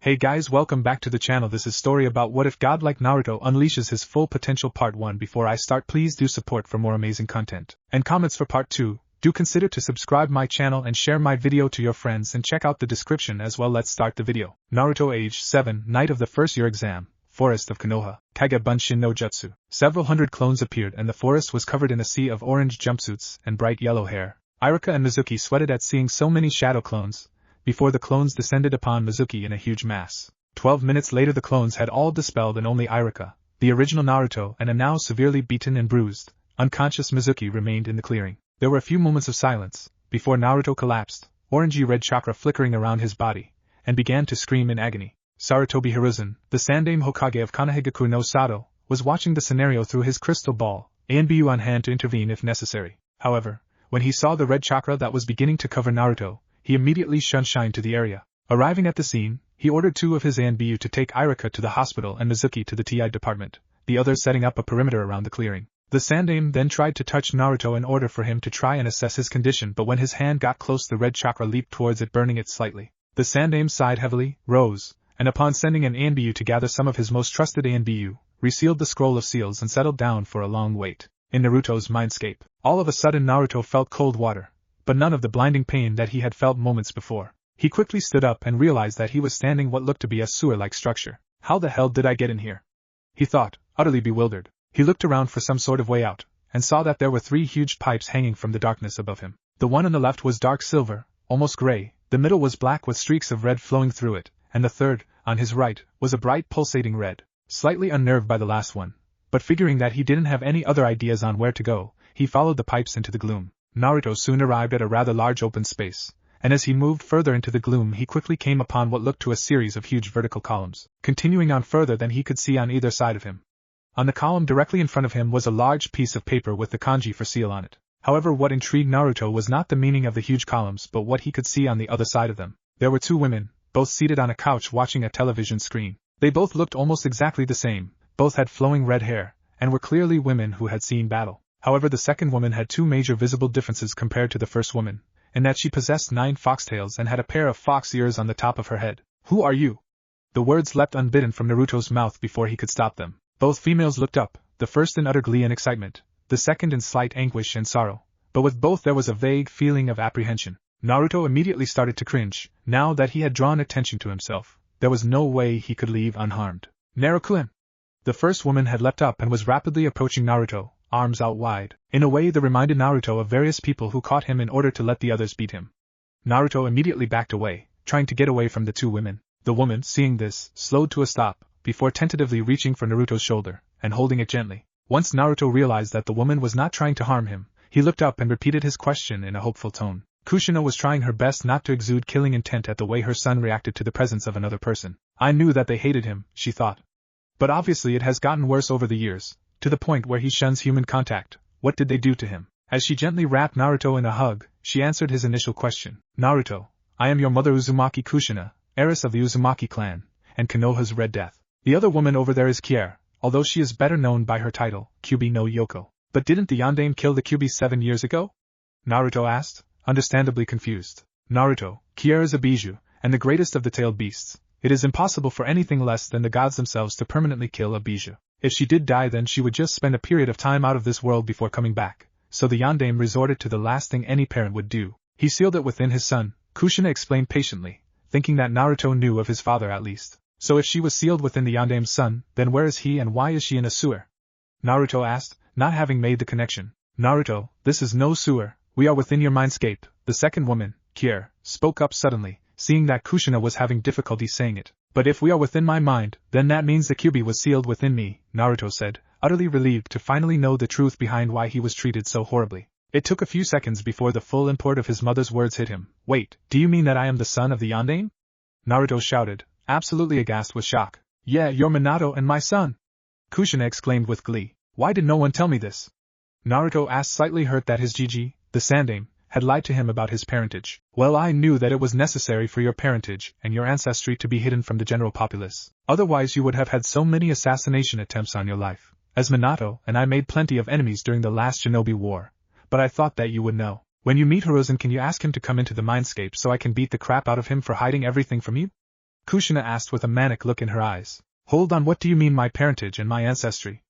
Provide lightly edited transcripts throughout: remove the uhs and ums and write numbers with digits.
Hey guys, welcome back to the channel. This is story about what if Godlike Naruto unleashes his full potential part 1. Before I start, please do support for more amazing content and comments for part 2. Do consider to subscribe my channel and share my video to your friends and check out the description as well. Let's start the video. Naruto age 7, night of the first year exam, forest of Konoha, Kage Bunshin no Jutsu. Several hundred clones appeared and the forest was covered in a sea of orange jumpsuits and bright yellow hair. Iruka and Mizuki sweated at seeing so many shadow clones, before the clones descended upon Mizuki in a huge mass. 12 minutes later the clones had all dispelled and only Iruka, the original Naruto and a now severely beaten and bruised, unconscious Mizuki remained in the clearing. There were a few moments of silence, before Naruto collapsed, orangey red chakra flickering around his body, and began to scream in agony. Sarutobi Hiruzen, the Sandaime Hokage of Konoha no Sato, was watching the scenario through his crystal ball, ANBU on hand to intervene if necessary. However, when he saw the red chakra that was beginning to cover Naruto, he immediately shunshined to the area. Arriving at the scene, he ordered 2 of his ANBU to take Iruka to the hospital and Mizuki to the TI department, the others setting up a perimeter around the clearing. The Sandaime then tried to touch Naruto in order for him to try and assess his condition, but when his hand got close the red chakra leaped towards it, burning it slightly. The Sandaime sighed heavily, rose, and upon sending an ANBU to gather some of his most trusted ANBU, resealed the scroll of seals and settled down for a long wait. In Naruto's mindscape, all of a sudden Naruto felt cold water, but none of the blinding pain that he had felt moments before. He quickly stood up and realized that he was standing what looked to be a sewer-like structure. How the hell did I get in here? He thought, utterly bewildered. He looked around for some sort of way out, and saw that there were 3 huge pipes hanging from the darkness above him. The one on the left was dark silver, almost gray, the middle was black with streaks of red flowing through it, and the third, on his right, was a bright pulsating red. Slightly unnerved by the last one, but figuring that he didn't have any other ideas on where to go, he followed the pipes into the gloom. Naruto soon arrived at a rather large open space, and as he moved further into the gloom he quickly came upon what looked to a series of huge vertical columns, continuing on further than he could see on either side of him. On the column directly in front of him was a large piece of paper with the kanji for seal on it. However, what intrigued Naruto was not the meaning of the huge columns but what he could see on the other side of them. There were 2 women, both seated on a couch watching a television screen. They both looked almost exactly the same, both had flowing red hair, and were clearly women who had seen battle. However, the second woman had 2 major visible differences compared to the first woman, in that she possessed 9 foxtails and had a pair of fox ears on the top of her head. Who are you? The words leapt unbidden from Naruto's mouth before he could stop them. Both females looked up, the first in utter glee and excitement, the second in slight anguish and sorrow, but with both there was a vague feeling of apprehension. Naruto immediately started to cringe. Now that he had drawn attention to himself, there was no way he could leave unharmed. Naruto! The first woman had leapt up and was rapidly approaching Naruto, arms out wide, in a way that reminded Naruto of various people who caught him in order to let the others beat him. Naruto immediately backed away, trying to get away from the 2 women. The woman, seeing this, slowed to a stop, before tentatively reaching for Naruto's shoulder, and holding it gently. Once Naruto realized that the woman was not trying to harm him, he looked up and repeated his question in a hopeful tone. Kushina was trying her best not to exude killing intent at the way her son reacted to the presence of another person. I knew that they hated him, she thought. But obviously it has gotten worse over the years, to the point where he shuns human contact. What did they do to him? As she gently wrapped Naruto in a hug, she answered his initial question. Naruto, I am your mother Uzumaki Kushina, heiress of the Uzumaki clan, and Konoha's Red Death. The other woman over there is Kier, although she is better known by her title, Kyubi no Yoko. But didn't the Yondaime kill the Kyubi 7 years ago? Naruto asked, understandably confused. Naruto, Kier is a Bijou, and the greatest of the tailed beasts. It is impossible for anything less than the gods themselves to permanently kill a Bijou. If she did die, then she would just spend a period of time out of this world before coming back, so the Yondaime resorted to the last thing any parent would do. He sealed it within his son, Kushina explained patiently, thinking that Naruto knew of his father at least. So if she was sealed within the Yondaime's son, then where is he and why is she in a sewer? Naruto asked, not having made the connection. Naruto, this is no sewer, we are within your mindscape. The second woman, Kier, spoke up suddenly, seeing that Kushina was having difficulty saying it. But if we are within my mind, then that means the Kyubi was sealed within me, Naruto said, utterly relieved to finally know the truth behind why he was treated so horribly. It took a few seconds before the full import of his mother's words hit him. Wait, do you mean that I am the son of the Yondaime? Naruto shouted, absolutely aghast with shock. Yeah, you're Minato and my son! Kushina exclaimed with glee. Why did no one tell me this? Naruto asked, slightly hurt that his Gigi, the Sandaime, had lied to him about his parentage. Well, I knew that it was necessary for your parentage and your ancestry to be hidden from the general populace. Otherwise you would have had so many assassination attempts on your life. As Minato and I made plenty of enemies during the last Shinobi War, but I thought that you would know. When you meet Hiruzen, can you ask him to come into the mindscape so I can beat the crap out of him for hiding everything from you? Kushina asked with a manic look in her eyes. Hold on, what do you mean my parentage and my ancestry?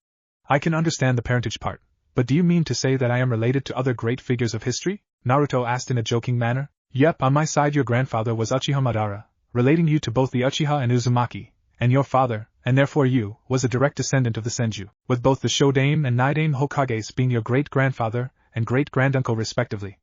I can understand the parentage part, but do you mean to say that I am related to other great figures of history? Naruto asked in a joking manner. Yep, on my side your grandfather was Uchiha Madara, relating you to both the Uchiha and Uzumaki, and your father, and therefore you, was a direct descendant of the Senju, with both the Shodame and Nidame Hokages being your great-grandfather and great-granduncle respectively.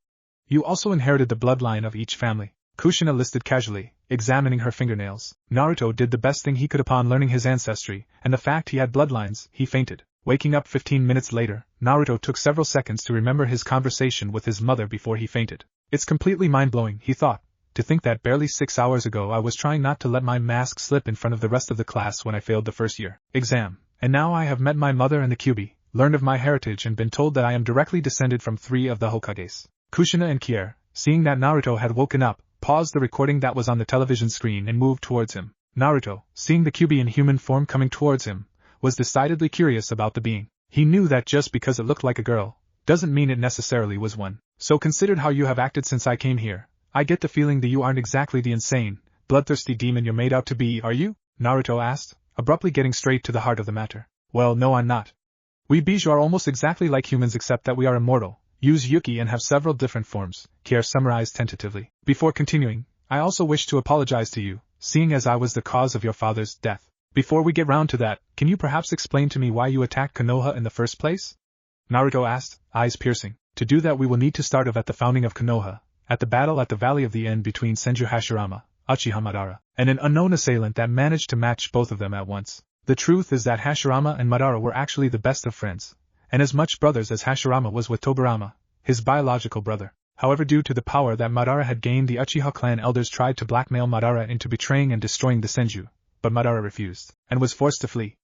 You also inherited the bloodline of each family. Kushina listed casually, examining her fingernails. Naruto did the best thing he could upon learning his ancestry, and the fact he had bloodlines. He fainted. Waking up 15 minutes later, Naruto took several seconds to remember his conversation with his mother before he fainted. It's completely mind-blowing, he thought, to think that barely 6 hours ago I was trying not to let my mask slip in front of the rest of the class when I failed the first year exam, and now I have met my mother and the Kyuubi, learned of my heritage and been told that I am directly descended from 3 of the Hokages. Kushina and Kier, seeing that Naruto had woken up, paused the recording that was on the television screen and moved towards him. Naruto, seeing the Kyuubi in human form coming towards him, was decidedly curious about the being. He knew that just because it looked like a girl, doesn't mean it necessarily was one. So considered how you have acted since I came here, I get the feeling that you aren't exactly the insane, bloodthirsty demon you're made out to be, are you? Naruto asked, abruptly getting straight to the heart of the matter. Well, no, I'm not. We Bijou are almost exactly like humans except that we are immortal, use Yuki and have several different forms, Kier summarized tentatively. Before continuing, I also wish to apologize to you, seeing as I was the cause of your father's death. Before we get round to that, can you perhaps explain to me why you attacked Konoha in the first place? Naruto asked, eyes piercing. To do that we will need to start off at the founding of Konoha, at the battle at the Valley of the End between Senju Hashirama, Uchiha Madara, and an unknown assailant that managed to match both of them at once. The truth is that Hashirama and Madara were actually the best of friends, and as much brothers as Hashirama was with Tobirama, his biological brother. However, due to the power that Madara had gained, the Uchiha clan elders tried to blackmail Madara into betraying and destroying the Senju, but Madara refused, and was forced to flee.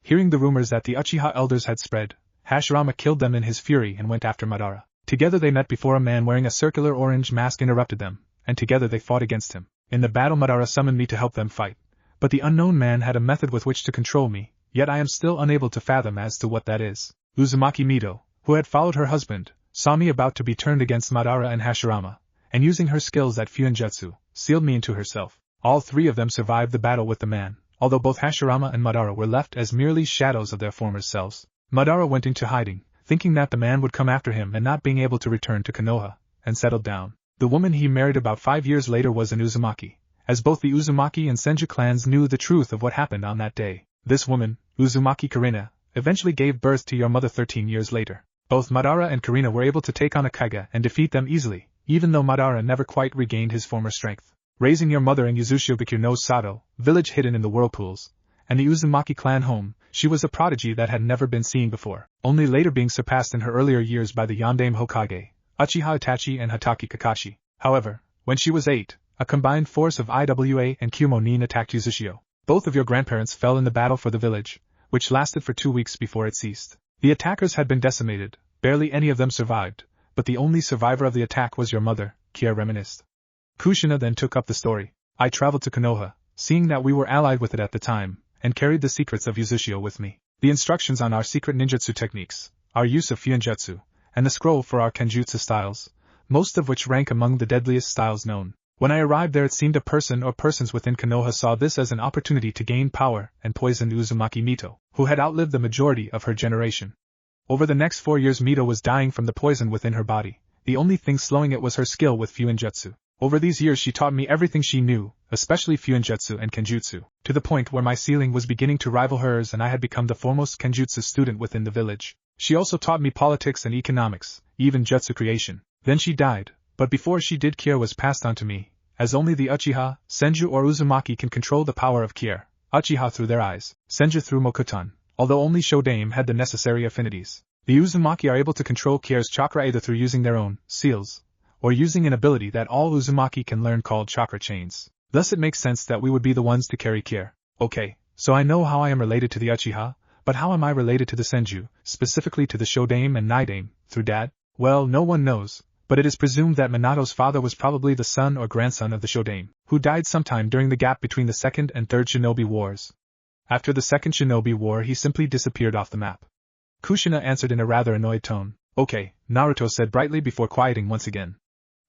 Hearing the rumors that the Uchiha elders had spread, Hashirama killed them in his fury and went after Madara. Together they met before a man wearing a circular orange mask interrupted them, and together they fought against him. In the battle Madara summoned me to help them fight, but the unknown man had a method with which to control me, yet I am still unable to fathom as to what that is. Uzumaki Mito, who had followed her husband, saw me about to be turned against Madara and Hashirama, and using her skills at Fuinjutsu, sealed me into herself. All 3 of them survived the battle with the man, although both Hashirama and Madara were left as merely shadows of their former selves. Madara went into hiding, thinking that the man would come after him and not being able to return to Konoha, and settled down. The woman he married about 5 years later was an Uzumaki, as both the Uzumaki and Senju clans knew the truth of what happened on that day. This woman, Uzumaki Karina, eventually gave birth to your mother 13 years later. Both Madara and Karina were able to take on a Kage and defeat them easily, even though Madara never quite regained his former strength. Raising your mother in Yuzushiobikyu no Sato, village hidden in the whirlpools, and the Uzumaki clan home, she was a prodigy that had never been seen before, only later being surpassed in her earlier years by the Yondaime Hokage, Uchiha Itachi and Hatake Kakashi. However, when she was 8, a combined force of Iwa and Kumo Nin attacked Uzushio. Both of your grandparents fell in the battle for the village, which lasted for 2 weeks before it ceased. The attackers had been decimated, barely any of them survived, but the only survivor of the attack was your mother, Kier reminisced. Kushina then took up the story. I traveled to Konoha, seeing that we were allied with it at the time, and carried the secrets of Uzushio with me. The instructions on our secret ninjutsu techniques, our use of Fuinjutsu, and the scroll for our Kenjutsu styles, most of which rank among the deadliest styles known. When I arrived there it seemed a person or persons within Konoha saw this as an opportunity to gain power and poisoned Uzumaki Mito, who had outlived the majority of her generation. Over the next 4 years Mito was dying from the poison within her body. The only thing slowing it was her skill with Fuinjutsu. Over these years she taught me everything she knew, especially Fuinjutsu and Kenjutsu, to the point where my ceiling was beginning to rival hers and I had become the foremost Kenjutsu student within the village. She also taught me politics and economics, even jutsu creation. Then she died, but before she did Kier was passed on to me, as only the Uchiha, Senju or Uzumaki can control the power of Kier, Uchiha through their eyes, Senju through Mokuton, although only Shodame had the necessary affinities. The Uzumaki are able to control Kier's chakra either through using their own seals, or using an ability that all Uzumaki can learn called chakra chains. Thus it makes sense that we would be the ones to carry Kier. Okay, so I know how I am related to the Uchiha, but how am I related to the Senju, specifically to the Shodame and Nidame, through dad? Well, no one knows, but it is presumed that Minato's father was probably the son or grandson of the Shodame, who died sometime during the gap between the Second and Third Shinobi Wars. After the Second Shinobi War he simply disappeared off the map. Kushina answered in a rather annoyed tone. Okay, Naruto said brightly before quieting once again.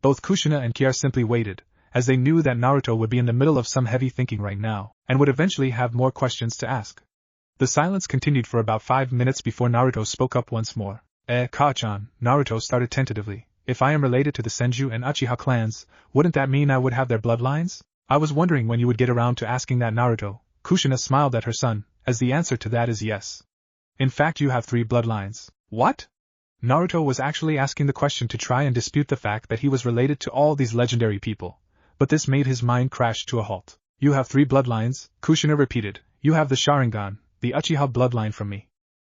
Both Kushina and Kier simply waited, as they knew that Naruto would be in the middle of some heavy thinking right now, and would eventually have more questions to ask. The silence continued for about 5 minutes before Naruto spoke up once more. Ka-chan, Naruto started tentatively. If I am related to the Senju and Uchiha clans, wouldn't that mean I would have their bloodlines? I was wondering when you would get around to asking that, Naruto. Kushina smiled at her son, as the answer to that is yes. In fact, you have 3 bloodlines. What? Naruto was actually asking the question to try and dispute the fact that he was related to all these legendary people, but this made his mind crash to a halt. You have 3 bloodlines, Kushina repeated. You have the Sharingan, the Uchiha bloodline from me.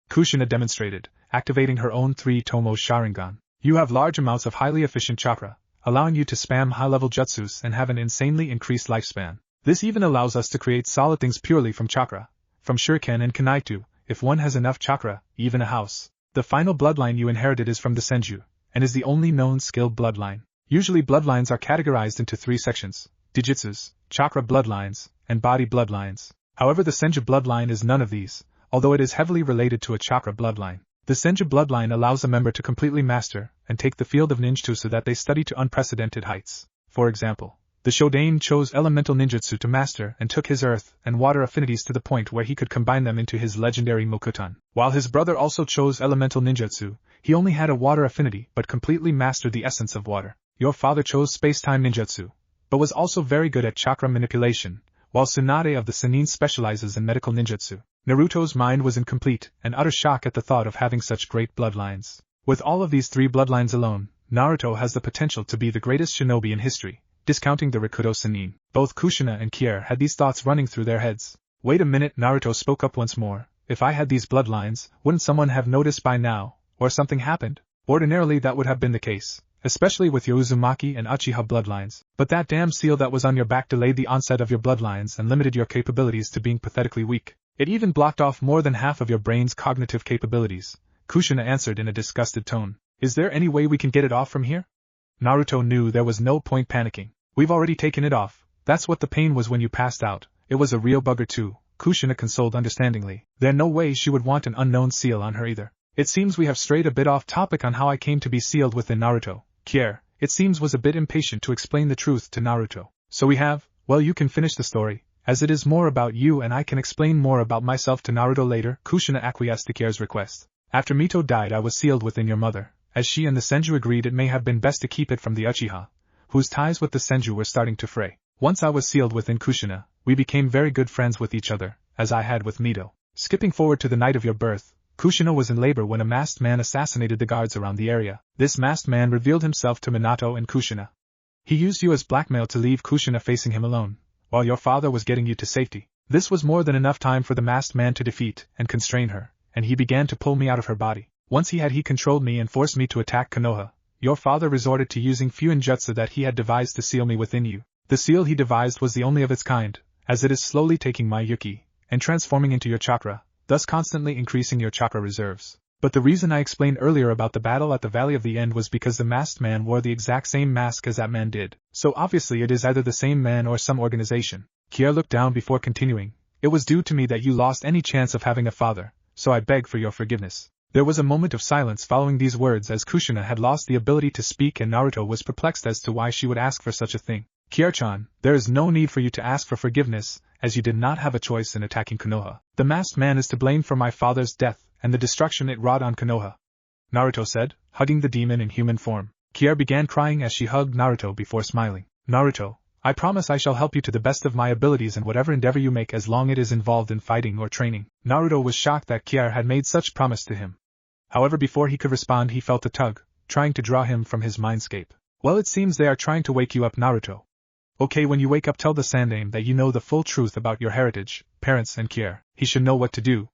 Kushina demonstrated, activating her own 3-tomo Sharingan. You have large amounts of highly efficient chakra, allowing you to spam high-level jutsus and have an insanely increased lifespan. This even allows us to create solid things purely from chakra, from shuriken and kunai if one has enough chakra, even a house. The final bloodline you inherited is from the Senju, and is the only known skilled bloodline. Usually bloodlines are categorized into 3 sections: Dijitsus, chakra bloodlines, and body bloodlines. However, the Senju bloodline is none of these, although it is heavily related to a chakra bloodline. The Senju bloodline allows a member to completely master and take the field of ninjutsu so that they study to unprecedented heights. For example, the Shodain chose elemental ninjutsu to master and took his earth and water affinities to the point where he could combine them into his legendary Mokutan. While his brother also chose elemental ninjutsu, he only had a water affinity but completely mastered the essence of water. Your father chose space-time ninjutsu, but was also very good at chakra manipulation, while Tsunade of the Sannin specializes in medical ninjutsu. Naruto's mind was in complete and utter shock at the thought of having such great bloodlines. With all of these 3 bloodlines alone, Naruto has the potential to be the greatest shinobi in history, discounting the Rikudo Sannin. Both Kushina and Kier had these thoughts running through their heads. Wait a minute, Naruto spoke up once more. If I had these bloodlines, wouldn't someone have noticed by now, or something happened? Ordinarily that would have been the case, especially with your Uzumaki and Uchiha bloodlines, but that damn seal that was on your back delayed the onset of your bloodlines and limited your capabilities to being pathetically weak. It even blocked off more than half of your brain's cognitive capabilities, Kushina answered in a disgusted tone. Is there any way we can get it off from here? Naruto knew there was no point panicking. We've already taken it off. That's what the pain was when you passed out. It was a real bugger too, Kushina consoled understandingly. There's no way she would want an unknown seal on her either. It seems we have strayed a bit off topic on how I came to be sealed within Naruto. Kier, it seems, was a bit impatient to explain the truth to Naruto. So we have, well, you can finish the story, as it is more about you and I can explain more about myself to Naruto later. Kushina acquiesced to Kier's request. After Mito died, I was sealed within your mother, as she and the Senju agreed it may have been best to keep it from the Uchiha, whose ties with the Senju were starting to fray. Once I was sealed within Kushina, we became very good friends with each other, as I had with Mito. Skipping forward to the night of your birth, Kushina was in labor when a masked man assassinated the guards around the area. This masked man revealed himself to Minato and Kushina. He used you as blackmail to leave Kushina facing him alone, while your father was getting you to safety. This was more than enough time for the masked man to defeat and constrain her, and he began to pull me out of her body. Once he controlled me and forced me to attack Konoha. Your father resorted to using Fuinjutsu that he had devised to seal me within you. The seal he devised was the only of its kind, as it is slowly taking my Yuki and transforming into your chakra, thus constantly increasing your chakra reserves. But the reason I explained earlier about the battle at the Valley of the End was because the masked man wore the exact same mask as that man did. So obviously it is either the same man or some organization. Kier looked down before continuing. It was due to me that you lost any chance of having a father, so I beg for your forgiveness. There was a moment of silence following these words as Kushina had lost the ability to speak and Naruto was perplexed as to why she would ask for such a thing. Kier-chan, there is no need for you to ask for forgiveness, as you did not have a choice in attacking Konoha. The masked man is to blame for my father's death and the destruction it wrought on Konoha, Naruto said, hugging the demon in human form. Kier began crying as she hugged Naruto before smiling. Naruto, I promise I shall help you to the best of my abilities in whatever endeavor you make as long it is involved in fighting or training. Naruto was shocked that Kier had made such promise to him. However, before he could respond he felt a tug, trying to draw him from his mindscape. Well, it seems they are trying to wake you up, Naruto. Okay, when you wake up tell the Sandaime that you know the full truth about your heritage, parents and Kier. He should know what to do.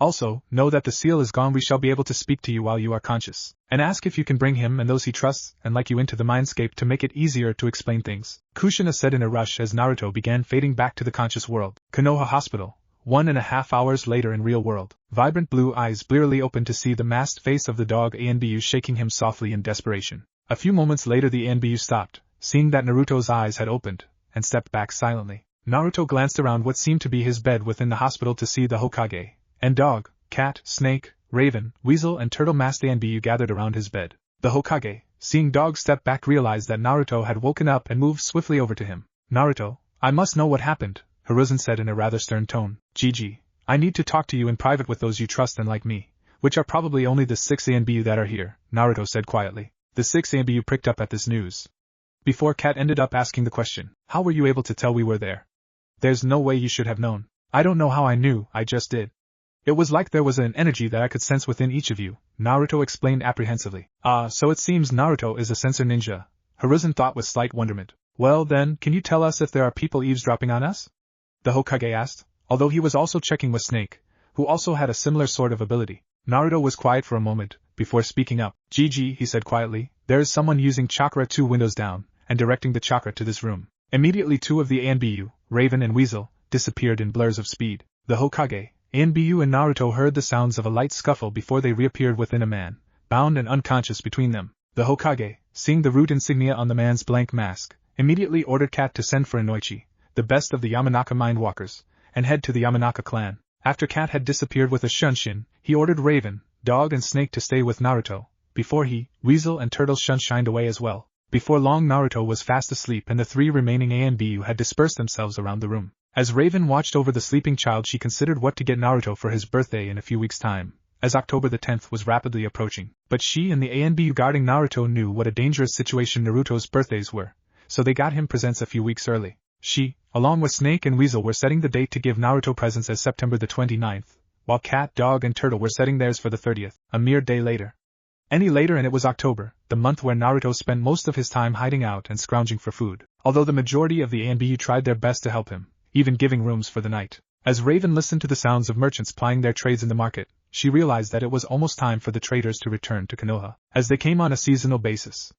Also, know that the seal is gone. We shall be able to speak to you while you are conscious, and ask if you can bring him and those he trusts and like you into the mindscape to make it easier to explain things. Kushina said in a rush as Naruto began fading back to the conscious world. Konoha Hospital. 1.5 hours later in real world. Vibrant blue eyes blearily opened to see the masked face of the dog Anbu shaking him softly in desperation. A few moments later the Anbu stopped, seeing that Naruto's eyes had opened, and stepped back silently. Naruto glanced around what seemed to be his bed within the hospital to see the Hokage, and dog, cat, snake, raven, weasel and turtle masked Anbu gathered around his bed. The Hokage, Seeing Dog step back, realized that Naruto had woken up and moved swiftly over to him. Naruto, I must know what happened, Hiruzen said in a rather stern tone. Gigi, I need to talk to you in private with those you trust and like me, which are probably only the 6 ANBU that are here, Naruto said quietly. The 6 ANBU pricked up at this news. Before Cat ended up asking the question, how were you able to tell we were there? There's no way you should have known. I don't know how I knew, I just did. It was like there was an energy that I could sense within each of you, Naruto explained apprehensively. So it seems Naruto is a sensor ninja, Hiruzen thought with slight wonderment. Well then, can you tell us if there are people eavesdropping on us? The Hokage asked, although he was also checking with Snake, who also had a similar sort of ability. Naruto was quiet for a moment, before speaking up. Gigi, he said quietly, there is someone using chakra 2 windows down, and directing the chakra to this room. Immediately 2 of the ANBU, Raven and Weasel, disappeared in blurs of speed. The Hokage, ANBU and Naruto heard the sounds of a light scuffle before they reappeared within a man, bound and unconscious between them. The Hokage, seeing the root insignia on the man's blank mask, immediately ordered Cat to send for Inoichi, the best of the Yamanaka Mindwalkers, and head to the Yamanaka clan. After Cat had disappeared with a Shunshin, he ordered Raven, Dog and Snake to stay with Naruto, before he, Weasel and Turtle Shunshined away as well. Before long Naruto was fast asleep and the 3 remaining ANBU had dispersed themselves around the room. As Raven watched over the sleeping child, she considered what to get Naruto for his birthday in a few weeks' time, as October the 10th was rapidly approaching. But she and the ANBU guarding Naruto knew what a dangerous situation Naruto's birthdays were, so they got him presents a few weeks early. She, along with Snake and Weasel, were setting the date to give Naruto presents as September the 29th, while Cat, Dog and Turtle were setting theirs for the 30th, a mere day later. Any later and it was October, the month where Naruto spent most of his time hiding out and scrounging for food, although the majority of the ANBU tried their best to help him, even giving rooms for the night. As Raven listened to the sounds of merchants plying their trades in the market, she realized that it was almost time for the traders to return to Konoha, as they came on a seasonal basis.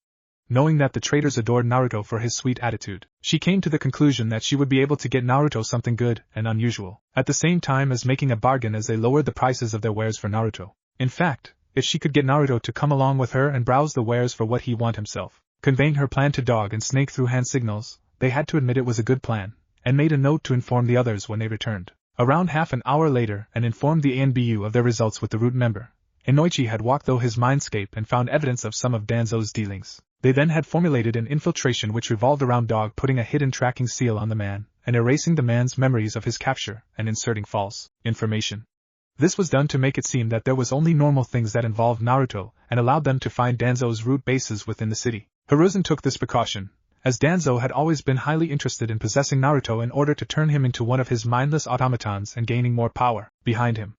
Knowing that the traders adored Naruto for his sweet attitude, she came to the conclusion that she would be able to get Naruto something good and unusual, at the same time as making a bargain as they lowered the prices of their wares for Naruto. In fact, if she could get Naruto to come along with her and browse the wares for what he want himself, conveying her plan to Dog and Snake through hand signals, they had to admit it was a good plan, and made a note to inform the others when they returned. Around half an hour later, and informed the ANBU of their results with the root member. Inoichi had walked through his mindscape and found evidence of some of Danzo's dealings. They then had formulated an infiltration which revolved around Dog putting a hidden tracking seal on the man, and erasing the man's memories of his capture, and inserting false information. This was done to make it seem that there was only normal things that involved Naruto, and allowed them to find Danzo's root bases within the city. Hiruzen took this precaution, as Danzo had always been highly interested in possessing Naruto in order to turn him into one of his mindless automatons and gaining more power behind him.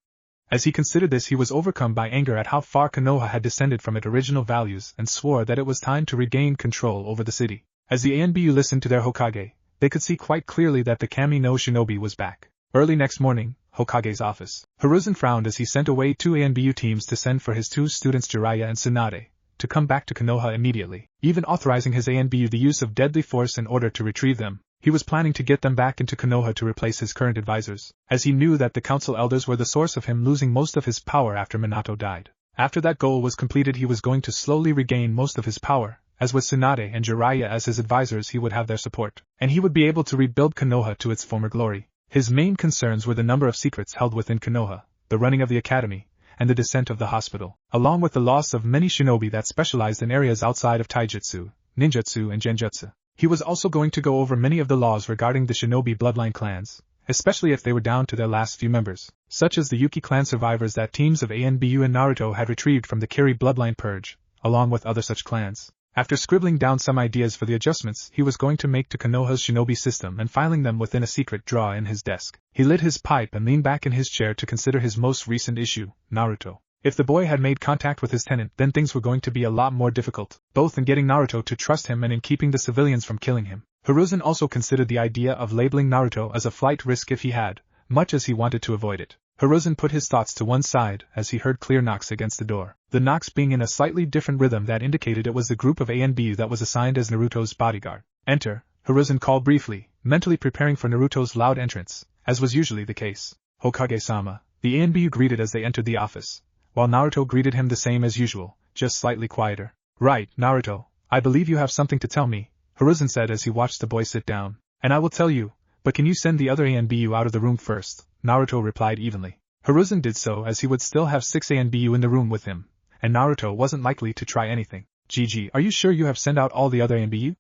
As he considered this, he was overcome by anger at how far Konoha had descended from its original values and swore that it was time to regain control over the city. As the ANBU listened to their Hokage, they could see quite clearly that the Kami no Shinobi was back. Early next morning, Hokage's office. Hiruzen frowned as he sent away 2 ANBU teams to send for his 2 students Jiraiya and Tsunade, to come back to Konoha immediately, even authorizing his ANBU the use of deadly force in order to retrieve them. He was planning to get them back into Konoha to replace his current advisors, as he knew that the council elders were the source of him losing most of his power after Minato died. After that goal was completed, he was going to slowly regain most of his power, as with Tsunade and Jiraiya as his advisors he would have their support, and he would be able to rebuild Konoha to its former glory. His main concerns were the number of secrets held within Konoha, the running of the academy, and the descent of the hospital, along with the loss of many shinobi that specialized in areas outside of taijutsu, ninjutsu and genjutsu. He was also going to go over many of the laws regarding the shinobi bloodline clans, especially if they were down to their last few members, such as the Yuki clan survivors that teams of ANBU and Naruto had retrieved from the Kiri bloodline purge, along with other such clans. After scribbling down some ideas for the adjustments he was going to make to Konoha's shinobi system and filing them within a secret drawer in his desk, he lit his pipe and leaned back in his chair to consider his most recent issue, Naruto. If the boy had made contact with his tenant, then things were going to be a lot more difficult, both in getting Naruto to trust him and in keeping the civilians from killing him. Hiruzen also considered the idea of labeling Naruto as a flight risk if he had, much as he wanted to avoid it. Hiruzen put his thoughts to one side as he heard clear knocks against the door, the knocks being in a slightly different rhythm that indicated it was the group of ANBU that was assigned as Naruto's bodyguard. Enter, Hiruzen called briefly, mentally preparing for Naruto's loud entrance, as was usually the case. Hokage-sama, the ANBU greeted as they entered the office, while Naruto greeted him the same as usual, just slightly quieter. Right, Naruto, I believe you have something to tell me, Hiruzen said as he watched the boy sit down. And I will tell you, but can you send the other ANBU out of the room first? Naruto replied evenly. Hiruzen did so as he would still have 6 ANBU in the room with him, and Naruto wasn't likely to try anything. Gigi, are you sure you have sent out all the other ANBU?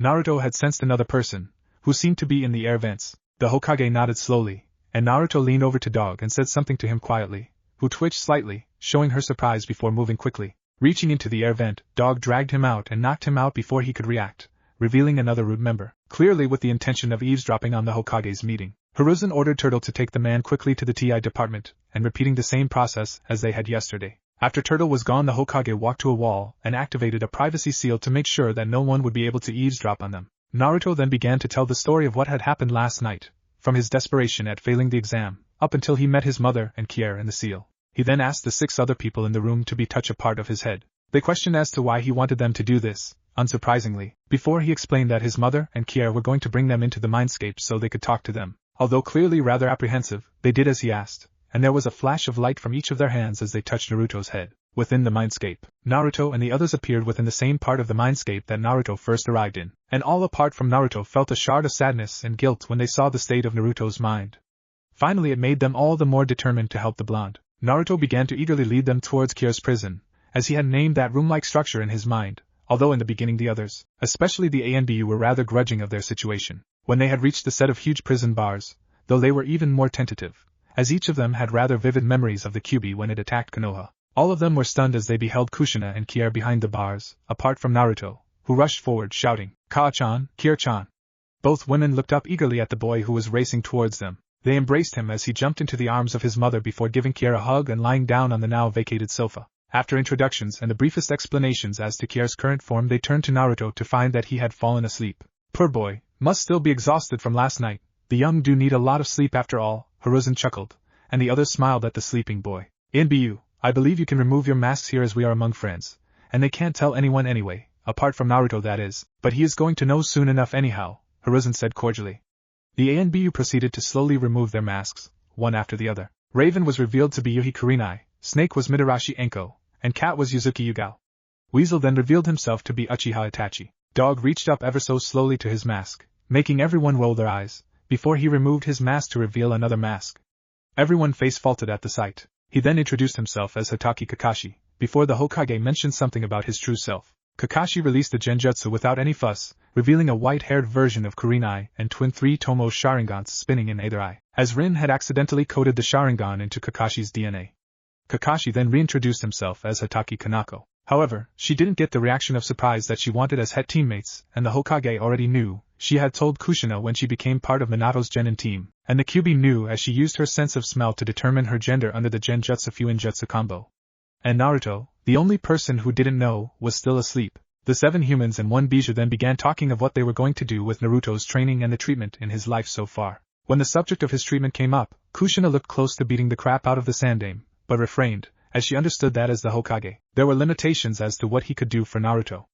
Naruto had sensed another person, who seemed to be in the air vents. The Hokage nodded slowly, and Naruto leaned over to Dog and said something to him quietly, who twitched slightly, showing her surprise before moving quickly. Reaching into the air vent, Dog dragged him out and knocked him out before he could react, revealing another rude member, clearly with the intention of eavesdropping on the Hokage's meeting. Hiruzen ordered Turtle to take the man quickly to the TI department, and repeating the same process as they had yesterday. After Turtle was gone, the Hokage walked to a wall and activated a privacy seal to make sure that no one would be able to eavesdrop on them. Naruto then began to tell the story of what had happened last night, from his desperation at failing the exam, up until he met his mother and Kier in the seal. He then asked the 6 other people in the room to touch a part of his head. They questioned as to why he wanted them to do this, unsurprisingly, before he explained that his mother and Kier were going to bring them into the mindscape so they could talk to them. Although clearly rather apprehensive, they did as he asked, and there was a flash of light from each of their hands as they touched Naruto's head. Within the mindscape, Naruto and the others appeared within the same part of the mindscape that Naruto first arrived in, and all apart from Naruto felt a shard of sadness and guilt when they saw the state of Naruto's mind. Finally it made them all the more determined to help the blonde. Naruto began to eagerly lead them towards Kier's prison, as he had named that room-like structure in his mind, although in the beginning the others, especially the ANBU, were rather grudging of their situation. When they had reached the set of huge prison bars, though they were even more tentative, as each of them had rather vivid memories of the Kyuubi when it attacked Konoha. All of them were stunned as they beheld Kushina and Kier behind the bars, apart from Naruto, who rushed forward shouting, "Ka-chan, Kier-chan!" Both women looked up eagerly at the boy who was racing towards them. They embraced him as he jumped into the arms of his mother before giving Kier a hug and lying down on the now vacated sofa. After introductions and the briefest explanations as to Kier's current form, they turned to Naruto to find that he had fallen asleep. Poor boy, must still be exhausted from last night. The young do need a lot of sleep after all, Hiruzen chuckled, and the others smiled at the sleeping boy. "NBU, I believe you can remove your masks here as we are among friends, and they can't tell anyone anyway, apart from Naruto that is, but he is going to know soon enough anyhow," Hiruzen said cordially. The ANBU proceeded to slowly remove their masks, one after the other. Raven was revealed to be Yuhi Kurinai, Snake was Mitarashi Enko, and Cat was Yuzuki Yugao. Weasel then revealed himself to be Uchiha Itachi. Dog reached up ever so slowly to his mask, making everyone roll their eyes, before he removed his mask to reveal another mask. Everyone face-faulted at the sight. He then introduced himself as Hatake Kakashi, before the Hokage mentioned something about his true self. Kakashi released the genjutsu without any fuss, revealing a white-haired version of Kurinai and twin 3-tomo Sharingans spinning in either eye, as Rin had accidentally coded the Sharingan into Kakashi's DNA. Kakashi then reintroduced himself as Hatake Kanako. However, she didn't get the reaction of surprise that she wanted as het teammates, and the Hokage already knew. She had told Kushina when she became part of Minato's Genin team, and the Kyuubi knew as she used her sense of smell to determine her gender under the Genjutsu Fuinjutsu combo. And Naruto, the only person who didn't know, was still asleep. The 7 humans and 1 Bijou then began talking of what they were going to do with Naruto's training and the treatment in his life so far. When the subject of his treatment came up, Kushina looked close to beating the crap out of the Sandame, but refrained, as she understood that as the Hokage, there were limitations as to what he could do for Naruto.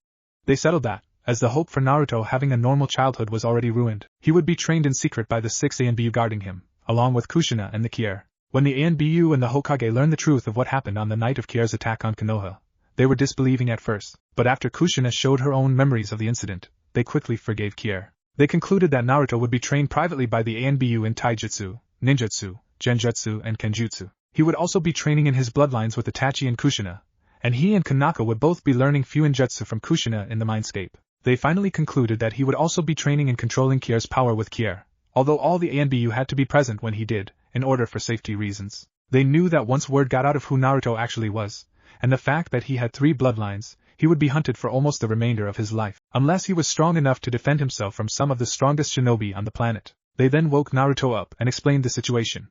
They settled that, as the hope for Naruto having a normal childhood was already ruined, he would be trained in secret by the 6 ANBU guarding him, along with Kushina and the Kier. When the ANBU and the Hokage learned the truth of what happened on the night of Kier's attack on Konoha, they were disbelieving at first, but after Kushina showed her own memories of the incident, they quickly forgave Kier. They concluded that Naruto would be trained privately by the ANBU in Taijutsu, Ninjutsu, Genjutsu and Kenjutsu. He would also be training in his bloodlines with Itachi and Kushina, and he and Kanako would both be learning Fuinjutsu from Kushina in the mindscape. They finally concluded that he would also be training and controlling Kier's power with Kier, although all the ANBU had to be present when he did, in order for safety reasons. They knew that once word got out of who Naruto actually was, and the fact that he had 3 bloodlines, he would be hunted for almost the remainder of his life, unless he was strong enough to defend himself from some of the strongest shinobi on the planet. They then woke Naruto up and explained the situation.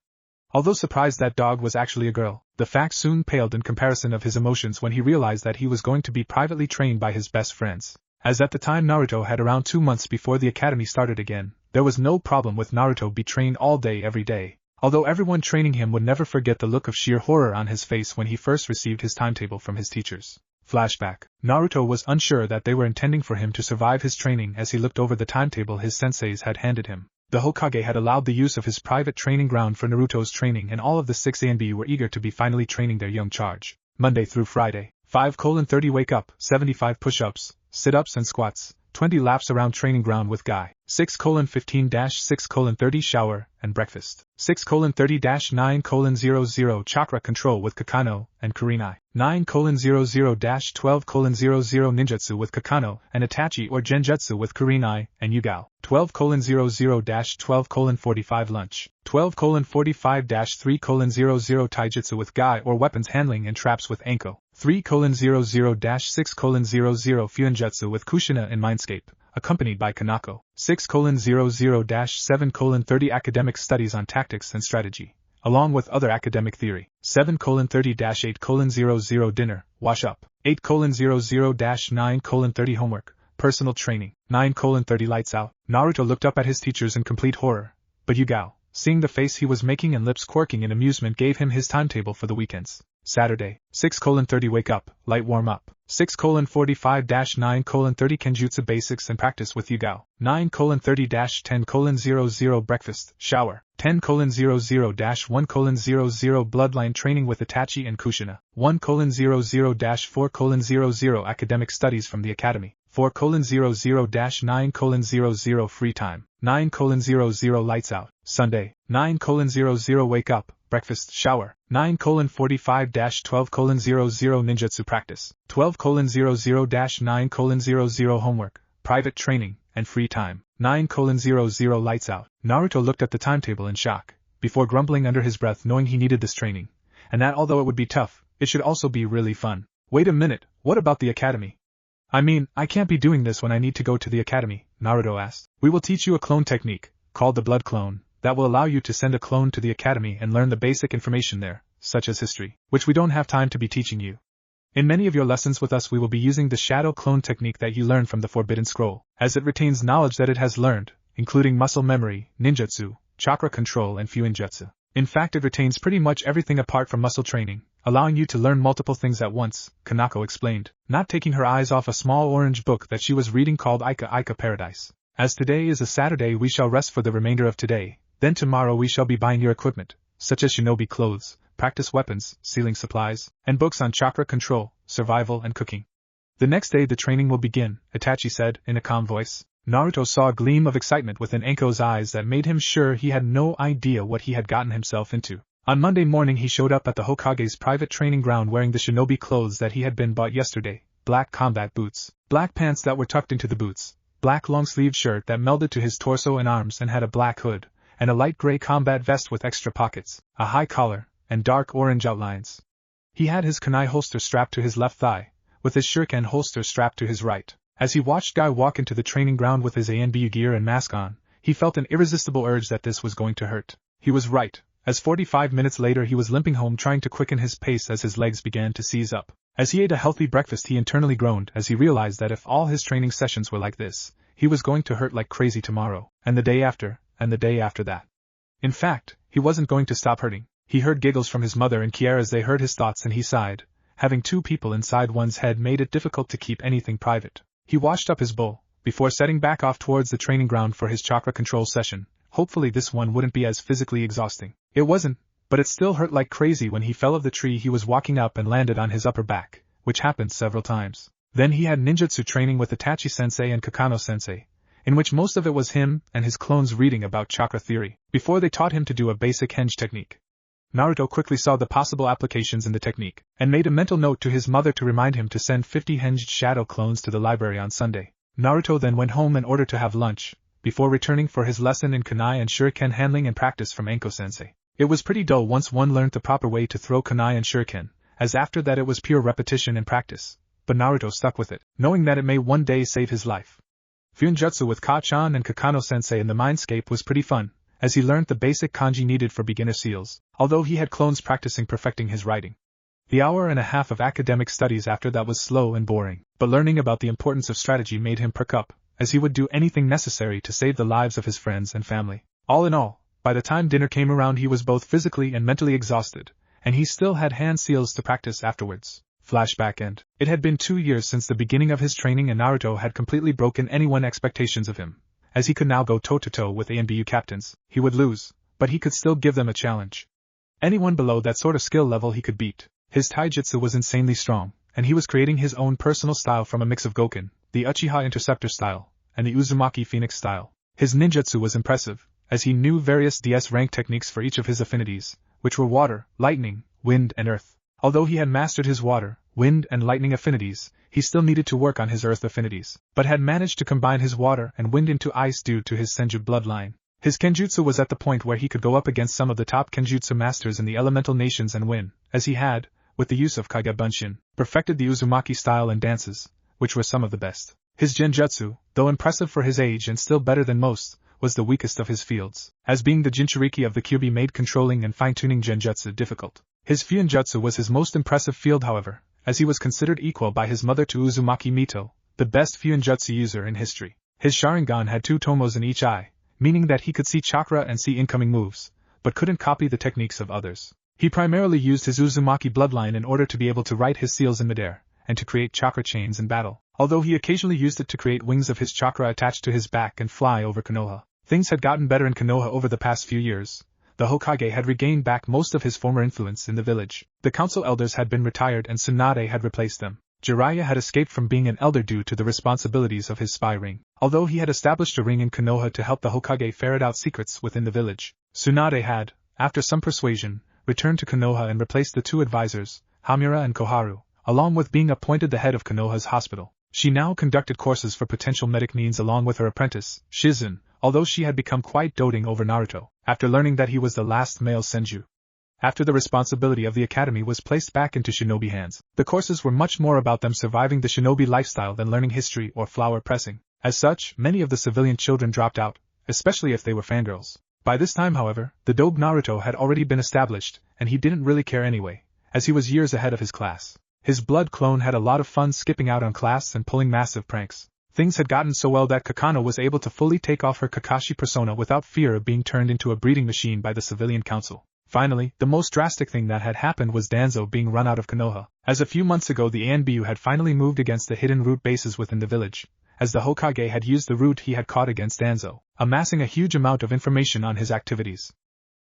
Although surprised that Dog was actually a girl, the fact soon paled in comparison of his emotions when he realized that he was going to be privately trained by his best friends. As at the time Naruto had around 2 months before the academy started again, there was no problem with Naruto be trained all day every day, although everyone training him would never forget the look of sheer horror on his face when he first received his timetable from his teachers. Flashback. Naruto was unsure that they were intending for him to survive his training as he looked over the timetable his senseis had handed him. The Hokage had allowed the use of his private training ground for Naruto's training, and all of the 6 ANB were eager to be finally training their young charge. Monday through Friday, 5:30 wake up, 75 push-ups, sit-ups and squats, 20 laps around training ground with Guy. 6:15-6:30 shower and breakfast. 6:30-9:00 chakra control with Kakano and Kurinai. 9:00-12:00 ninjutsu with Kakano and Itachi or Genjutsu with Kurinai and Yugao. 12:00-12:45 lunch. 12:45-3:00 taijutsu with Guy or weapons handling and traps with Anko. 3:00-6:00 Fuinjutsu with Kushina and Mindscape, accompanied by Kanako. 6:00-7:30 academic studies on tactics and strategy, along with other academic theory. 7:30-8:00 dinner, wash up. 8:00-9:30 homework, personal training. 9:30 lights out. Naruto looked up at his teachers in complete horror, but Yugao, seeing the face he was making and lips quirking in amusement, gave him his timetable for the weekends. Saturday. 6:30 wake up, light warm up. 6:45-9:30 Kenjutsu basics and practice with Yugao. 9:30-10:00 breakfast, shower. 10:00-1:00 bloodline training with Itachi and Kushina. 1:00-4:00 academic studies from the academy. 4:00-9:00 free time. 9:00 lights out. Sunday. 9:00 wake up, breakfast, shower. 9:45-12:00 ninjutsu practice. 12:00-9:00 homework, private training, and free time. 9:00 lights out. Naruto looked at the timetable in shock, before grumbling under his breath, knowing he needed this training, and that although it would be tough, it should also be really fun. Wait a minute, what about the academy? I mean, I can't be doing this when I need to go to the academy, Naruto asked. We will teach you a clone technique, called the blood clone, that will allow you to send a clone to the academy and learn the basic information there, such as history, which we don't have time to be teaching you. In many of your lessons with us we will be using the shadow clone technique that you learned from the Forbidden Scroll, as it retains knowledge that it has learned, including muscle memory, ninjutsu, chakra control and fuinjutsu. In fact, it retains pretty much everything apart from muscle training, allowing you to learn multiple things at once, Kanako explained, not taking her eyes off a small orange book that she was reading called Ika Ika Paradise. As today is a Saturday, we shall rest for the remainder of today, then tomorrow we shall be buying your equipment, such as shinobi clothes, practice weapons, sealing supplies, and books on chakra control, survival and cooking. The next day the training will begin, Itachi said, in a calm voice. Naruto saw a gleam of excitement within Anko's eyes that made him sure he had no idea what he had gotten himself into. On Monday morning he showed up at the Hokage's private training ground wearing the shinobi clothes that he had been bought yesterday, black combat boots, black pants that were tucked into the boots, black long-sleeved shirt that melded to his torso and arms and had a black hood, and a light gray combat vest with extra pockets, a high collar, and dark orange outlines. He had his kunai holster strapped to his left thigh, with his shuriken holster strapped to his right. As he watched Guy walk into the training ground with his ANBU gear and mask on, he felt an irresistible urge that this was going to hurt. He was right, as 45 minutes later he was limping home trying to quicken his pace as his legs began to seize up. As he ate a healthy breakfast he internally groaned as he realized that if all his training sessions were like this, he was going to hurt like crazy tomorrow, and the day after, and the day after that. In fact, he wasn't going to stop hurting. He heard giggles from his mother and Kiara as they heard his thoughts and he sighed. Having two people inside one's head made it difficult to keep anything private. He washed up his bowl, before setting back off towards the training ground for his chakra control session. Hopefully this one wouldn't be as physically exhausting. It wasn't, but it still hurt like crazy when he fell off the tree he was walking up and landed on his upper back, which happened several times. Then he had ninjutsu training with Itachi-sensei and Kakano-sensei, in which most of it was him and his clones reading about chakra theory, before they taught him to do a basic henge technique. Naruto quickly saw the possible applications in the technique, and made a mental note to his mother to remind him to send 50 henged shadow clones to the library on Sunday. Naruto then went home in order to have lunch, before returning for his lesson in kunai and shuriken handling and practice from Anko-sensei. It was pretty dull once one learned the proper way to throw kunai and shuriken, as after that it was pure repetition and practice, but Naruto stuck with it, knowing that it may one day save his life. Fuinjutsu with Ka-chan and Kakano-sensei in the mindscape was pretty fun, as he learned the basic kanji needed for beginner seals, although he had clones practicing perfecting his writing. The hour and a half of academic studies after that was slow and boring, but learning about the importance of strategy made him perk up, as he would do anything necessary to save the lives of his friends and family. All in all, by the time dinner came around he was both physically and mentally exhausted, and he still had hand seals to practice afterwards. Flashback end. It had been 2 years since the beginning of his training and Naruto had completely broken anyone's expectations of him. As he could now go toe-to-toe with ANBU captains, he would lose, but he could still give them a challenge. Anyone below that sort of skill level he could beat. His taijutsu was insanely strong, and he was creating his own personal style from a mix of Goken, the Uchiha Interceptor style, and the Uzumaki Phoenix style. His ninjutsu was impressive, as he knew various DS rank techniques for each of his affinities, which were water, lightning, wind, and earth. Although he had mastered his water, wind, and lightning affinities, he still needed to work on his earth affinities, but had managed to combine his water and wind into ice due to his Senju bloodline. His kenjutsu was at the point where he could go up against some of the top kenjutsu masters in the elemental nations and win, as he had, with the use of Kage Bunshin, perfected the Uzumaki style and dances, which were some of the best. His genjutsu, though impressive for his age and still better than most, was the weakest of his fields, as being the Jinchuriki of the Kyuubi made controlling and fine-tuning genjutsu difficult. His Fuinjutsu was his most impressive field, however, as he was considered equal by his mother to Uzumaki Mito, the best Fuinjutsu user in history. His Sharingan had 2 tomos in each eye, meaning that he could see chakra and see incoming moves, but couldn't copy the techniques of others. He primarily used his Uzumaki bloodline in order to be able to write his seals in midair, and to create chakra chains in battle, although he occasionally used it to create wings of his chakra attached to his back and fly over Konoha. Things had gotten better in Konoha over the past few years. The Hokage had regained back most of his former influence in the village. The council elders had been retired and Tsunade had replaced them. Jiraiya had escaped from being an elder due to the responsibilities of his spy ring. Although he had established a ring in Konoha to help the Hokage ferret out secrets within the village, Tsunade had, after some persuasion, returned to Konoha and replaced the 2 advisors, Hamura and Koharu, along with being appointed the head of Konoha's hospital. She now conducted courses for potential medic needs along with her apprentice, Shizun, although she had become quite doting over Naruto, after learning that he was the last male senju. After the responsibility of the academy was placed back into shinobi hands, the courses were much more about them surviving the shinobi lifestyle than learning history or flower pressing. As such, many of the civilian children dropped out, especially if they were fangirls. By this time, however, the dope Naruto had already been established, and he didn't really care anyway, as he was years ahead of his class. His blood clone had a lot of fun skipping out on class and pulling massive pranks. Things had gotten so well that Kakano was able to fully take off her Kakashi persona without fear of being turned into a breeding machine by the civilian council. Finally, the most drastic thing that had happened was Danzo being run out of Konoha, as a few months ago the ANBU had finally moved against the hidden root bases within the village, as the Hokage had used the root he had caught against Danzo, amassing a huge amount of information on his activities.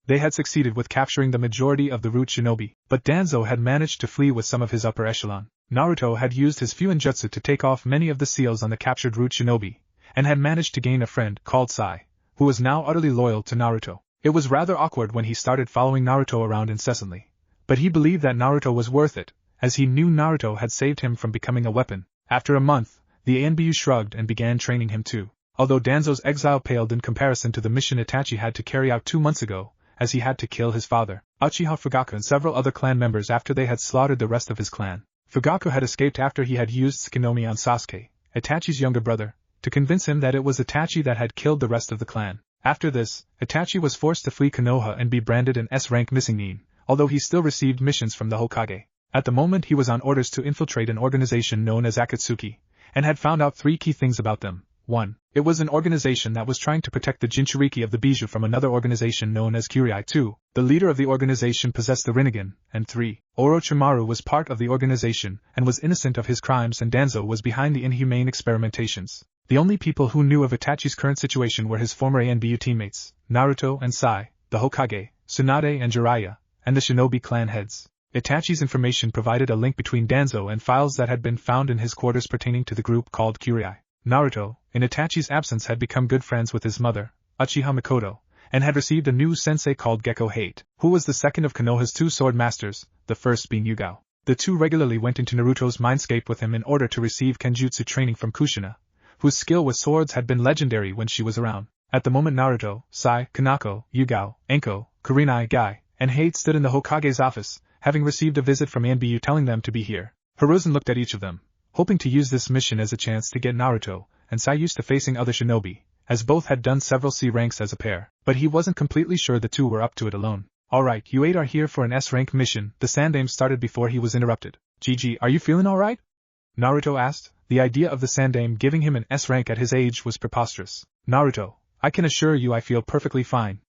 They had succeeded with capturing the majority of the root shinobi, but Danzo had managed to flee with some of his upper echelon. Naruto had used his Fuinjutsu to take off many of the seals on the captured root shinobi, and had managed to gain a friend called Sai, who was now utterly loyal to Naruto. It was rather awkward when he started following Naruto around incessantly, but he believed that Naruto was worth it, as he knew Naruto had saved him from becoming a weapon. After a month, the ANBU shrugged and began training him too, although Danzo's exile paled in comparison to the mission Itachi had to carry out 2 months ago, as he had to kill his father, Uchiha Fugaku, and several other clan members after they had slaughtered the rest of his clan. Fugaku had escaped after he had used Tsukunomi on Sasuke, Itachi's younger brother, to convince him that it was Itachi that had killed the rest of the clan. After this, Itachi was forced to flee Konoha and be branded an S-rank missing nin, although he still received missions from the Hokage. At the moment he was on orders to infiltrate an organization known as Akatsuki, and had found out 3 key things about them. 1. It was an organization that was trying to protect the Jinchuriki of the Bijou from another organization known as Kyuriai. 2. The leader of the organization possessed the Rinnegan, and 3. Orochimaru was part of the organization and was innocent of his crimes, and Danzo was behind the inhumane experimentations. The only people who knew of Itachi's current situation were his former ANBU teammates, Naruto and Sai, the Hokage, Tsunade and Jiraiya, and the shinobi clan heads. Itachi's information provided a link between Danzo and files that had been found in his quarters pertaining to the group called Kyuriai. Naruto, in Itachi's absence, had become good friends with his mother, Uchiha Mikoto, and had received a new sensei called Gekko Hate, who was the second of Konoha's 2 sword masters, the first being Yugao. The 2 regularly went into Naruto's mindscape with him in order to receive kenjutsu training from Kushina, whose skill with swords had been legendary when she was around. At the moment Naruto, Sai, Kanako, Yugao, Enko, Kurenai, Guy, and Hate stood in the Hokage's office, having received a visit from ANBU telling them to be here. Hiruzen looked at each of them, hoping to use this mission as a chance to get Naruto and Sai used to facing other shinobi, as both had done several C ranks as a pair, but he wasn't completely sure the 2 were up to it alone. Alright, you 8 are here for an S-rank mission, the Sandame started before he was interrupted. GG, are you feeling alright? Naruto asked. The idea of the Sandame giving him an S rank at his age was preposterous. Naruto, I can assure you I feel perfectly fine.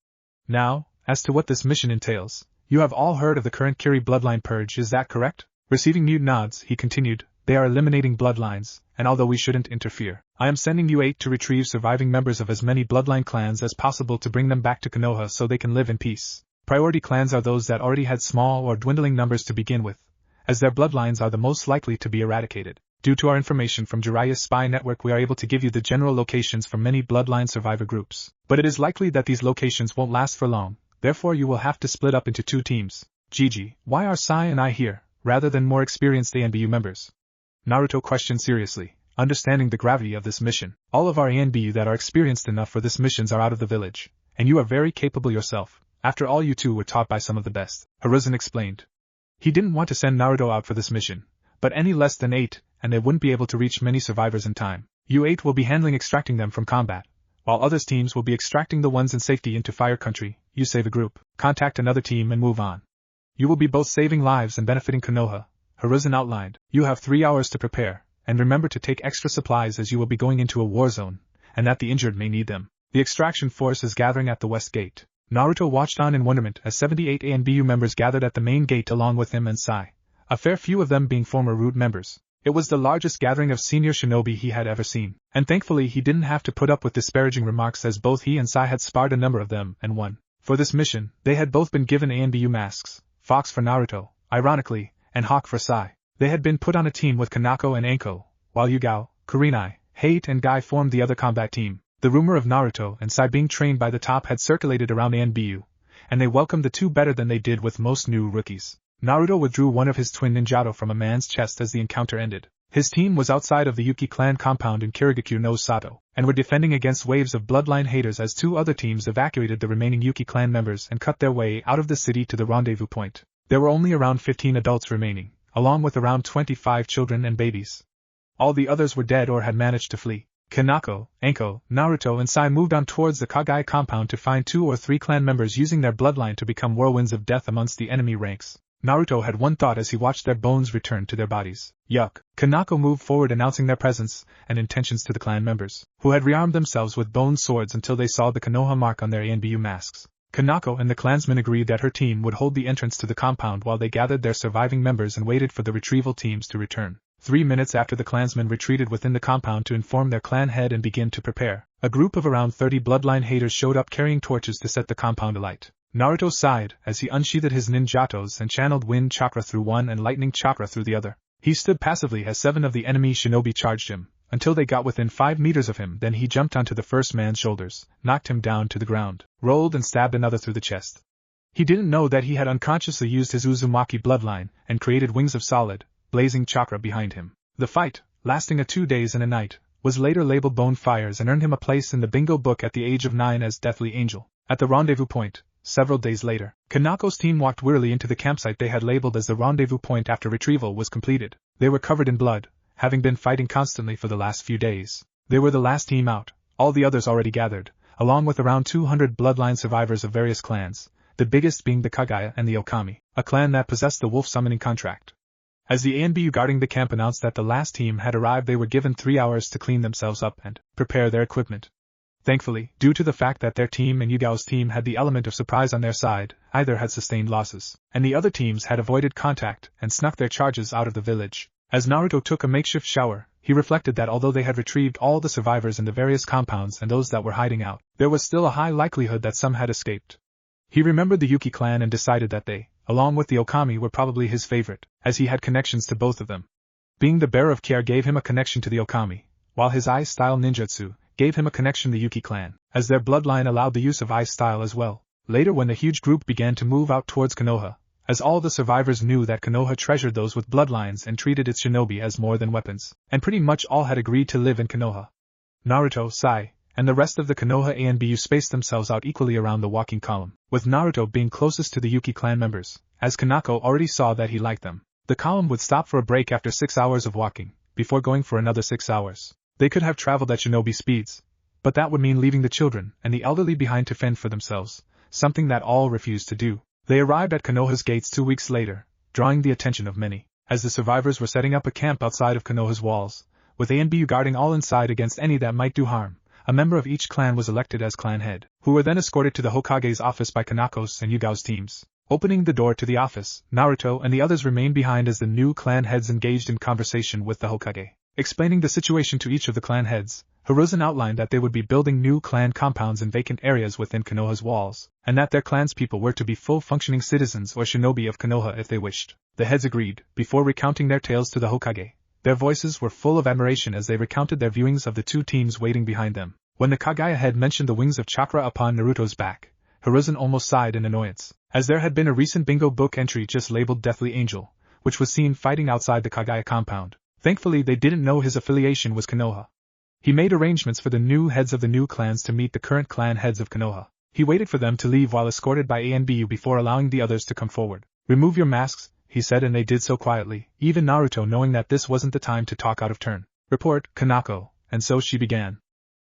Now, as to what this mission entails, you have all heard of the current Kiri bloodline purge, is that correct? Receiving mute nods, he continued, they are eliminating bloodlines, and although we shouldn't interfere, I am sending you 8 to retrieve surviving members of as many bloodline clans as possible to bring them back to Konoha so they can live in peace. Priority clans are those that already had small or dwindling numbers to begin with, as their bloodlines are the most likely to be eradicated. Due to our information from Jiraiya's spy network, we are able to give you the general locations for many Bloodline survivor groups. But it is likely that these locations won't last for long, therefore you will have to split up into 2 teams. Gigi, why are Sai and I here, rather than more experienced ANBU members? Naruto questioned seriously, understanding the gravity of this mission. All of our ANBU that are experienced enough for this missions are out of the village, and you are very capable yourself. After all, you two were taught by some of the best, Hiruzen explained. He didn't want to send Naruto out for this mission, but any less than 8, and they wouldn't be able to reach many survivors in time. You 8 will be handling extracting them from combat, while others teams will be extracting the ones in safety into Fire Country. You save a group, contact another team and move on. You will be both saving lives and benefiting Konoha, Hiruzen outlined. You have 3 hours to prepare, and remember to take extra supplies as you will be going into a war zone, and that the injured may need them. The extraction force is gathering at the west gate. Naruto watched on in wonderment as 78 ANBU members gathered at the main gate along with him and Sai, a fair few of them being former Root members. It was the largest gathering of senior shinobi he had ever seen, and thankfully he didn't have to put up with disparaging remarks as both he and Sai had sparred a number of them and won. For this mission, they had both been given ANBU masks, Fox for Naruto, ironically, and Hawk for Sai. They had been put on a team with Kanako and Anko, while Yugao, Kurenai, Hate and Guy formed the other combat team. The rumor of Naruto and Sai being trained by the top had circulated around ANBU, and they welcomed the two better than they did with most new rookies. Naruto withdrew one of his twin ninjato from a man's chest as the encounter ended. His team was outside of the Yuki clan compound in Kirigakure no Sato, and were defending against waves of Bloodline haters as 2 other teams evacuated the remaining Yuki clan members and cut their way out of the city to the rendezvous point. There were only around 15 adults remaining, along with around 25 children and babies. All the others were dead or had managed to flee. Kanako, Anko, Naruto and Sai moved on towards the Kage compound to find 2 or 3 clan members using their bloodline to become whirlwinds of death amongst the enemy ranks. Naruto had one thought as he watched their bones return to their bodies. Yuck. Kanako moved forward announcing their presence and intentions to the clan members, who had rearmed themselves with bone swords until they saw the Konoha mark on their ANBU masks. Kanako and the clansmen agreed that her team would hold the entrance to the compound while they gathered their surviving members and waited for the retrieval teams to return. 3 minutes after the clansmen retreated within the compound to inform their clan head and begin to prepare, a group of around 30 bloodline haters showed up carrying torches to set the compound alight. Naruto sighed as he unsheathed his ninjatos and channeled wind chakra through one and lightning chakra through the other. He stood passively as 7 of the enemy shinobi charged him, until they got within 5 meters of him. Then he jumped onto the first man's shoulders, knocked him down to the ground, rolled and stabbed another through the chest. He didn't know that he had unconsciously used his Uzumaki bloodline and created wings of solid, blazing chakra behind him. The fight, lasting 2 days and a night, was later labeled Bone Fires and earned him a place in the bingo book at the age of 9 as Deathly Angel. At the rendezvous point, several days later, Kanako's team walked wearily into the campsite they had labeled as the rendezvous point after retrieval was completed. They were covered in blood, having been fighting constantly for the last few days. They were the last team out, all the others already gathered, along with around 200 bloodline survivors of various clans, the biggest being the Kagaya and the Okami, a clan that possessed the wolf summoning contract. As the ANBU guarding the camp announced that the last team had arrived, they were given 3 hours to clean themselves up and prepare their equipment. Thankfully, due to the fact that their team and Yugao's team had the element of surprise on their side, either had sustained losses, and the other teams had avoided contact and snuck their charges out of the village. As Naruto took a makeshift shower, he reflected that although they had retrieved all the survivors in the various compounds and those that were hiding out, there was still a high likelihood that some had escaped. He remembered the Yuki clan and decided that they, along with the Okami, were probably his favorite, as he had connections to both of them. Being the bearer of care gave him a connection to the Okami, while his Ice-style ninjutsu gave him a connection to the Yuki clan, as their bloodline allowed the use of Ice-style as well. Later, when the huge group began to move out towards Konoha, as all the survivors knew that Konoha treasured those with bloodlines and treated its shinobi as more than weapons, and pretty much all had agreed to live in Konoha. Naruto, Sai, and the rest of the Konoha ANBU spaced themselves out equally around the walking column, with Naruto being closest to the Yuki clan members, as Kanako already saw that he liked them. The column would stop for a break after 6 hours of walking, before going for another 6 hours. They could have traveled at shinobi speeds, but that would mean leaving the children and the elderly behind to fend for themselves, something that all refused to do. They arrived at Konoha's gates 2 weeks later, drawing the attention of many, as the survivors were setting up a camp outside of Konoha's walls, with ANBU guarding all inside against any that might do harm. A member of each clan was elected as clan head, who were then escorted to the Hokage's office by Kanako's and Yugao's teams. Opening the door to the office, Naruto and the others remained behind as the new clan heads engaged in conversation with the Hokage. Explaining the situation to each of the clan heads, Hiruzen outlined that they would be building new clan compounds in vacant areas within Konoha's walls, and that their clan's people were to be full-functioning citizens or shinobi of Konoha if they wished. The heads agreed. Before recounting their tales to the Hokage, Their voices were full of admiration as they recounted their viewings of the two teams waiting behind them. When the Kaguya had mentioned the wings of chakra upon Naruto's back, Hiruzen almost sighed in annoyance, as there had been a recent bingo book entry just labeled Deathly Angel, which was seen fighting outside the Kaguya compound. Thankfully they didn't know his affiliation was Konoha. He made arrangements for the new heads of the new clans to meet the current clan heads of Konoha. He waited for them to leave while escorted by ANBU before allowing the others to come forward. "Remove your masks," he said, and they did so quietly, even Naruto knowing that this wasn't the time to talk out of turn. "Report, Kanako," and so she began.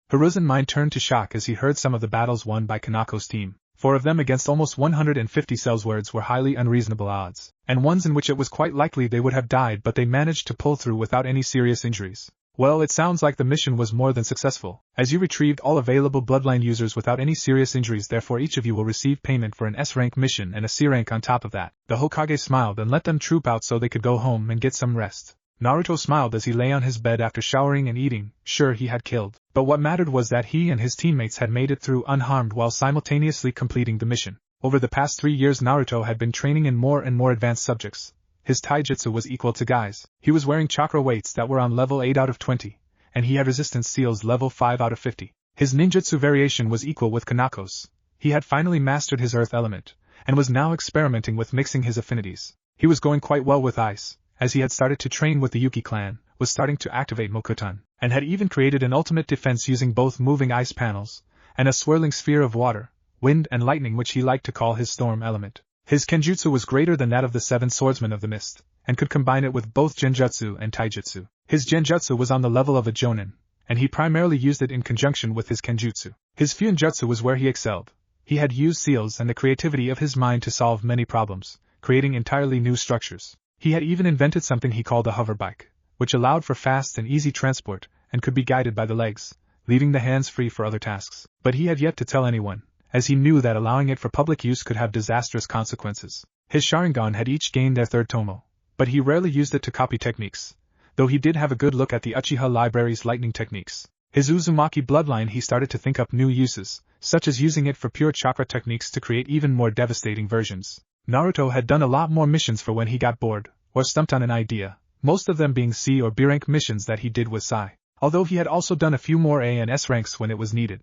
Hiruzen's mind turned to shock as he heard some of the battles won by Kanako's team. 4 of them against almost 150 cells words were highly unreasonable odds, and ones in which it was quite likely they would have died, but they managed to pull through without any serious injuries. "Well, it sounds like the mission was more than successful, as you retrieved all available Bloodline users without any serious injuries, therefore each of you will receive payment for an S-rank mission and a C-rank on top of that." The Hokage smiled and let them troop out so they could go home and get some rest. Naruto smiled as he lay on his bed after showering and eating. Sure, he had killed, but what mattered was that he and his teammates had made it through unharmed while simultaneously completing the mission. Over the past 3 years Naruto had been training in more and more advanced subjects. His taijutsu was equal to Gai's. He was wearing chakra weights that were on level 8 out of 20, and he had resistance seals level 5 out of 50. His ninjutsu variation was equal with Kanako's. He had finally mastered his earth element, and was now experimenting with mixing his affinities. He was going quite well with ice, as he had started to train with the Yuki clan, was starting to activate Mokutan, and had even created an ultimate defense using both moving ice panels, and a swirling sphere of water, wind and lightning which he liked to call his storm element. His kenjutsu was greater than that of the 7 swordsmen of the mist, and could combine it with both genjutsu and taijutsu. His genjutsu was on the level of a jonin, and he primarily used it in conjunction with his kenjutsu. His fuinjutsu was where he excelled. He had used seals and the creativity of his mind to solve many problems, creating entirely new structures. He had even invented something he called a hoverbike, which allowed for fast and easy transport, and could be guided by the legs, leaving the hands free for other tasks. But he had yet to tell anyone, as he knew that allowing it for public use could have disastrous consequences. His Sharingan had each gained their 3rd tomo, but he rarely used it to copy techniques, though he did have a good look at the Uchiha library's lightning techniques. His Uzumaki bloodline he started to think up new uses, such as using it for pure chakra techniques to create even more devastating versions. Naruto had done a lot more missions for when he got bored, or stumped on an idea, most of them being C or B rank missions that he did with Sai, although he had also done a few more A and S ranks when it was needed.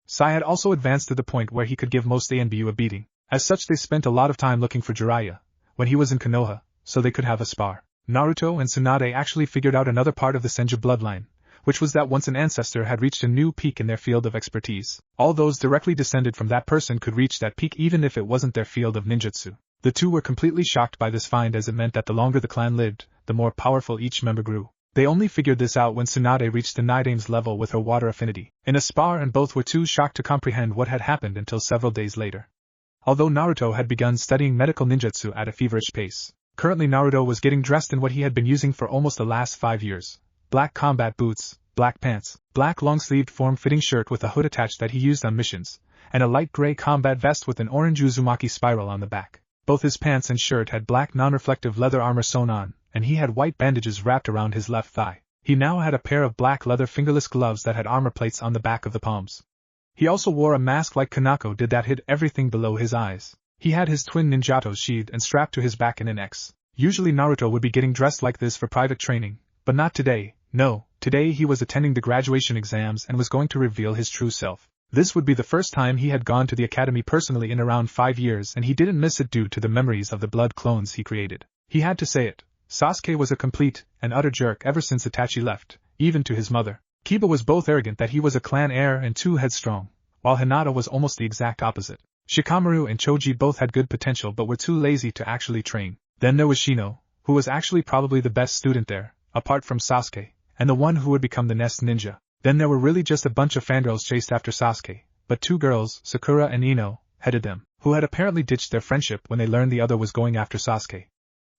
Sai had also advanced to the point where he could give most ANBU a beating. As such they spent a lot of time looking for Jiraiya, when he was in Konoha, so they could have a spar. Naruto and Tsunade actually figured out another part of the Senju bloodline, which was that once an ancestor had reached a new peak in their field of expertise, all those directly descended from that person could reach that peak even if it wasn't their field of ninjutsu. The two were completely shocked by this find, as it meant that the longer the clan lived, the more powerful each member grew. They only figured this out when Tsunade reached the Nidame's level with her water affinity in a spar, and both were too shocked to comprehend what had happened until several days later. Although Naruto had begun studying medical ninjutsu at a feverish pace, currently Naruto was getting dressed in what he had been using for almost the last 5 years. Black combat boots, black pants, black long-sleeved form-fitting shirt with a hood attached that he used on missions, and a light gray combat vest with an orange Uzumaki spiral on the back. Both his pants and shirt had black non-reflective leather armor sewn on, and he had white bandages wrapped around his left thigh. He now had a pair of black leather fingerless gloves that had armor plates on the back of the palms. He also wore a mask like Kanako did that hid everything below his eyes. He had his twin ninjatos sheathed and strapped to his back in an X. Usually Naruto would be getting dressed like this for private training, but not today. No, today he was attending the graduation exams and was going to reveal his true self. This would be the first time he had gone to the academy personally in around 5 years, and he didn't miss it due to the memories of the blood clones he created. He had to say it. Sasuke was a complete and utter jerk ever since Itachi left, even to his mother. Kiba was both arrogant that he was a clan heir and too headstrong, while Hinata was almost the exact opposite. Shikamaru and Choji both had good potential but were too lazy to actually train. Then there was Shino, who was actually probably the best student there, apart from Sasuke, and the one who would become the next ninja. Then there were really just a bunch of fangirls chased after Sasuke, but 2 girls, Sakura and Ino, headed them, who had apparently ditched their friendship when they learned the other was going after Sasuke.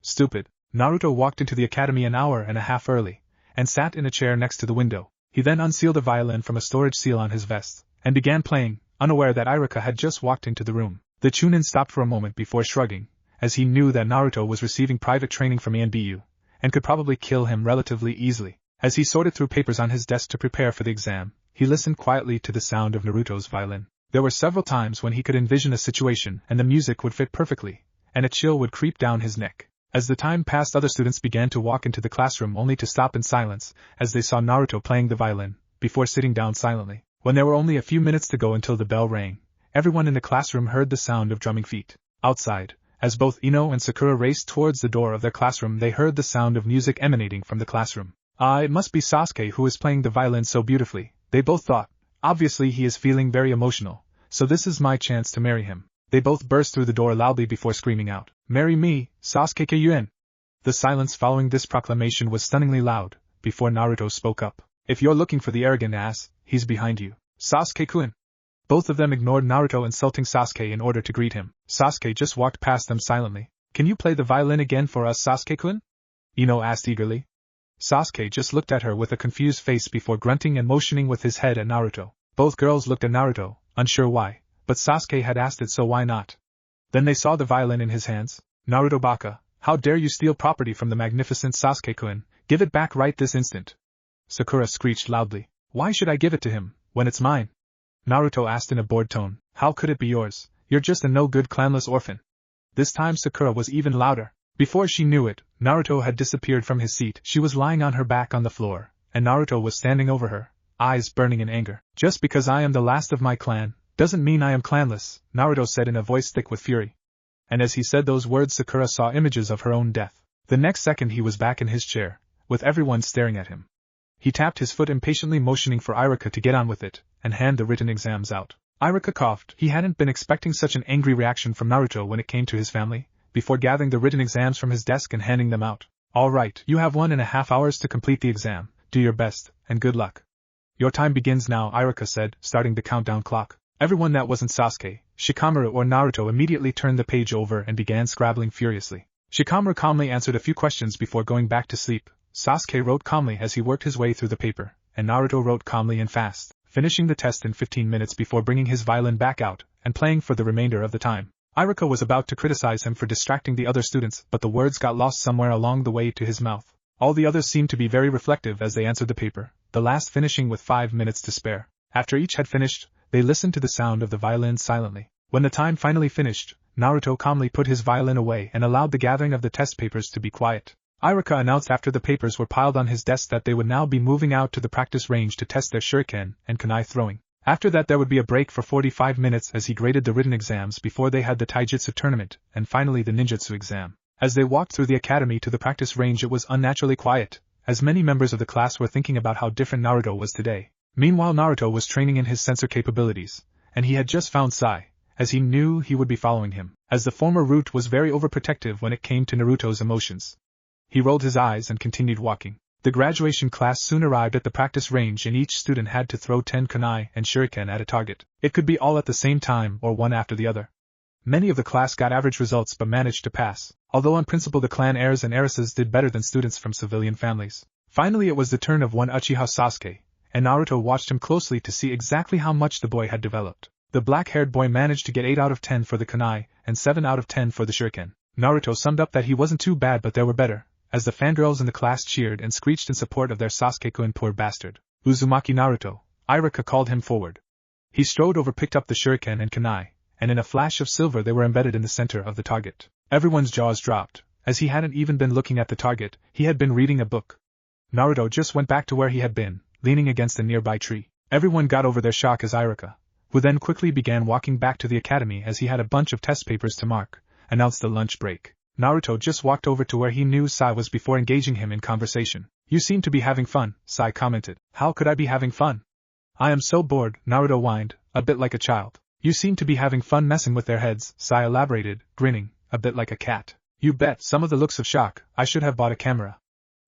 Stupid. Naruto walked into the academy an hour and a half early, and sat in a chair next to the window. He then unsealed a violin from a storage seal on his vest, and began playing, unaware that Iruka had just walked into the room. The Chunin stopped for a moment before shrugging, as he knew that Naruto was receiving private training from ANBU, and could probably kill him relatively easily. As he sorted through papers on his desk to prepare for the exam, he listened quietly to the sound of Naruto's violin. There were several times when he could envision a situation and the music would fit perfectly, and a chill would creep down his neck. As the time passed, other students began to walk into the classroom only to stop in silence as they saw Naruto playing the violin, before sitting down silently. When there were only a few minutes to go until the bell rang, everyone in the classroom heard the sound of drumming feet. Outside, as both Ino and Sakura raced towards the door of their classroom, they heard the sound of music emanating from the classroom. It must be Sasuke who is playing the violin so beautifully, they both thought. Obviously he is feeling very emotional, so this is my chance to marry him. They both burst through the door loudly before screaming out, "Marry me, Sasuke Kyuin!" The silence following this proclamation was stunningly loud, before Naruto spoke up. "If you're looking for the arrogant ass, he's behind you, Sasuke-kun." Both of them ignored Naruto insulting Sasuke in order to greet him. Sasuke just walked past them silently. "Can you play the violin again for us, Sasuke-kun?" Ino asked eagerly. Sasuke just looked at her with a confused face before grunting and motioning with his head at Naruto. Both girls looked at Naruto, unsure why, but Sasuke had asked it, so why not? Then they saw the violin in his hands. "Naruto Baka, how dare you steal property from the magnificent Sasuke-kun? Give it back right this instant!" Sakura screeched loudly. "Why should I give it to him, when it's mine?" Naruto asked in a bored tone. "How could it be yours? You're just a no-good clanless orphan." This time Sakura was even louder. Before she knew it, Naruto had disappeared from his seat. She was lying on her back on the floor, and Naruto was standing over her, eyes burning in anger. "Just because I am the last of my clan, doesn't mean I am clanless," Naruto said in a voice thick with fury. And as he said those words, Sakura saw images of her own death. The next second he was back in his chair, with everyone staring at him. He tapped his foot impatiently, motioning for Iruka to get on with it, and hand the written exams out. Iruka coughed. He hadn't been expecting such an angry reaction from Naruto when it came to his family, before gathering the written exams from his desk and handing them out. "All right, you have 1.5 hours to complete the exam. Do your best, and good luck." "Your time begins now," Iruka said, starting the countdown clock. Everyone that wasn't Sasuke, Shikamaru or Naruto immediately turned the page over and began scribbling furiously. Shikamaru calmly answered a few questions before going back to sleep. Sasuke wrote calmly as he worked his way through the paper, and Naruto wrote calmly and fast, finishing the test in 15 minutes before bringing his violin back out and playing for the remainder of the time. Iruka was about to criticize him for distracting the other students, but the words got lost somewhere along the way to his mouth. All the others seemed to be very reflective as they answered the paper, the last finishing with 5 minutes to spare. After each had finished, they listened to the sound of the violin silently. When the time finally finished, Naruto calmly put his violin away and allowed the gathering of the test papers to be quiet. Iruka announced after the papers were piled on his desk that they would now be moving out to the practice range to test their shuriken and kunai throwing. After that there would be a break for 45 minutes as he graded the written exams before they had the taijutsu tournament, and finally the ninjutsu exam. As they walked through the academy to the practice range, it was unnaturally quiet, as many members of the class were thinking about how different Naruto was today. Meanwhile Naruto was training in his sensor capabilities, and he had just found Sai, as he knew he would be following him, as the former root was very overprotective when it came to Naruto's emotions. He rolled his eyes and continued walking. The graduation class soon arrived at the practice range and each student had to throw 10 kunai and shuriken at a target. It could be all at the same time or one after the other. Many of the class got average results but managed to pass, although on principle the clan heirs and heiresses did better than students from civilian families. Finally it was the turn of one Uchiha Sasuke, and Naruto watched him closely to see exactly how much the boy had developed. The black-haired boy managed to get 8 out of 10 for the kunai and 7 out of 10 for the shuriken. Naruto summed up that he wasn't too bad but there were better, as the fangirls in the class cheered and screeched in support of their Sasuke-kun. "Poor bastard. Uzumaki Naruto," Iruka called him forward. He strode over, picked up the shuriken and kunai, and in a flash of silver they were embedded in the center of the target. Everyone's jaws dropped, as he hadn't even been looking at the target, he had been reading a book. Naruto just went back to where he had been, leaning against a nearby tree. Everyone got over their shock as Iruka, who then quickly began walking back to the academy as he had a bunch of test papers to mark, announced the lunch break. Naruto just walked over to where he knew Sai was before engaging him in conversation. "You seem to be having fun," Sai commented. "How could I be having fun? I am so bored," Naruto whined, a bit like a child. "You seem to be having fun messing with their heads," Sai elaborated, grinning, a bit like a cat. "You bet." Some of the looks of shock. "I should have bought a camera."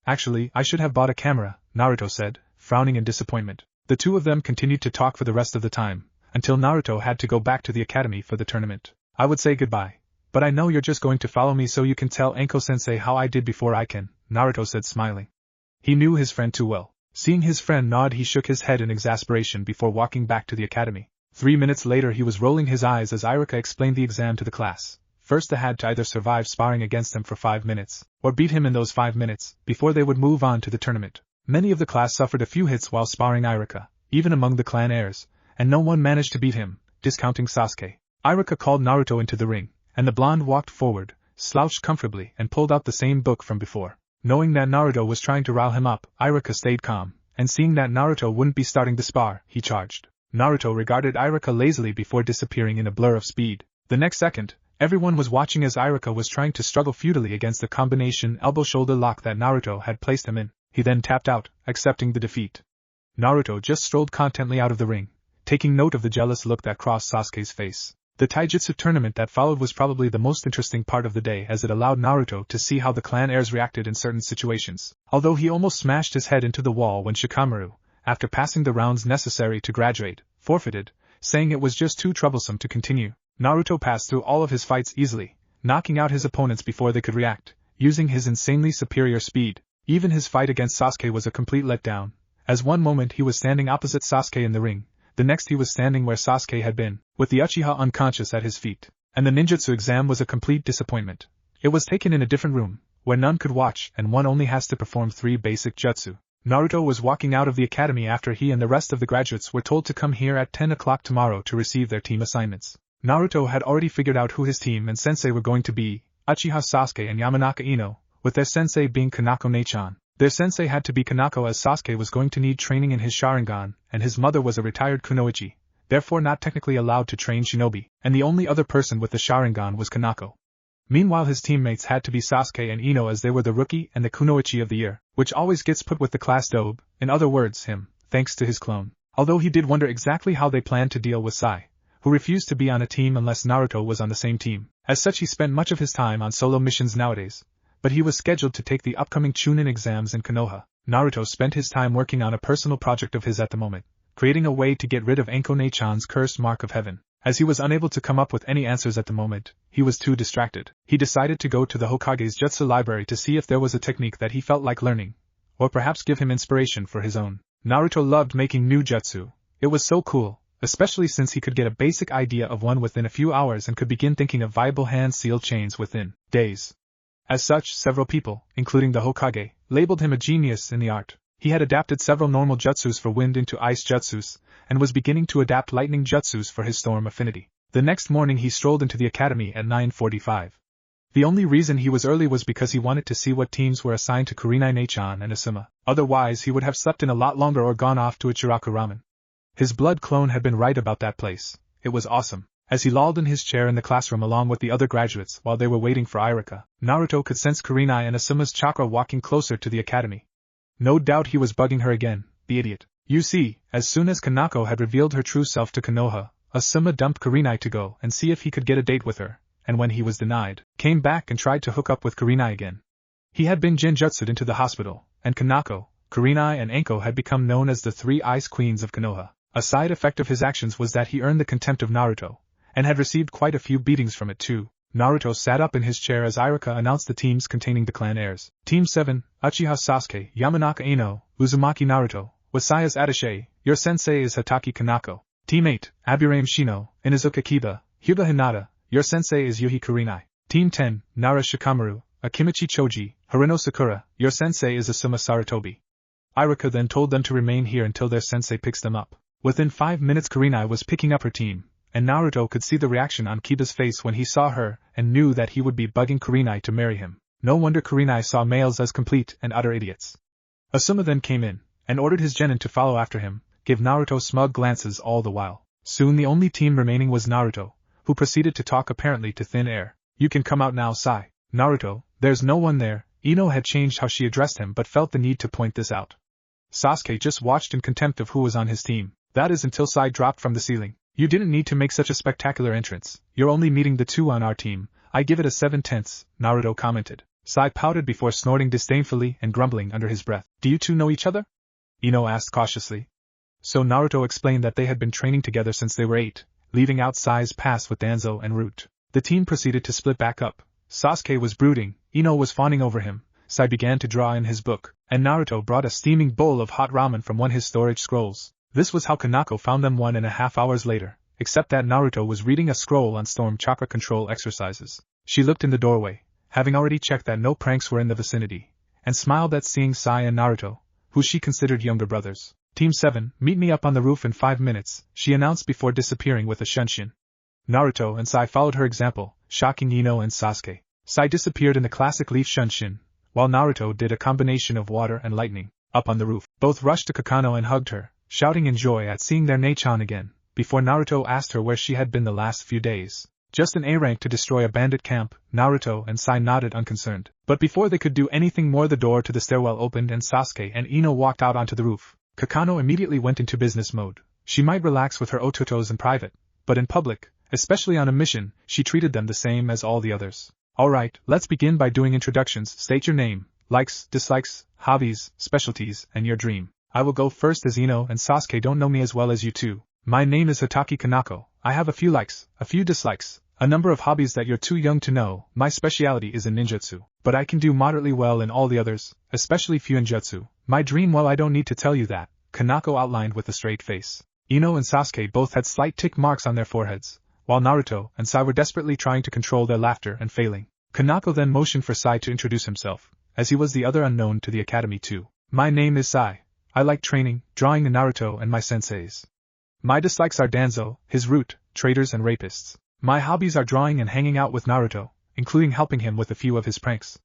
"Actually, I should have bought a camera," Naruto said, frowning in disappointment. The two of them continued to talk for the rest of the time, until Naruto had to go back to the academy for the tournament. "I would say goodbye, but I know you're just going to follow me so you can tell Enko-sensei how I did before I can," Naruto said, smiling. He knew his friend too well. Seeing his friend nod, he shook his head in exasperation before walking back to the academy. 3 minutes later he was rolling his eyes as Iruka explained the exam to the class. First they had to either survive sparring against him for 5 minutes, or beat him in those 5 minutes, before they would move on to the tournament. Many of the class suffered a few hits while sparring Iruka, even among the clan heirs, and no one managed to beat him, discounting Sasuke. Iruka called Naruto into the ring, and the blonde walked forward, slouched comfortably and pulled out the same book from before. Knowing that Naruto was trying to rile him up, Iruka stayed calm, and seeing that Naruto wouldn't be starting the spar, he charged. Naruto regarded Iruka lazily before disappearing in a blur of speed. The next second, everyone was watching as Iruka was trying to struggle futilely against the combination elbow-shoulder lock that Naruto had placed him in. He then tapped out, accepting the defeat. Naruto just strolled contently out of the ring, taking note of the jealous look that crossed Sasuke's face. The taijutsu tournament that followed was probably the most interesting part of the day, as it allowed Naruto to see how the clan heirs reacted in certain situations. Although he almost smashed his head into the wall when Shikamaru, after passing the rounds necessary to graduate, forfeited, saying it was just too troublesome to continue. Naruto passed through all of his fights easily, knocking out his opponents before they could react, using his insanely superior speed. Even his fight against Sasuke was a complete letdown, as one moment he was standing opposite Sasuke in the ring, the next he was standing where Sasuke had been, with the Uchiha unconscious at his feet. And the ninjutsu exam was a complete disappointment. It was taken in a different room, where none could watch and one only has to perform 3 basic jutsu. Naruto was walking out of the academy after he and the rest of the graduates were told to come here at 10 o'clock tomorrow to receive their team assignments. Naruto had already figured out who his team and sensei were going to be, Uchiha Sasuke and Yamanaka Ino, with their sensei being Kanako Nechan. Their sensei had to be Kanako, as Sasuke was going to need training in his Sharingan, and his mother was a retired kunoichi, therefore not technically allowed to train shinobi, and the only other person with the Sharingan was Kanako. Meanwhile his teammates had to be Sasuke and Ino, as they were the rookie and the kunoichi of the year, which always gets put with the class dobe, in other words him, thanks to his clone. Although he did wonder exactly how they planned to deal with Sai, who refused to be on a team unless Naruto was on the same team. As such he spent much of his time on solo missions nowadays, but he was scheduled to take the upcoming Chunin exams in Konoha. Naruto spent his time working on a personal project of his at the moment, creating a way to get rid of Anko Nechan's cursed mark of heaven. As he was unable to come up with any answers at the moment, he was too distracted. He decided to go to the Hokage's jutsu library to see if there was a technique that he felt like learning, or perhaps give him inspiration for his own. Naruto loved making new jutsu. It was so cool, especially since he could get a basic idea of one within a few hours and could begin thinking of viable hand-sealed chains within days. As such, several people, including the Hokage, labeled him a genius in the art. He had adapted several normal jutsus for wind into ice jutsus, and was beginning to adapt lightning jutsus for his storm affinity. The next morning he strolled into the academy at 9:45. The only reason he was early was because he wanted to see what teams were assigned to Kurenai Nechan and Asuma. Otherwise he would have slept in a lot longer or gone off to Ichiraku Ramen. His blood clone had been right about that place. It was awesome. As he lolled in his chair in the classroom along with the other graduates while they were waiting for Iruka, Naruto could sense Kurenai and Asuma's chakra walking closer to the academy. No doubt he was bugging her again, the idiot. You see, as soon as Kanako had revealed her true self to Konoha, Asuma dumped Kurenai to go and see if he could get a date with her, and when he was denied, came back and tried to hook up with Kurenai again. He had been genjutsued into the hospital, and Kanako, Kurenai and Anko had become known as the 3 Ice Queens of Konoha. A side effect of his actions was that he earned the contempt of Naruto, and had received quite a few beatings from it too. Naruto sat up in his chair as Iruka announced the teams containing the clan heirs. Team 7, Uchiha Sasuke, Yamanaka Ino, Uzumaki Naruto, Wasai's Attaché, your sensei is Hatake Kanako. Team 8, Aburaim Shino, Inazuka Kiba, Hyuga Hinata, your sensei is Yuhi Kurenai. Team 10, Nara Shikamaru, Akimichi Choji, Harino Sakura, your sensei is Asuma Sarutobi. Iruka then told them to remain here until their sensei picks them up. Within 5 minutes Kurenai was picking up her team, and Naruto could see the reaction on Kiba's face when he saw her and knew that he would be bugging Kurenai to marry him. No wonder Kurenai saw males as complete and utter idiots. Asuma then came in, and ordered his genin to follow after him, give Naruto smug glances all the while. Soon the only team remaining was Naruto, who proceeded to talk apparently to thin air. You can come out now, Sai. Naruto, there's no one there. Ino had changed how she addressed him but felt the need to point this out. Sasuke just watched in contempt of who was on his team. That is until Sai dropped from the ceiling. You didn't need to make such a spectacular entrance. You're only meeting the 2 on our team. I give it a 7/10, Naruto commented. Sai pouted before snorting disdainfully and grumbling under his breath. Do you 2 know each other? Ino asked cautiously. So Naruto explained that they had been training together since they were 8, leaving out Sai's past with Danzo and Root. The team proceeded to split back up. Sasuke was brooding, Ino was fawning over him, Sai began to draw in his book, and Naruto brought a steaming bowl of hot ramen from one of his storage scrolls. This was how Kanako found them 1.5 hours later, except that Naruto was reading a scroll on storm chakra control exercises. She looked in the doorway, having already checked that no pranks were in the vicinity, and smiled at seeing Sai and Naruto, who she considered younger brothers. Team 7, meet me up on the roof in 5 minutes, she announced before disappearing with a shunshin. Naruto and Sai followed her example, shocking Ino and Sasuke. Sai disappeared in the classic leaf shunshin, while Naruto did a combination of water and lightning. Up on the roof, both rushed to Kakano and hugged her, shouting in joy at seeing their Nei-chan again, before Naruto asked her where she had been the last few days. Just an A-rank to destroy a bandit camp, Naruto and Sai nodded unconcerned. But before they could do anything more, the door to the stairwell opened and Sasuke and Ino walked out onto the roof. Kakano immediately went into business mode. She might relax with her ototos in private, but in public, especially on a mission, she treated them the same as all the others. Alright, let's begin by doing introductions. State your name, likes, dislikes, hobbies, specialties, and your dream. I will go first as Ino and Sasuke don't know me as well as you two. My name is Hitaki Kanako. I have a few likes, a few dislikes, a number of hobbies that you're too young to know. My specialty is in ninjutsu, but I can do moderately well in all the others, especially fuinjutsu. My dream, well, I don't need to tell you that, Kanako outlined with a straight face. Ino and Sasuke both had slight tick marks on their foreheads, while Naruto and Sai were desperately trying to control their laughter and failing. Kanako then motioned for Sai to introduce himself, as he was the other unknown to the academy too. My name is Sai. I like training, drawing in Naruto and my senseis. My dislikes are Danzo, his root, traitors and rapists. My hobbies are drawing and hanging out with Naruto, including helping him with a few of his pranks.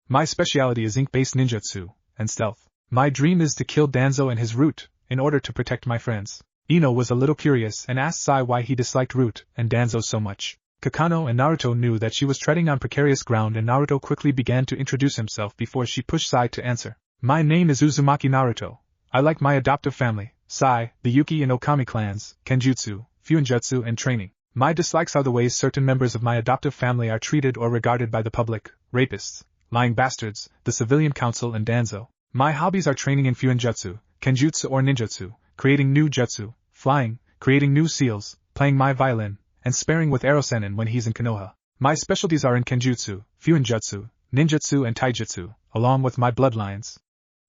My specialty is ink-based ninjutsu and stealth. My dream is to kill Danzo and his root, in order to protect my friends. Ino was a little curious and asked Sai why he disliked Root and Danzo so much. Kakano and Naruto knew that she was treading on precarious ground and Naruto quickly began to introduce himself before she pushed Sai to answer. My name is Uzumaki Naruto. I like my adoptive family, Sai, the Yuki and Okami clans, Kenjutsu, Fuinjutsu and training. My dislikes are the ways certain members of my adoptive family are treated or regarded by the public, rapists, lying bastards, the civilian council and Danzo. My hobbies are training in Fuinjutsu, Kenjutsu or ninjutsu, creating new jutsu, flying, creating new seals, playing my violin, and sparring with Erosenin when he's in Konoha. My specialties are in Kenjutsu, Fuinjutsu, ninjutsu and taijutsu, along with my bloodlines.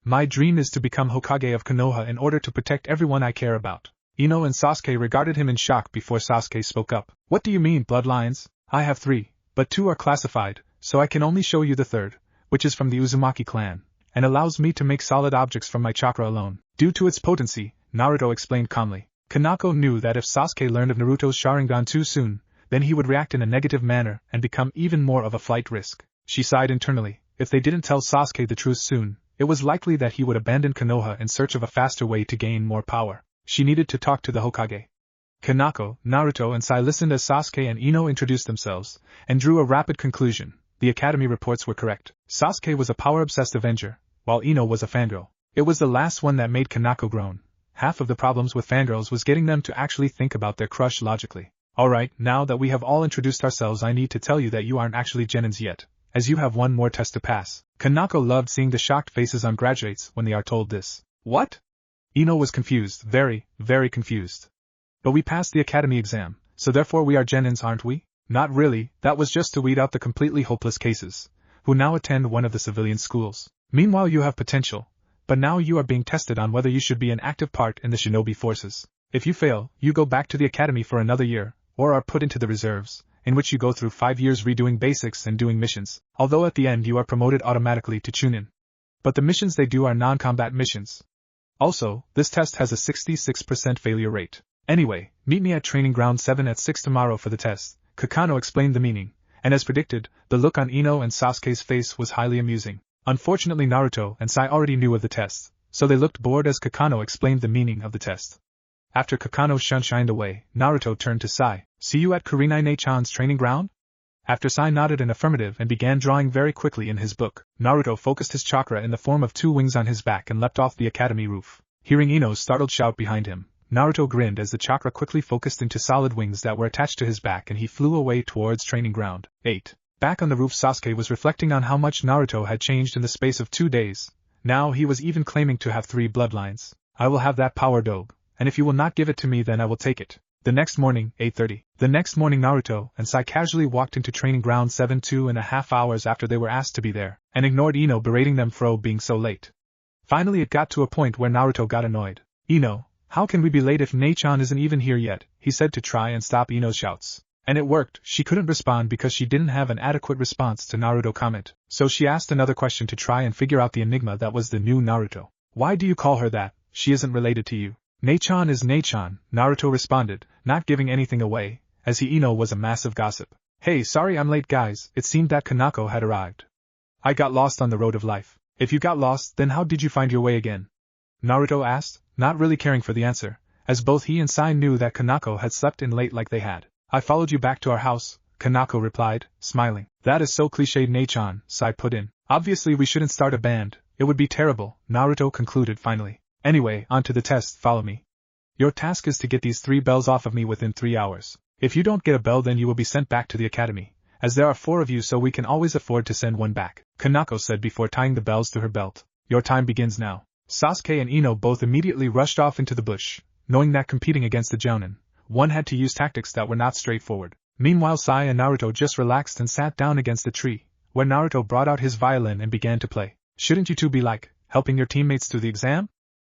My dream is to become Hokage of Konoha in order to protect everyone I care about. Ino and Sasuke regarded him in shock before Sasuke spoke up. What do you mean, bloodlines? I have 3, but 2 are classified, so I can only show you the 3rd, which is from the Uzumaki clan, and allows me to make solid objects from my chakra alone. Due to its potency, Naruto explained calmly. Kanako knew that if Sasuke learned of Naruto's Sharingan too soon, then he would react in a negative manner and become even more of a flight risk. She sighed internally. If they didn't tell Sasuke the truth soon, it was likely that he would abandon Konoha in search of a faster way to gain more power. She needed to talk to the Hokage. Kanako, Naruto and Sai listened as Sasuke and Ino introduced themselves, and drew a rapid conclusion. The academy reports were correct. Sasuke was a power-obsessed Avenger, while Ino was a fangirl. It was the last one that made Kanako groan. Half of the problems with fangirls was getting them to actually think about their crush logically. Alright, now that we have all introduced ourselves, I need to tell you that you aren't actually Genins yet, as you have one more test to pass. Kanako loved seeing the shocked faces on graduates when they are told this. What? Ino was confused, very, very confused. But we passed the academy exam, so therefore we are Genins, aren't we? Not really, that was just to weed out the completely hopeless cases, who now attend one of the civilian schools. Meanwhile you have potential, but now you are being tested on whether you should be an active part in the shinobi forces. If you fail, you go back to the academy for another year, or are put into the reserves, in which you go through 5 years redoing basics and doing missions, although at the end you are promoted automatically to Chunin. But the missions they do are non-combat missions. Also, this test has a 66% failure rate. Anyway, meet me at Training Ground 7 at 6 tomorrow for the test. Kakano explained the meaning, and as predicted, the look on Ino and Sasuke's face was highly amusing. Unfortunately Naruto and Sai already knew of the test, so they looked bored as Kakano explained the meaning of the test. After Kakano shined away, Naruto turned to Sai. See you at Kurinai-ne-chan's training ground? After Sai nodded an affirmative and began drawing very quickly in his book, Naruto focused his chakra in the form of 2 wings on his back and leapt off the academy roof. Hearing Ino's startled shout behind him, Naruto grinned as the chakra quickly focused into solid wings that were attached to his back and he flew away towards training ground. 8. Back on the roof, Sasuke was reflecting on how much Naruto had changed in the space of 2 days. Now he was even claiming to have 3 bloodlines. I will have that power dobe, and if you will not give it to me then I will take it. The next morning, 8:30. The next morning Naruto and Sai casually walked into Training Ground 7 2.5 hours after they were asked to be there, and ignored Ino berating them for being so late. Finally it got to a point where Naruto got annoyed. Ino, how can we be late if Nei-chan isn't even here yet, he said to try and stop Ino's shouts. And it worked. She couldn't respond because she didn't have an adequate response to Naruto's comment, so she asked another question to try and figure out the enigma that was the new Naruto. Why do you call her that? She isn't related to you. Nei-chan is Nei-chan, Naruto responded, not giving anything away, as Ino was a massive gossip. Hey, sorry I'm late guys, it seemed that Kanako had arrived. I got lost on the road of life. If you got lost, then how did you find your way again? Naruto asked, not really caring for the answer, as both he and Sai knew that Kanako had slept in late like they had. I followed you back to our house, Kanako replied, smiling. That is so cliched, Nei-chan, Sai put in. Obviously we shouldn't start a band, it would be terrible, Naruto concluded finally. Anyway, on to the test, follow me. Your task is to get these 3 bells off of me within 3 hours. If you don't get a bell then you will be sent back to the academy, as there are 4 of you so we can always afford to send one back, Kanako said before tying the bells to her belt. Your time begins now. Sasuke and Ino both immediately rushed off into the bush, knowing that competing against the Jounin, one had to use tactics that were not straightforward. Meanwhile Sai and Naruto just relaxed and sat down against a tree, where Naruto brought out his violin and began to play. Shouldn't you two be helping your teammates through the exam?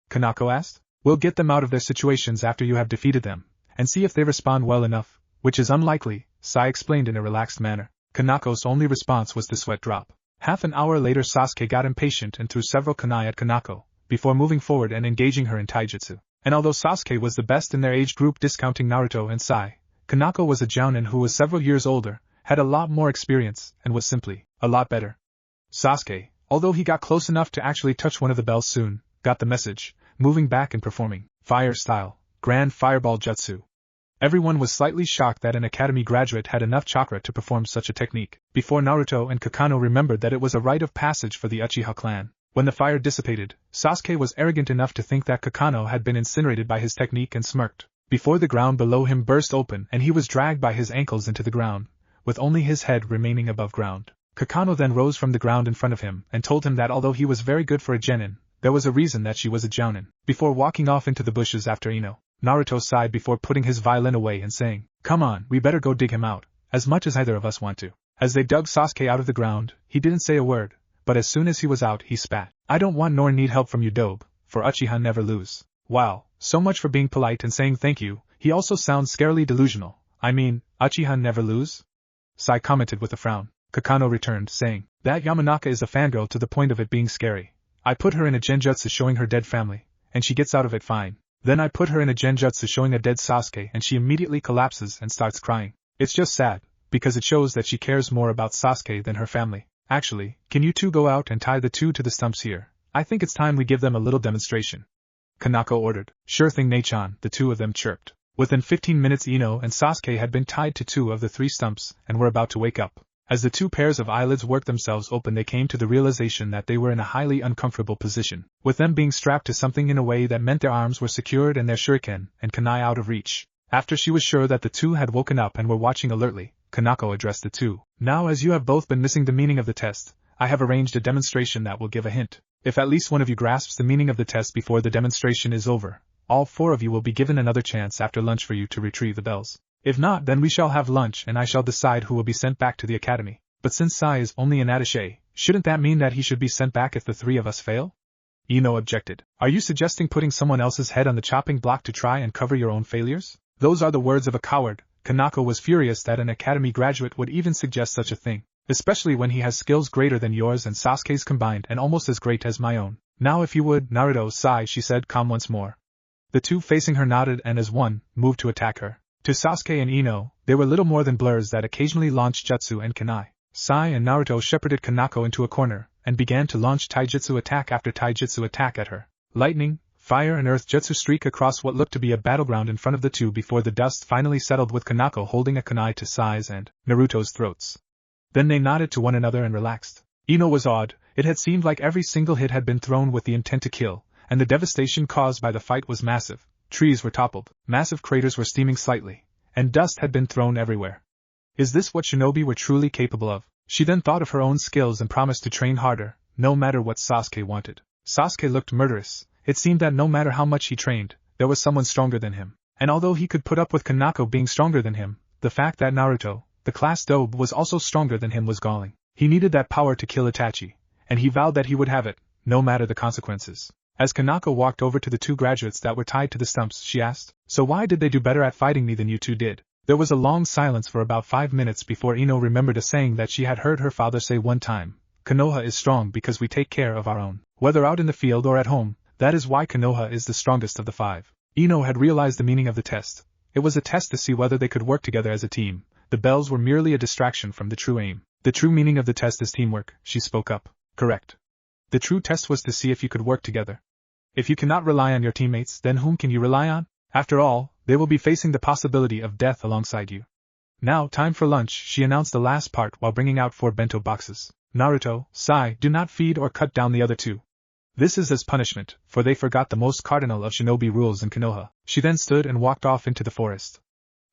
Kanako asked. We'll get them out of their situations after you have defeated them, and see if they respond well enough, which is unlikely, Sai explained in a relaxed manner. Kanako's only response was the sweat drop. Half an hour later Sasuke got impatient and threw several kunai at Kanako, before moving forward and engaging her in taijutsu. And although Sasuke was the best in their age group discounting Naruto and Sai, Kanako was a Jounin who was several years older, had a lot more experience, and was simply a lot better. Sasuke, although he got close enough to actually touch one of the bells soon, got the message, moving back and performing fire style, grand fireball jutsu. Everyone was slightly shocked that an academy graduate had enough chakra to perform such a technique. Before Naruto and Kakano remembered that it was a rite of passage for the Uchiha clan. When the fire dissipated, Sasuke was arrogant enough to think that Kakano had been incinerated by his technique and smirked. Before the ground below him burst open and he was dragged by his ankles into the ground, with only his head remaining above ground. Kakano then rose from the ground in front of him and told him that although he was very good for a genin, there was a reason that she was a Jounin. Before walking off into the bushes after Ino, Naruto sighed before putting his violin away and saying, "Come on, we better go dig him out, as much as either of us want to." As they dug Sasuke out of the ground, he didn't say a word, but as soon as he was out he spat. "I don't want nor need help from you Dobe, for Uchiha never lose." Wow, so much for being polite and saying thank you, he also sounds scarily delusional. I mean, Uchiha never lose? Sai commented with a frown. Kakano returned, saying, "That Yamanaka is a fangirl to the point of it being scary. I put her in a genjutsu showing her dead family, and she gets out of it fine. Then I put her in a genjutsu showing a dead Sasuke and she immediately collapses and starts crying. It's just sad, because it shows that she cares more about Sasuke than her family. Actually, can you two go out and tie the two to the stumps here? I think it's time we give them a little demonstration." Kanako ordered. "Sure thing Nei-chan," the two of them chirped. Within 15 minutes Ino and Sasuke had been tied to 2 of the 3 stumps and were about to wake up. As the 2 pairs of eyelids worked themselves open they came to the realization that they were in a highly uncomfortable position, with them being strapped to something in a way that meant their arms were secured and their shuriken and kunai out of reach. After she was sure that the 2 had woken up and were watching alertly, Kanako addressed the 2. "Now as you have both been missing the meaning of the test, I have arranged a demonstration that will give a hint. If at least one of you grasps the meaning of the test before the demonstration is over, all 4 of you will be given another chance after lunch for you to retrieve the bells. If not, then we shall have lunch and I shall decide who will be sent back to the academy. But since Sai is only an attaché, shouldn't that mean that he should be sent back if the 3 of us fail?" Ino objected. "Are you suggesting putting someone else's head on the chopping block to try and cover your own failures? Those are the words of a coward." Kanako was furious that an academy graduate would even suggest such a thing, especially when he has skills greater than yours and Sasuke's combined and almost as great as my own. "Now if you would, Naruto, Sai," she said calm once more. The 2 facing her nodded and as one, moved to attack her. To Sasuke and Ino, they were little more than blurs that occasionally launched jutsu and kunai. Sai and Naruto shepherded Kanako into a corner, and began to launch taijutsu attack after taijutsu attack at her. Lightning, fire and earth jutsu streak across what looked to be a battleground in front of the 2 before the dust finally settled with Kanako holding a kunai to Sai's and Naruto's throats. Then they nodded to one another and relaxed. Ino was awed. It had seemed like every single hit had been thrown with the intent to kill, and the devastation caused by the fight was massive. Trees were toppled, massive craters were steaming slightly, and dust had been thrown everywhere. Is this what shinobi were truly capable of? She then thought of her own skills and promised to train harder, no matter what Sasuke wanted. Sasuke looked murderous. It seemed that no matter how much he trained, there was someone stronger than him. And although he could put up with Kanako being stronger than him, the fact that Naruto, the class dobe, was also stronger than him was galling. He needed that power to kill Itachi, and he vowed that he would have it, no matter the consequences. As Kanako walked over to the 2 graduates that were tied to the stumps, she asked, "So why did they do better at fighting me than you 2 did?" There was a long silence for about 5 minutes before Ino remembered a saying that she had heard her father say one time. "Konoha is strong because we take care of our own. Whether out in the field or at home, that is why Konoha is the strongest of the 5. Ino had realized the meaning of the test. It was a test to see whether they could work together as a team, The bells were merely a distraction from the true aim. The true meaning of the test is teamwork, she spoke up. Correct. The true test was to see if you could work together. If you cannot rely on your teammates, then whom can you rely on? After all, they will be facing the possibility of death alongside you. Now, time for lunch, she announced the last part while bringing out 4 bento boxes. Naruto, Sai, do not feed or cut down the other 2. This is as punishment, for they forgot the most cardinal of shinobi rules in Konoha. She then stood and walked off into the forest.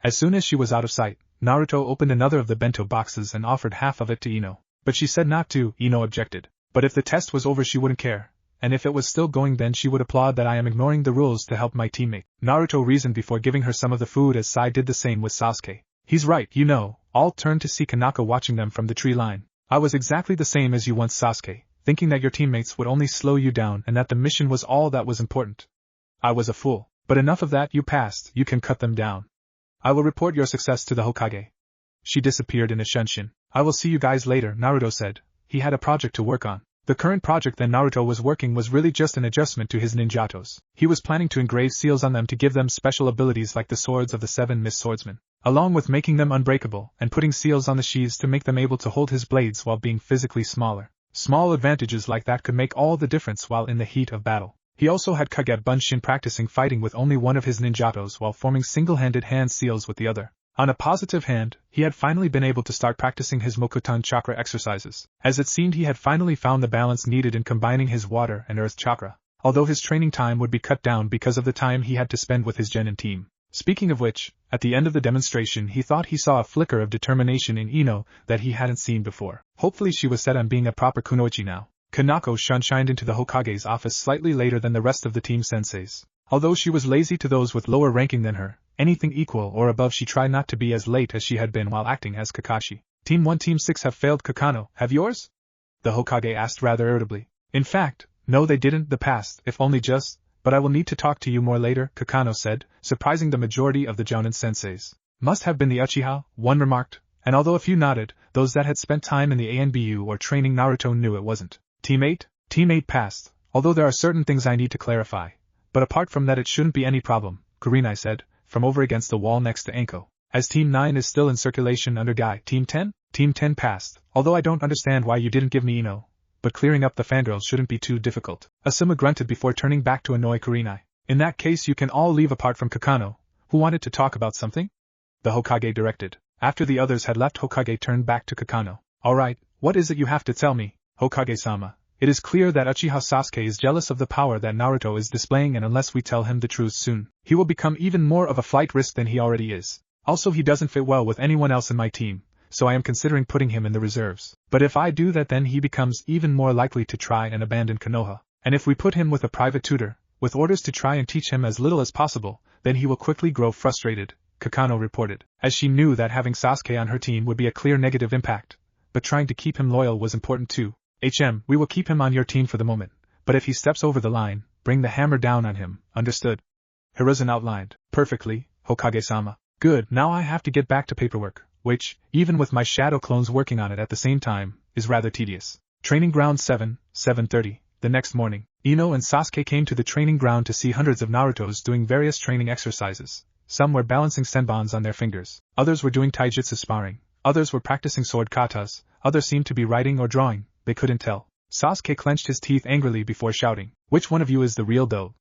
As soon as she was out of sight, Naruto opened another of the bento boxes and offered half of it to Ino. But she said not to. Ino objected. But if the test was over she wouldn't care. And if it was still going then she would applaud that I am ignoring the rules to help my teammate. Naruto reasoned before giving her some of the food as Sai did the same with Sasuke. He's right, you know. All turned to see Kanako watching them from the tree line. I was exactly the same as you once, Sasuke, thinking that your teammates would only slow you down and that the mission was all that was important. I was a fool. But enough of that, you passed, you can cut them down. I will report your success to the Hokage. She disappeared in a shunshin. I will see you guys later, Naruto said. He had a project to work on. The current project that Naruto was working was really just an adjustment to his ninjatos. He was planning to engrave seals on them to give them special abilities like the swords of the 7 Mist Swordsmen, along with making them unbreakable and putting seals on the sheaths to make them able to hold his blades while being physically smaller. Small advantages like that could make all the difference while in the heat of battle. He also had Kage Bunshin practicing fighting with only one of his ninjatos while forming single-handed hand seals with the other. On a positive hand, he had finally been able to start practicing his Mokuton chakra exercises, as it seemed he had finally found the balance needed in combining his water and earth chakra, although his training time would be cut down because of the time he had to spend with his genin team. Speaking of which, at the end of the demonstration he thought he saw a flicker of determination in Ino that he hadn't seen before. Hopefully she was set on being a proper kunoichi now. Kanako shunshined into the Hokage's office slightly later than the rest of the team senseis. Although she was lazy to those with lower ranking than her, anything equal or above she tried not to be as late as she had been while acting as Kakashi. Team 1 Team 6 have failed Kakano, have yours? The Hokage asked rather irritably. In fact, no they didn't the past, if only just, but I will need to talk to you more later, Kakano said, surprising the majority of the Jounin senseis. Must have been the Uchiha, one remarked, and although a few nodded, those that had spent time in the ANBU or training Naruto knew it wasn't. Team 8? Team 8 passed, although there are certain things I need to clarify. But apart from that it shouldn't be any problem, Kurinai said, from over against the wall next to Anko. As Team 9 is still in circulation under Guy. Team 10? Team 10 passed, although I don't understand why you didn't give me Ino. But clearing up the fangirls shouldn't be too difficult. Asuma grunted before turning back to annoy Kurinai. In that case you can all leave apart from Kakano, who wanted to talk about something? The Hokage directed. After the others had left Hokage turned back to Kakano. Alright, what is it you have to tell me, Hokage-sama? It is clear that Uchiha Sasuke is jealous of the power that Naruto is displaying and unless we tell him the truth soon, he will become even more of a flight risk than he already is. Also he doesn't fit well with anyone else in my team, so I am considering putting him in the reserves. But if I do that then he becomes even more likely to try and abandon Konoha. And if we put him with a private tutor, with orders to try and teach him as little as possible, then he will quickly grow frustrated, Kakano reported, as she knew that having Sasuke on her team would be a clear negative impact, but trying to keep him loyal was important too. We will keep him on your team for the moment, but if he steps over the line, bring the hammer down on him, understood? Hiruzen outlined. Perfectly, Hokage-sama. Good, now I have to get back to paperwork, which, even with my shadow clones working on it at the same time, is rather tedious. Training Ground 7:30. The next morning, Ino and Sasuke came to the training ground to see hundreds of Narutos doing various training exercises. Some were balancing senbons on their fingers, others were doing taijutsu sparring, others were practicing sword katas, others seemed to be writing or drawing. They couldn't tell. Sasuke clenched his teeth angrily before shouting, "Which one of you is the real doe?"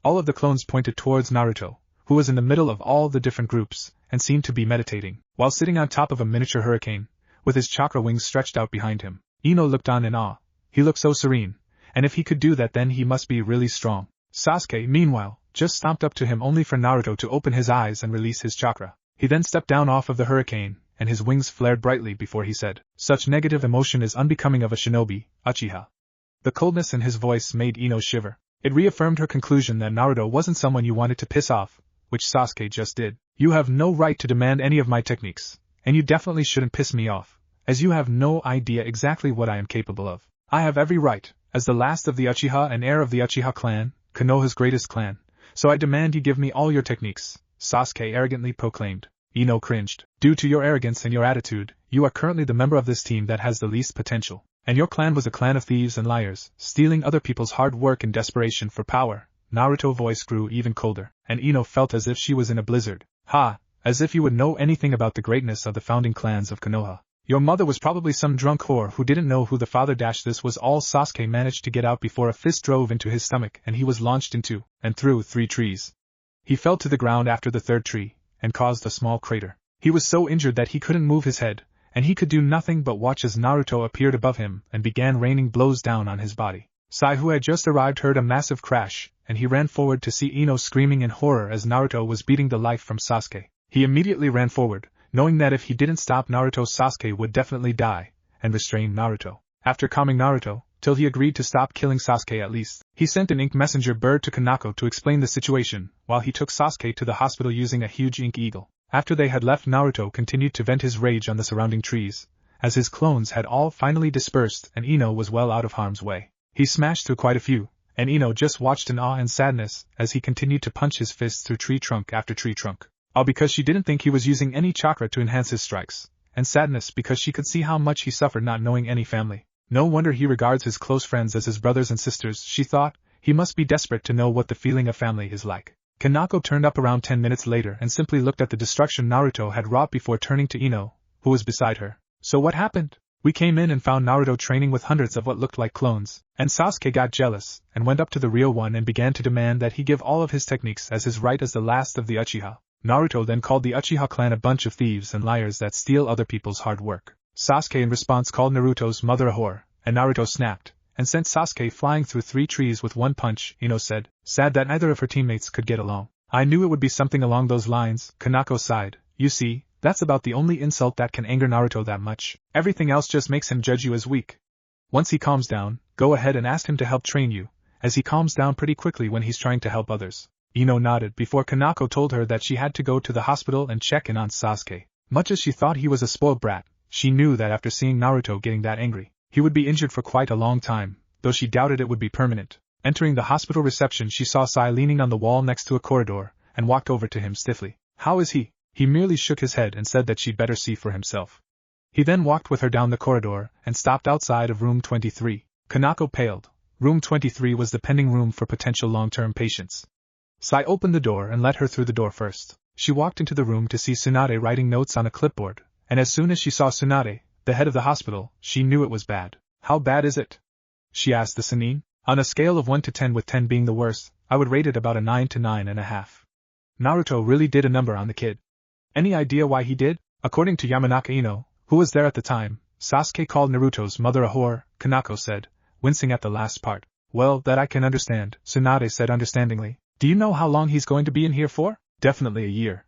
All of the clones pointed towards Naruto, who was in the middle of all the different groups, and seemed to be meditating, while sitting on top of a miniature hurricane, with his chakra wings stretched out behind him. Ino looked on in awe. He looked so serene, and if he could do that then he must be really strong. Sasuke, meanwhile, just stomped up to him only for Naruto to open his eyes and release his chakra. He then stepped down off of the hurricane, and his wings flared brightly before he said, "Such negative emotion is unbecoming of a shinobi, Uchiha." The coldness in his voice made Ino shiver. It reaffirmed her conclusion that Naruto wasn't someone you wanted to piss off, which Sasuke just did. You have no right to demand any of my techniques, and you definitely shouldn't piss me off, as you have no idea exactly what I am capable of. I have every right, as the last of the Uchiha and heir of the Uchiha clan, Konoha's greatest clan, so I demand you give me all your techniques, Sasuke arrogantly proclaimed. Ino cringed. Due to your arrogance and your attitude, you are currently the member of this team that has the least potential. And your clan was a clan of thieves and liars, stealing other people's hard work in desperation for power. Naruto's voice grew even colder, and Ino felt as if she was in a blizzard. Ha! As if you would know anything about the greatness of the founding clans of Konoha. Your mother was probably some drunk whore who didn't know who the father. This was all Sasuke managed to get out before a fist drove into his stomach and he was launched into, and through 3 trees. He fell to the ground after the 3rd tree, and caused a small crater. He was so injured that he couldn't move his head, and he could do nothing but watch as Naruto appeared above him and began raining blows down on his body. Sai, who had just arrived, heard a massive crash, and he ran forward to see Ino screaming in horror as Naruto was beating the life from Sasuke. He immediately ran forward, knowing that if he didn't stop Naruto, Sasuke would definitely die, and restrained Naruto. After calming Naruto, till he agreed to stop killing Sasuke at least, he sent an ink messenger bird to Kanako to explain the situation, while he took Sasuke to the hospital using a huge ink eagle. After they had left, Naruto continued to vent his rage on the surrounding trees, as his clones had all finally dispersed and Ino was well out of harm's way. He smashed through quite a few, and Ino just watched in awe and sadness as he continued to punch his fists through tree trunk after tree trunk. All because she didn't think he was using any chakra to enhance his strikes, and sadness because she could see how much he suffered not knowing any family. No wonder he regards his close friends as his brothers and sisters, she thought. He must be desperate to know what the feeling of family is like. Kanako turned up around 10 minutes later and simply looked at the destruction Naruto had wrought before turning to Ino, who was beside her. So what happened? We came in and found Naruto training with hundreds of what looked like clones, and Sasuke got jealous and went up to the real one and began to demand that he give all of his techniques as his right as the last of the Uchiha. Naruto then called the Uchiha clan a bunch of thieves and liars that steal other people's hard work. Sasuke in response called Naruto's mother a whore, and Naruto snapped and sent Sasuke flying through 3 trees with 1 punch. Ino said, sad that neither of her teammates could get along. I knew it would be something along those lines, Kanako sighed. You see, that's about the only insult that can anger Naruto that much. Everything else just makes him judge you as weak. Once he calms down, go ahead and ask him to help train you, as he calms down pretty quickly when he's trying to help others. Ino nodded before Kanako told her that she had to go to the hospital and check in on Sasuke. Much as she thought he was a spoiled brat, she knew that after seeing Naruto getting that angry, he would be injured for quite a long time, though she doubted it would be permanent. Entering the hospital reception, she saw Sai leaning on the wall next to a corridor, and walked over to him stiffly. How is he? He merely shook his head and said that she'd better see for himself. He then walked with her down the corridor, and stopped outside of room 23. Kanako paled. Room 23 was the pending room for potential long-term patients. Sai opened the door and let her through the door first. She walked into the room to see Tsunade writing notes on a clipboard, and as soon as she saw Tsunade, the head of the hospital, she knew it was bad. How bad is it? She asked the Sannin. On a scale of 1 to 10 with 10 being the worst, I would rate it about a 9 to 9.5. Naruto really did a number on the kid. Any idea why he did? According to Yamanaka Ino, who was there at the time, Sasuke called Naruto's mother a whore, Kanako said, wincing at the last part. Well, that I can understand, Tsunade said understandingly. Do you know how long he's going to be in here for? Definitely a year.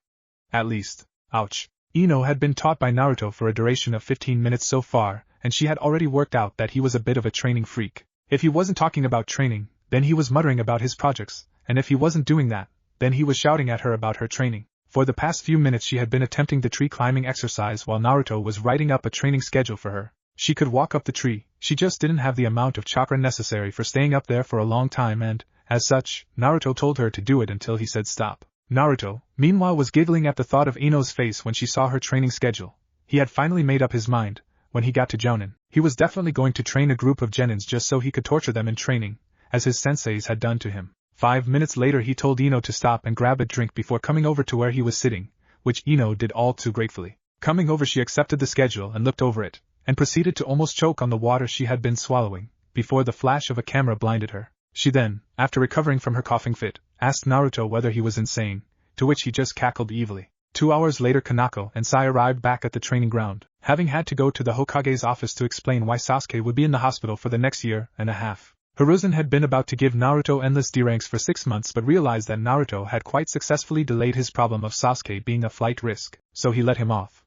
At least. Ouch. Ino had been taught by Naruto for a duration of 15 minutes so far, and she had already worked out that he was a bit of a training freak. If he wasn't talking about training, then he was muttering about his projects, and if he wasn't doing that, then he was shouting at her about her training. For the past few minutes she had been attempting the tree climbing exercise while Naruto was writing up a training schedule for her. She could walk up the tree, she just didn't have the amount of chakra necessary for staying up there for a long time and, as such, Naruto told her to do it until he said stop. Naruto, meanwhile, was giggling at the thought of Ino's face when she saw her training schedule. He had finally made up his mind. When he got to Jounin, he was definitely going to train a group of genins just so he could torture them in training, as his senseis had done to him. 5 minutes later he told Ino to stop and grab a drink before coming over to where he was sitting, which Ino did all too gratefully. Coming over, she accepted the schedule and looked over it, and proceeded to almost choke on the water she had been swallowing, before the flash of a camera blinded her. She then, after recovering from her coughing fit, asked Naruto whether he was insane, to which he just cackled evilly. 2 hours later Kanako and Sai arrived back at the training ground, having had to go to the Hokage's office to explain why Sasuke would be in the hospital for the next year and a half. Hiruzen had been about to give Naruto endless D ranks for 6 months but realized that Naruto had quite successfully delayed his problem of Sasuke being a flight risk, so he let him off.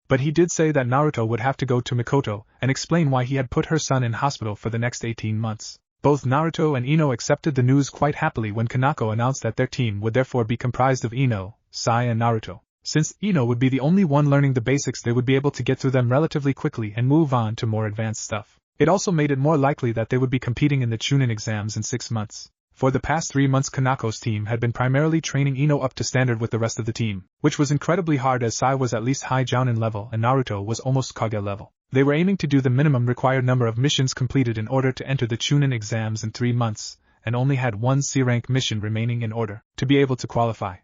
But he did say that Naruto would have to go to Mikoto and explain why he had put her son in hospital for the next 18 months. Both Naruto and Ino accepted the news quite happily when Kanako announced that their team would therefore be comprised of Ino, Sai and Naruto. Since Ino would be the only one learning the basics, they would be able to get through them relatively quickly and move on to more advanced stuff. It also made it more likely that they would be competing in the Chunin exams in 6 months. For the past 3 months Kanako's team had been primarily training Ino up to standard with the rest of the team, which was incredibly hard as Sai was at least high Jounin level and Naruto was almost Kage level. They were aiming to do the minimum required number of missions completed in order to enter the Chunin exams in 3 months, and only had 1 C-rank mission remaining in order to be able to qualify.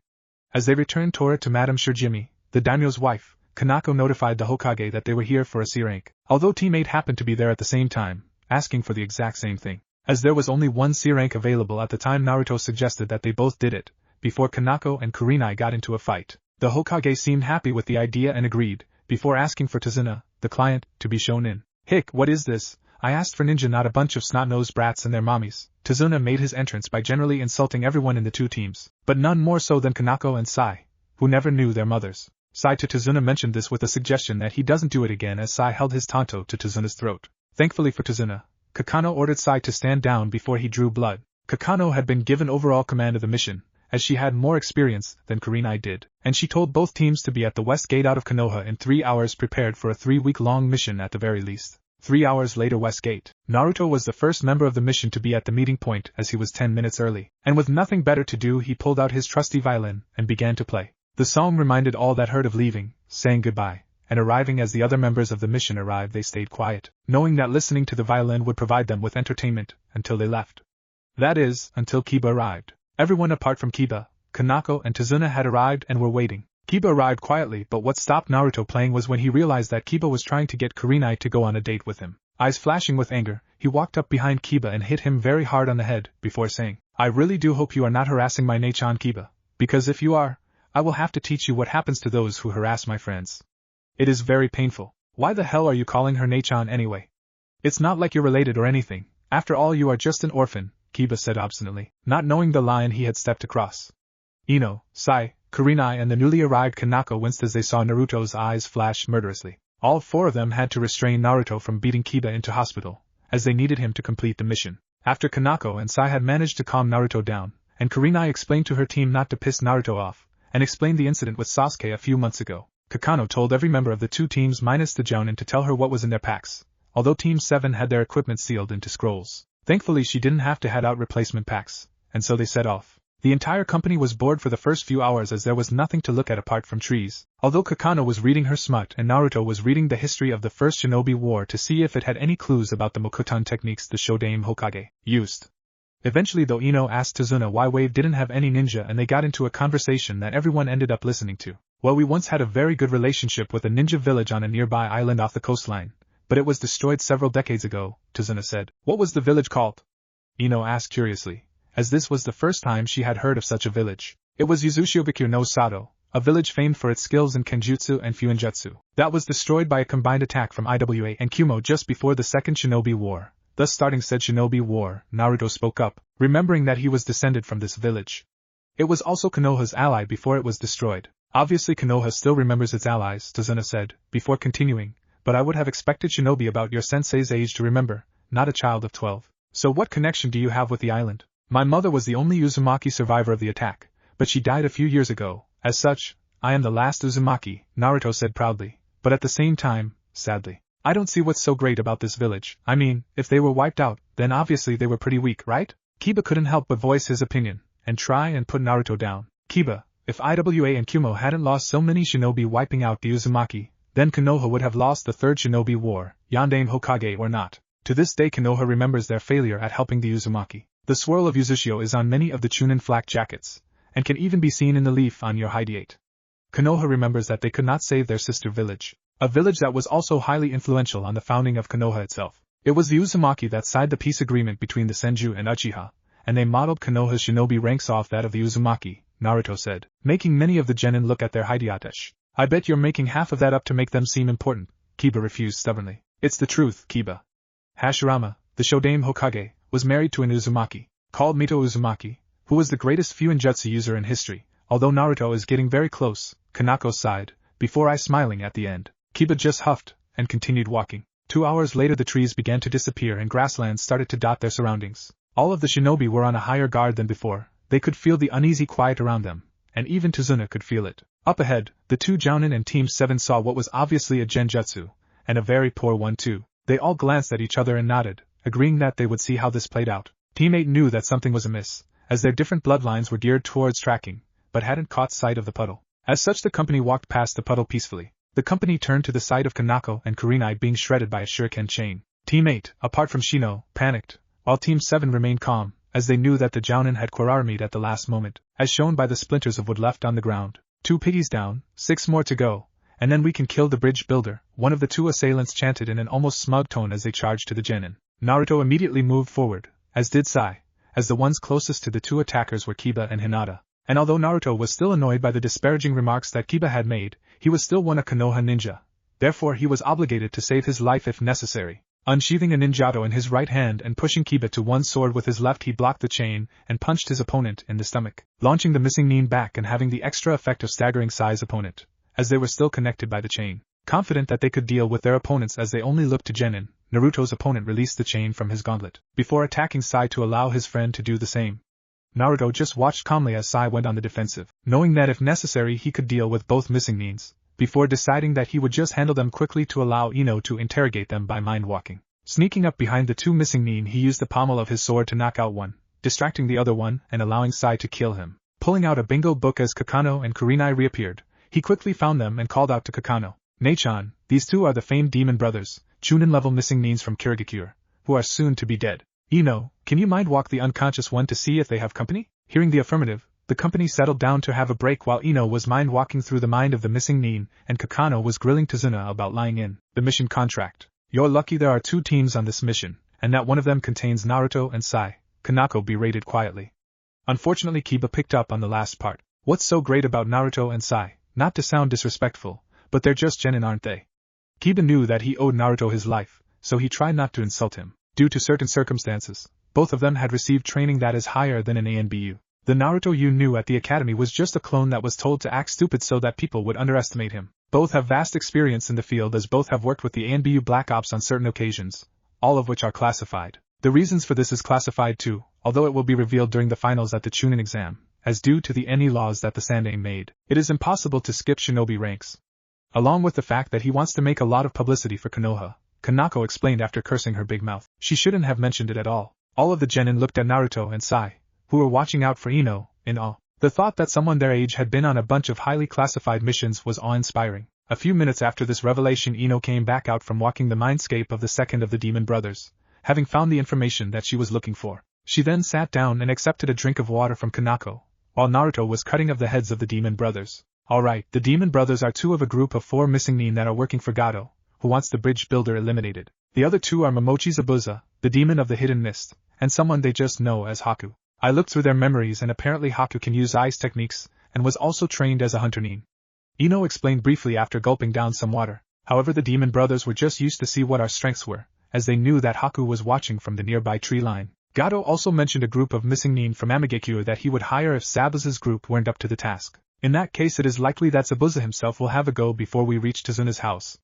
As they returned toward to Madame Shirjimi, the daimyo's wife, Kanako notified the Hokage that they were here for a C rank, although Team 8 happened to be there at the same time, asking for the exact same thing. As there was only one C rank available at the time, Naruto suggested that they both did it, before Kanako and Kurenai got into a fight. The Hokage seemed happy with the idea and agreed, before asking for Tazuna, the client, to be shown in. Hick, what is this? I asked for ninja, not a bunch of snot-nosed brats and their mommies. Tazuna made his entrance by generally insulting everyone in the two teams, but none more so than Kanako and Sai, who never knew their mothers. Sai to Tazuna mentioned this with a suggestion that he doesn't do it again as Sai held his tanto to Tazuna's throat. Thankfully for Tazuna, Kakano ordered Sai to stand down before he drew blood. Kakano had been given overall command of the mission, as she had more experience than Kurenai did, and she told both teams to be at the west gate out of Konoha in 3 hours, prepared for a 3-week-long mission at the very least. 3 hours later, West Gate. Naruto was the first member of the mission to be at the meeting point as he was 10 minutes early, and with nothing better to do he pulled out his trusty violin and began to play. The song reminded all that heard of leaving, saying goodbye, and arriving. As the other members of the mission arrived, they stayed quiet, knowing that listening to the violin would provide them with entertainment until they left. That is, until Kiba arrived. Everyone apart from Kiba, Kanako and Tazuna had arrived and were waiting. Kiba arrived quietly, but what stopped Naruto playing was when he realized that Kiba was trying to get Kurenai to go on a date with him. Eyes flashing with anger, he walked up behind Kiba and hit him very hard on the head, before saying, I really do hope you are not harassing my Nachan Kiba, because if you are, I will have to teach you what happens to those who harass my friends. It is very painful. Why the hell are you calling her Nachan anyway? It's not like you're related or anything, after all you are just an orphan, Kiba said obstinately, not knowing the line he had stepped across. Ino, Sai, Kurenai and the newly arrived Kanako winced as they saw Naruto's eyes flash murderously. All 4 of them had to restrain Naruto from beating Kiba into hospital, as they needed him to complete the mission. After Kanako and Sai had managed to calm Naruto down, and Kurenai explained to her team not to piss Naruto off, and explained the incident with Sasuke a few months ago, Kakano told every member of the 2 teams minus the Jounin to tell her what was in their packs, although Team 7 had their equipment sealed into scrolls. Thankfully she didn't have to hand out replacement packs, and so they set off. The entire company was bored for the first few hours as there was nothing to look at apart from trees, although Kakano was reading her smut and Naruto was reading the history of the First Shinobi War to see if it had any clues about the Mokuton techniques the Shodaime Hokage used. Eventually though, Ino asked Tazuna why Wave didn't have any ninja, and they got into a conversation that everyone ended up listening to. Well, we once had a very good relationship with a ninja village on a nearby island off the coastline, but it was destroyed several decades ago, Tazuna said. What was the village called? Ino asked curiously, as this was the first time she had heard of such a village. It was Yuzushiobikyu no Sato, a village famed for its skills in Kenjutsu and Fuinjutsu, that was destroyed by a combined attack from Iwa and Kumo just before the Second Shinobi War. Thus starting said Shinobi War, Naruto spoke up, remembering that he was descended from this village. It was also Konoha's ally before it was destroyed. Obviously Konoha still remembers its allies, Tazuna said, before continuing, but I would have expected Shinobi about your sensei's age to remember, not a child of 12. So what connection do you have with the island? My mother was the only Uzumaki survivor of the attack, but she died a few years ago. As such, I am the last Uzumaki, Naruto said proudly, but at the same time, sadly. I don't see what's so great about this village. I mean, if they were wiped out, then obviously they were pretty weak, right? Kiba couldn't help but voice his opinion, and try and put Naruto down. Kiba, if Iwa and Kumo hadn't lost so many shinobi wiping out the Uzumaki, then Konoha would have lost the Third Shinobi War, Yondaime Hokage or not. To this day Konoha remembers their failure at helping the Uzumaki. The swirl of Uzushio is on many of the Chunin flak jackets, and can even be seen in the leaf on your Hideate. Konoha remembers that they could not save their sister village, a village that was also highly influential on the founding of Konoha itself. It was the Uzumaki that signed the peace agreement between the Senju and Uchiha, and they modeled Konoha's shinobi ranks off that of the Uzumaki, Naruto said, making many of the genin look at their Hideatesh. I bet you're making half of that up to make them seem important, Kiba refused stubbornly. It's the truth, Kiba. Hashirama, the Shodaime Hokage, was married to an Uzumaki, called Mito Uzumaki, who was the greatest Fuinjutsu user in history. Although Naruto is getting very close, Kanako sighed, before I smiling at the end. Kiba just huffed, and continued walking. 2 hours later the trees began to disappear and grasslands started to dot their surroundings. All of the shinobi were on a higher guard than before. They could feel the uneasy quiet around them, and even Tazuna could feel it. Up ahead, the 2 Jounin and Team 7 saw what was obviously a genjutsu, and a very poor one too. They all glanced at each other and nodded, agreeing that they would see how this played out. Team 8 knew that something was amiss, as their different bloodlines were geared towards tracking, but hadn't caught sight of the puddle. As such the company walked past the puddle peacefully. The company turned to the sight of Kanako and Kurenai being shredded by a shuriken chain. Team 8, apart from Shino, panicked, while Team 7 remained calm, as they knew that the Jounin had Kurama at the last moment, as shown by the splinters of wood left on the ground. 2 piggies down, 6 more to go, and then we can kill the bridge builder, one of the 2 assailants chanted in an almost smug tone as they charged to the genin. Naruto immediately moved forward, as did Sai, as the ones closest to the 2 attackers were Kiba and Hinata. And although Naruto was still annoyed by the disparaging remarks that Kiba had made, he was still one a Konoha ninja. Therefore he was obligated to save his life if necessary. Unsheathing a ninjato in his right hand and pushing Kiba to one sword with his left, he blocked the chain and punched his opponent in the stomach, launching the missing nin back and having the extra effect of staggering Sai's opponent, as they were still connected by the chain. Confident that they could deal with their opponents as they only looked to genin, Naruto's opponent released the chain from his gauntlet, before attacking Sai to allow his friend to do the same. Naruto just watched calmly as Sai went on the defensive, knowing that if necessary he could deal with both missing nins, before deciding that he would just handle them quickly to allow Ino to interrogate them by mind-walking. Sneaking up behind the 2 missing nin, he used the pommel of his sword to knock out one, distracting the other one and allowing Sai to kill him. Pulling out a bingo book as Kakano and Kurenai reappeared, he quickly found them and called out to Kakano, "Nei-chan, these 2 are the famed demon brothers, Chunin-level missing nins from Kirigakure, who are soon to be dead. Ino, can you mind-walk the unconscious one to see if they have company?" Hearing the affirmative, the company settled down to have a break while Ino was mind-walking through the mind of the missing nin, and Kakano was grilling Tazuna about lying in the mission contract. "You're lucky there are 2 teams on this mission, and that one of them contains Naruto and Sai," Kanako berated quietly. Unfortunately Kiba picked up on the last part. "What's so great about Naruto and Sai? Not to sound disrespectful, but they're just genin, aren't they?" Kiba knew that he owed Naruto his life, so he tried not to insult him. Due to certain circumstances, both of them had received training that is higher than an ANBU. The Naruto you knew at the academy was just a clone that was told to act stupid so that people would underestimate him. Both have vast experience in the field as both have worked with the ANBU Black Ops on certain occasions, all of which are classified. The reasons for this is classified too, although it will be revealed during the finals at the Chunin exam, as due to the NE laws that the Sandaime made, it is impossible to skip shinobi ranks. Along with the fact that he wants to make a lot of publicity for Konoha, Kanako explained after cursing her big mouth. She shouldn't have mentioned it at all. All of the genin looked at Naruto and Sai, who were watching out for Ino, in awe. The thought that someone their age had been on a bunch of highly classified missions was awe-inspiring. A few minutes after this revelation, Ino came back out from walking the mindscape of the second of the demon brothers, having found the information that she was looking for. She then sat down and accepted a drink of water from Kanako, while Naruto was cutting of the heads of the demon brothers. Alright, the demon brothers are 2 of a group of 4 missing nin that are working for Gato, who wants the bridge builder eliminated. The other 2 are Momochi Zabuza, the demon of the hidden mist, and someone they just know as Haku. I looked through their memories and apparently Haku can use ice techniques, and was also trained as a hunter nin. Ino explained briefly after gulping down some water. However, the demon brothers were just used to see what our strengths were, as they knew that Haku was watching from the nearby tree line. Gato also mentioned a group of missing nin from Amigekure that he would hire if Zabuza's group weren't up to the task. In that case it is likely that Zabuza himself will have a go before we reach Tazuna's house.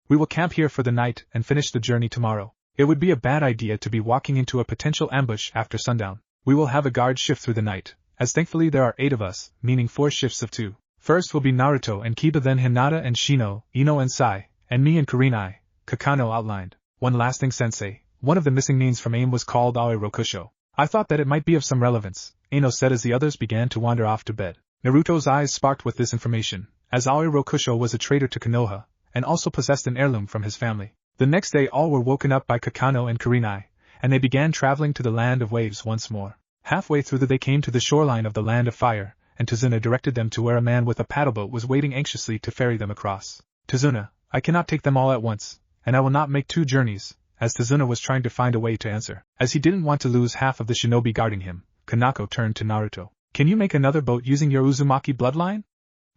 We will camp here for the night and finish the journey tomorrow. It would be a bad idea to be walking into a potential ambush after sundown. We will have a guard shift through the night, as thankfully there are 8 of us, meaning 4 shifts of 2. First will be Naruto and Kiba, then Hinata and Shino, Ino and Sai, and me and Kurenai, Kakano outlined. One last thing, sensei, one of the missing nins from AIM was called Aoi Rokusho. I thought that it might be of some relevance, Ino said as the others began to wander off to bed. Naruto's eyes sparked with this information, as Aoi Rokusho was a traitor to Konoha, and also possessed an heirloom from his family. The next day all were woken up by Kakano and Kurenai, and they began traveling to the land of waves once more. Halfway through they came to the shoreline of the land of fire, and Tazuna directed them to where a man with a paddleboat was waiting anxiously to ferry them across. Tazuna, I cannot take them all at once, and I will not make 2 journeys, as Tazuna was trying to find a way to answer. As he didn't want to lose half of the shinobi guarding him, Kanako turned to Naruto. Can you make another boat using your Uzumaki bloodline?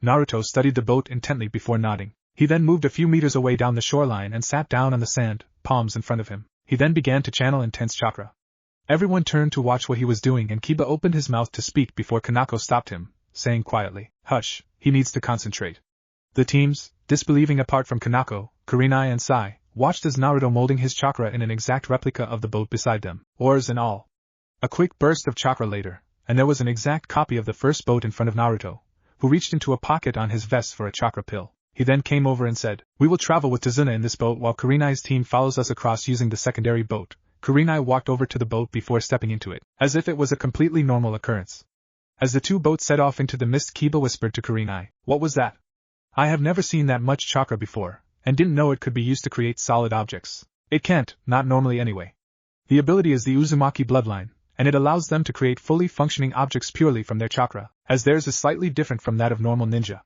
Naruto studied the boat intently before nodding. He then moved a few meters away down the shoreline and sat down on the sand, palms in front of him. He then began to channel intense chakra. Everyone turned to watch what he was doing, and Kiba opened his mouth to speak before Kanako stopped him, saying quietly, "Hush, he needs to concentrate." The teams, disbelieving apart from Kanako, Kurenai and Sai, watched as Naruto molding his chakra in an exact replica of the boat beside them, oars and all. A quick burst of chakra later, and there was an exact copy of the first boat in front of Naruto, who reached into a pocket on his vest for a chakra pill. He then came over and said, "We will travel with Tazuna in this boat while Kurenai's team follows us across using the secondary boat." Kurenai walked over to the boat before stepping into it, as if it was a completely normal occurrence. As the 2 boats set off into the mist, Kiba whispered to Kurenai, "What was that? I have never seen that much chakra before, and didn't know it could be used to create solid objects. It can't, not normally anyway. The ability is the Uzumaki bloodline, and it allows them to create fully functioning objects purely from their chakra, as theirs is slightly different from that of normal ninja."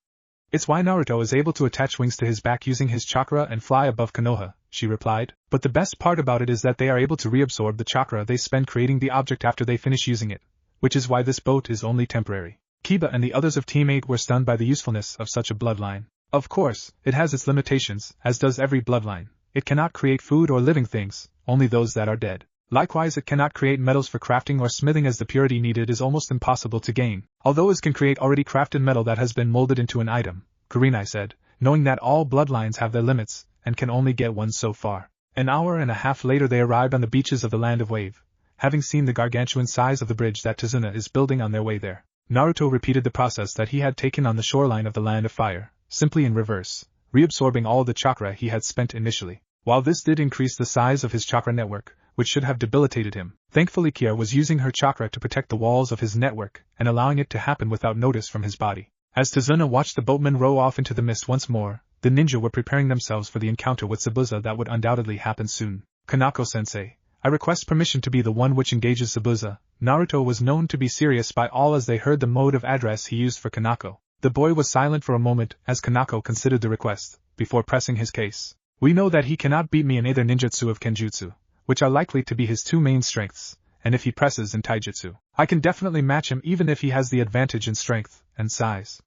It's why Naruto is able to attach wings to his back using his chakra and fly above Konoha, she replied. But the best part about it is that they are able to reabsorb the chakra they spend creating the object after they finish using it, which is why this boat is only temporary. Kiba and the others of Team 8 were stunned by the usefulness of such a bloodline. Of course, it has its limitations, as does every bloodline. It cannot create food or living things, only those that are dead. Likewise, it cannot create metals for crafting or smithing, as the purity needed is almost impossible to gain. Although it can create already crafted metal that has been molded into an item, Kurenai said, knowing that all bloodlines have their limits, and can only get one so far. An hour and a half later they arrived on the beaches of the Land of Wave, having seen the gargantuan size of the bridge that Tazuna is building on their way there. Naruto repeated the process that he had taken on the shoreline of the Land of Fire, simply in reverse, reabsorbing all the chakra he had spent initially. While this did increase the size of his chakra network, which should have debilitated him, thankfully Kia was using her chakra to protect the walls of his network and allowing it to happen without notice from his body. As Tazuna watched the boatmen row off into the mist once more, the ninja were preparing themselves for the encounter with Zabuza that would undoubtedly happen soon. Kanako-sensei, I request permission to be the one which engages Zabuza. Naruto was known to be serious by all as they heard the mode of address he used for Kanako. The boy was silent for a moment as Kanako considered the request, before pressing his case. We know that he cannot beat me in either ninjutsu of Kenjutsu, which are likely to be his two main strengths, and if he presses in taijutsu, I can definitely match him even if he has the advantage in strength and size.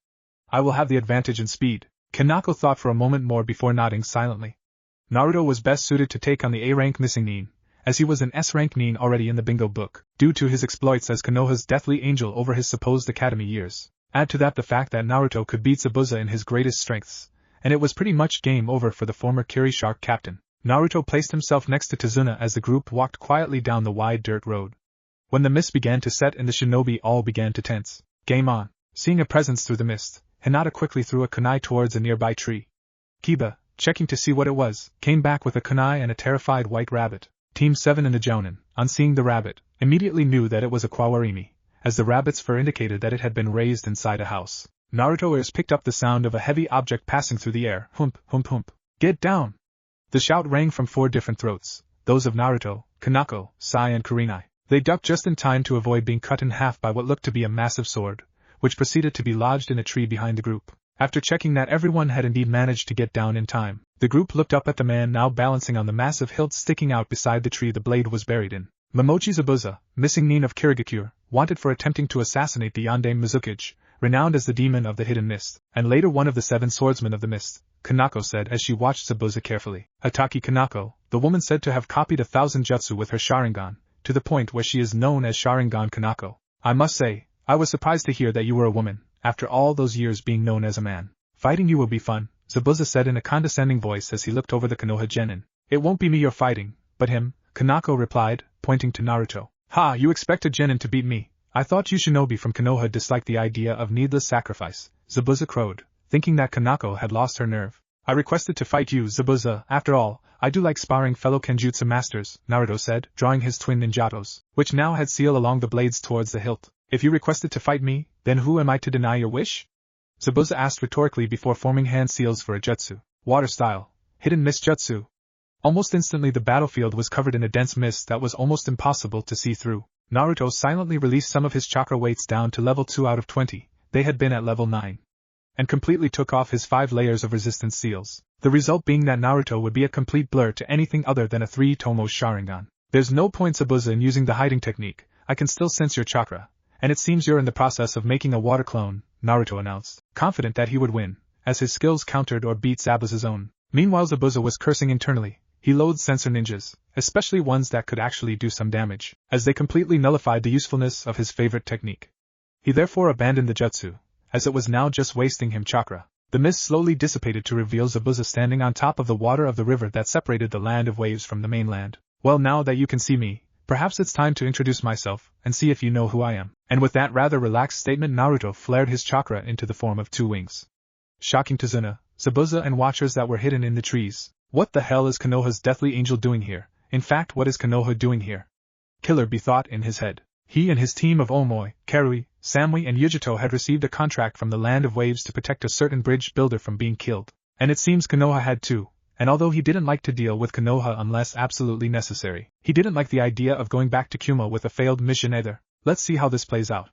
I will have the advantage in speed. Kanako thought for a moment more before nodding silently. Naruto was best suited to take on the A-rank missing nin, as he was an S-rank nin already in the bingo book, due to his exploits as Konoha's deathly angel over his supposed academy years. Add to that the fact that Naruto could beat Zabuza in his greatest strengths, and it was pretty much game over for the former Kiri Shark captain. Naruto placed himself next to Tazuna as the group walked quietly down the wide dirt road. When the mist began to set and the shinobi all began to tense, game on. Seeing a presence through the mist, Hinata quickly threw a kunai towards a nearby tree. Kiba, checking to see what it was, came back with a kunai and a terrified white rabbit. Team 7 and the Jounin, on seeing the rabbit, immediately knew that it was a Kawarimi, as the rabbit's fur indicated that it had been raised inside a house. Naruto's ears picked up the sound of a heavy object passing through the air. Hump, hump, hump. Get down! The shout rang from 4 different throats, those of Naruto, Kanako, Sai and Kurenai. They ducked just in time to avoid being cut in half by what looked to be a massive sword, which proceeded to be lodged in a tree behind the group. After checking that everyone had indeed managed to get down in time, the group looked up at the man now balancing on the massive hilt sticking out beside the tree the blade was buried in. Momochi Zabuza, missing nin of Kirigakure, wanted for attempting to assassinate the Yondaime Mizukage, renowned as the demon of the hidden mist, and later one of the 7 swordsmen of the mist, Kanako said as she watched Zabuza carefully. Ataki Kanako, the woman said to have copied 1,000 jutsu with her Sharingan, to the point where she is known as Sharingan Kanako. I must say, I was surprised to hear that you were a woman, after all those years being known as a man. Fighting you will be fun, Zabuza said in a condescending voice as he looked over the Konoha genin. It won't be me you're fighting, but him, Kanako replied, pointing to Naruto. Ha, you expect a genin to beat me? I thought you shinobi from Konoha disliked the idea of needless sacrifice, Zabuza crowed, thinking that Kanako had lost her nerve. I requested to fight you, Zabuza. After all, I do like sparring fellow Kenjutsu masters, Naruto said, drawing his twin ninjatos, which now had seal along the blades towards the hilt. If you requested to fight me, then who am I to deny your wish? Zabuza asked rhetorically before forming hand seals for a jutsu. Water style. Hidden mist jutsu. Almost instantly the battlefield was covered in a dense mist that was almost impossible to see through. Naruto silently released some of his chakra weights down to level 2 out of 20, they had been at level 9. And completely took off his 5 layers of resistance seals. The result being that Naruto would be a complete blur to anything other than a 3-tomo Sharingan. There's no point, Zabuza, in using the hiding technique. I can still sense your chakra. And it seems you're in the process of making a water clone, Naruto announced, confident that he would win, as his skills countered or beat Zabuza's own. Meanwhile Zabuza was cursing internally. He loathed sensor ninjas, especially ones that could actually do some damage, as they completely nullified the usefulness of his favorite technique. He therefore abandoned the jutsu, as it was now just wasting him chakra. The mist slowly dissipated to reveal Zabuza standing on top of the water of the river that separated the Land of Waves from the mainland. Well, now that you can see me, perhaps it's time to introduce myself, and see if you know who I am. And with that rather relaxed statement Naruto flared his chakra into the form of 2 wings. Shocking Tazuna, Zabuza and watchers that were hidden in the trees. What the hell is Konoha's deathly angel doing here? In fact, what is Konoha doing here? Killer bethought in his head. He and his team of Omoi, Karui, Samui and Yujito had received a contract from the Land of Waves to protect a certain bridge builder from being killed. And it seems Konoha had too. And although he didn't like to deal with Konoha unless absolutely necessary, he didn't like the idea of going back to Kumo with a failed mission either. Let's see how this plays out.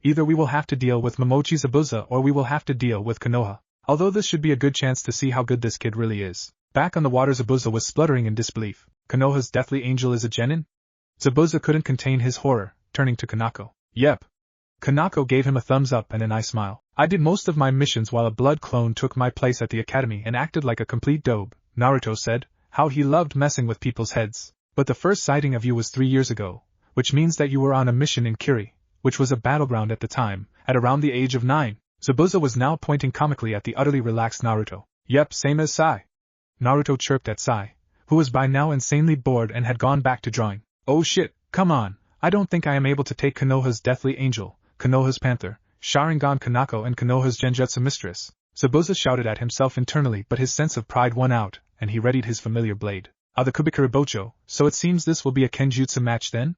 Either we will have to deal with Momochi Zabuza or we will have to deal with Konoha. Although this should be a good chance to see how good this kid really is. Back on the water, Zabuza was spluttering in disbelief. Konoha's deathly angel is a genin? Zabuza couldn't contain his horror, turning to Kanako. Yep. Kanako gave him a thumbs up and an eye smile. I did most of my missions while a blood clone took my place at the academy and acted like a complete dope, Naruto said, how he loved messing with people's heads. But the first sighting of you was 3 years ago, which means that you were on a mission in Kiri, which was a battleground at the time, at around the age of 9. Zabuza was now pointing comically at the utterly relaxed Naruto. Yep, same as Sai. Naruto chirped at Sai, who was by now insanely bored and had gone back to drawing. Oh shit, come on, I don't think I am able to take Konoha's deathly angel, Konoha's panther, Sharingan Kanako and Konoha's genjutsu mistress. Zabuza shouted at himself internally, but his sense of pride won out, and he readied his familiar blade. The Kubikuribocho, so it seems this will be a Kenjutsu match then?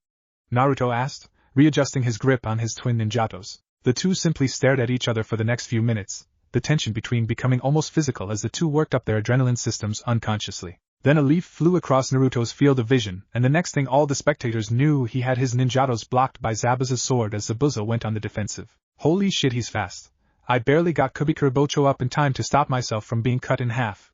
Naruto asked, readjusting his grip on his twin ninjatos. The two simply stared at each other for the next few minutes, the tension between becoming almost physical as the two worked up their adrenaline systems unconsciously. Then a leaf flew across Naruto's field of vision, and the next thing all the spectators knew, he had his ninjatos blocked by Zabuza's sword as Zabuza went on the defensive. Holy shit, he's fast. I barely got Kubikuribocho up in time to stop myself from being cut in half.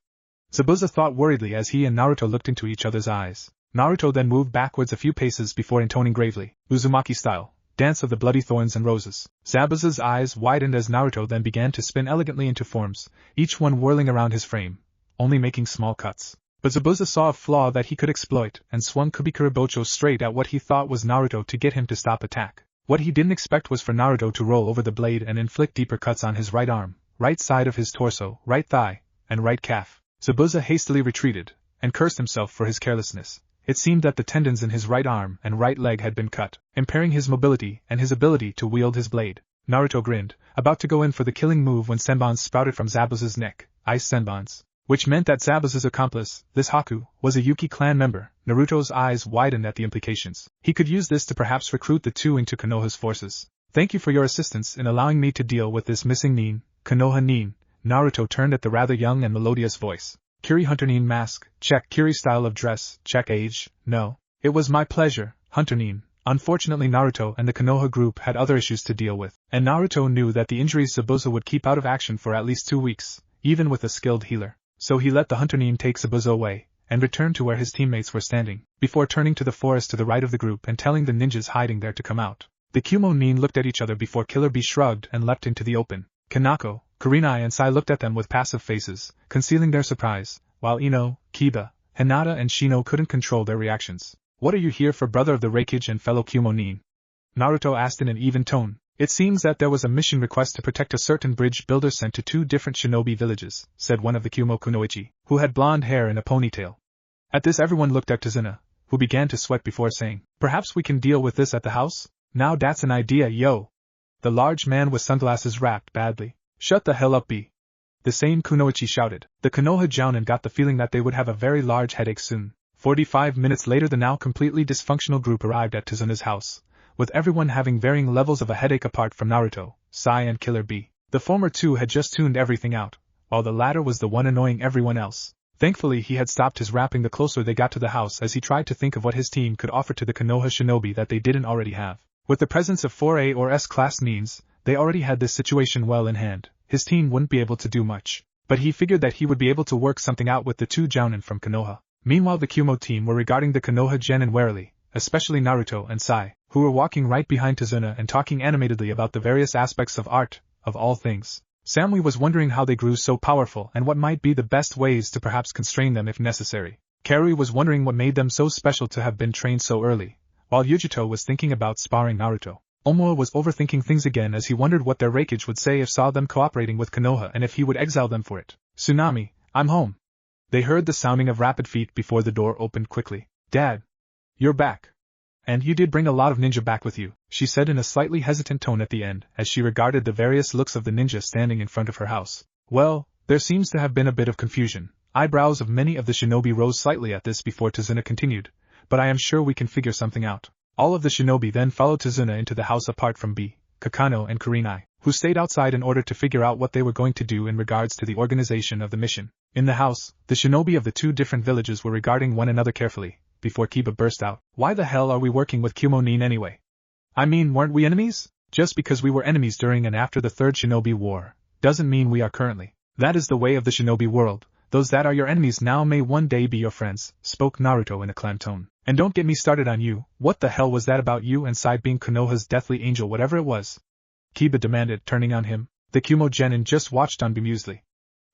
Zabuza thought worriedly as he and Naruto looked into each other's eyes. Naruto then moved backwards a few paces before intoning gravely, Uzumaki style, Dance of the Bloody Thorns and Roses. Zabuza's eyes widened as Naruto then began to spin elegantly into forms, each one whirling around his frame, only making small cuts. But Zabuza saw a flaw that he could exploit and swung Kubikuribocho straight at what he thought was Naruto to get him to stop attack. What he didn't expect was for Naruto to roll over the blade and inflict deeper cuts on his right arm, right side of his torso, right thigh, and right calf. Zabuza hastily retreated, and cursed himself for his carelessness. It seemed that the tendons in his right arm and right leg had been cut, impairing his mobility and his ability to wield his blade. Naruto grinned, about to go in for the killing move when senbons sprouted from Zabuza's neck, ice senbons, which meant that Zabuza's accomplice, this Haku, was a Yuki clan member. Naruto's eyes widened at the implications. He could use this to perhaps recruit the two into Konoha's forces. Thank you for your assistance in allowing me to deal with this missing nin, Konoha nin. Naruto turned at the rather young and melodious voice. Kiri Hunter nin mask, check. Kiri style of dress, check. Age, no. It was my pleasure, Hunter nin. Unfortunately, Naruto and the Konoha group had other issues to deal with, and Naruto knew that the injuries Zabuza would keep out of action for at least 2 weeks, even with a skilled healer. So he let the Hunter nin take Zabuza away, and returned to where his teammates were standing, before turning to the forest to the right of the group and telling the ninjas hiding there to come out. The Kumo nin looked at each other before Killer Bee shrugged and leapt into the open. Kanako, Kurinai and Sai looked at them with passive faces, concealing their surprise, while Ino, Kiba, Hinata and Shino couldn't control their reactions. What are you here for, brother of the Reikage and fellow Kumo nin? Naruto asked in an even tone. It seems that there was a mission request to protect a certain bridge builder sent to 2 different shinobi villages, said one of the Kumo kunoichi, who had blonde hair and a ponytail. At this everyone looked at Tazuna, who began to sweat before saying, perhaps we can deal with this at the house? Now that's an idea, yo. The large man with sunglasses rapped badly. Shut the hell up, B. The same kunoichi shouted. The Konoha Jounin got the feeling that they would have a very large headache soon. 45 minutes later the now completely dysfunctional group arrived at Tazuna's house, with everyone having varying levels of a headache apart from Naruto, Sai and Killer Bee. The former two had just tuned everything out, while the latter was the one annoying everyone else. Thankfully he had stopped his rapping the closer they got to the house as he tried to think of what his team could offer to the Konoha shinobi that they didn't already have. With the presence of 4A or S-class nins, they already had this situation well in hand. His team wouldn't be able to do much, but he figured that he would be able to work something out with the 2 jounin from Konoha. Meanwhile the Kumo team were regarding the Konoha genin warily, especially Naruto and Sai, who were walking right behind Tazuna and talking animatedly about the various aspects of art, of all things. Samui was wondering how they grew so powerful and what might be the best ways to perhaps constrain them if necessary. Karui was wondering what made them so special to have been trained so early, while Yujito was thinking about sparring Naruto. Omoa was overthinking things again as he wondered what their Reikage would say if saw them cooperating with Konoha and if he would exile them for it. Tsunami, I'm home. They heard the sounding of rapid feet before the door opened quickly. Dad. You're back. And you did bring a lot of ninja back with you, she said in a slightly hesitant tone at the end, as she regarded the various looks of the ninja standing in front of her house. Well, there seems to have been a bit of confusion. Eyebrows of many of the shinobi rose slightly at this before Tazuna continued, but I am sure we can figure something out. All of the shinobi then followed Tazuna into the house apart from B, Kakano and Kurinai, who stayed outside in order to figure out what they were going to do in regards to the organization of the mission. In the house, the shinobi of the 2 different villages were regarding one another carefully, before Kiba burst out. Why the hell are we working with Kumo nin anyway? I mean, weren't we enemies? Just because we were enemies during and after the 3rd Shinobi War, doesn't mean we are currently. That is the way of the shinobi world. Those that are your enemies now may one day be your friends, spoke Naruto in a calm tone. And don't get me started on you, what the hell was that about you and Side being Konoha's deathly angel whatever it was? Kiba demanded, turning on him. The Kumo genin just watched on bemusedly.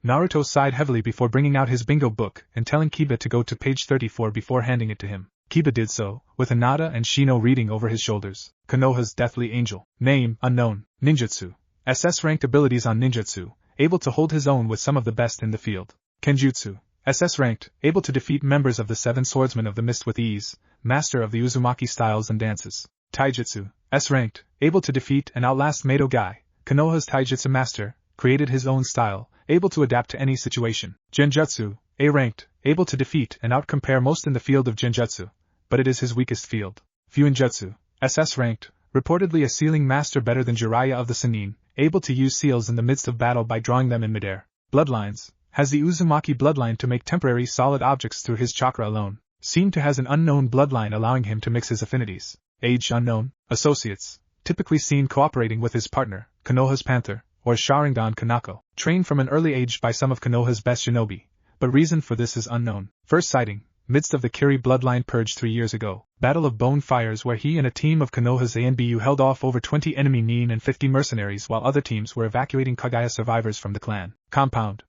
Naruto sighed heavily before bringing out his bingo book and telling Kiba to go to page 34 before handing it to him. Kiba did so, with Hinata and Shino reading over his shoulders. Konoha's deathly angel. Name, unknown. Ninjutsu. SS-ranked abilities on ninjutsu, able to hold his own with some of the best in the field. Kenjutsu. SS-ranked, able to defeat members of the Seven Swordsmen of the Mist with ease, master of the Uzumaki styles and dances. Taijutsu. S-ranked, able to defeat and outlast Mado Gai, Konoha's taijutsu master, created his own style, able to adapt to any situation. Genjutsu. A-ranked, able to defeat and outcompare most in the field of genjutsu, but it is his weakest field. Fuinjutsu. SS-ranked, reportedly a sealing master better than Jiraiya of the Sannin, able to use seals in the midst of battle by drawing them in midair. Bloodlines. Has the Uzumaki bloodline to make temporary solid objects through his chakra alone. Seem to has an unknown bloodline allowing him to mix his affinities. Age unknown. Associates. Typically seen cooperating with his partner, Konoha's Panther, or Sharingan Kanako. Trained from an early age by some of Konoha's best shinobi, but reason for this is unknown. First sighting, midst of the Kiri bloodline purge 3 years ago. Battle of Bone Fires where he and a team of Konoha's ANBU held off over 20 enemy Nin and 50 mercenaries while other teams were evacuating Kagaya survivors from the clan. Compound.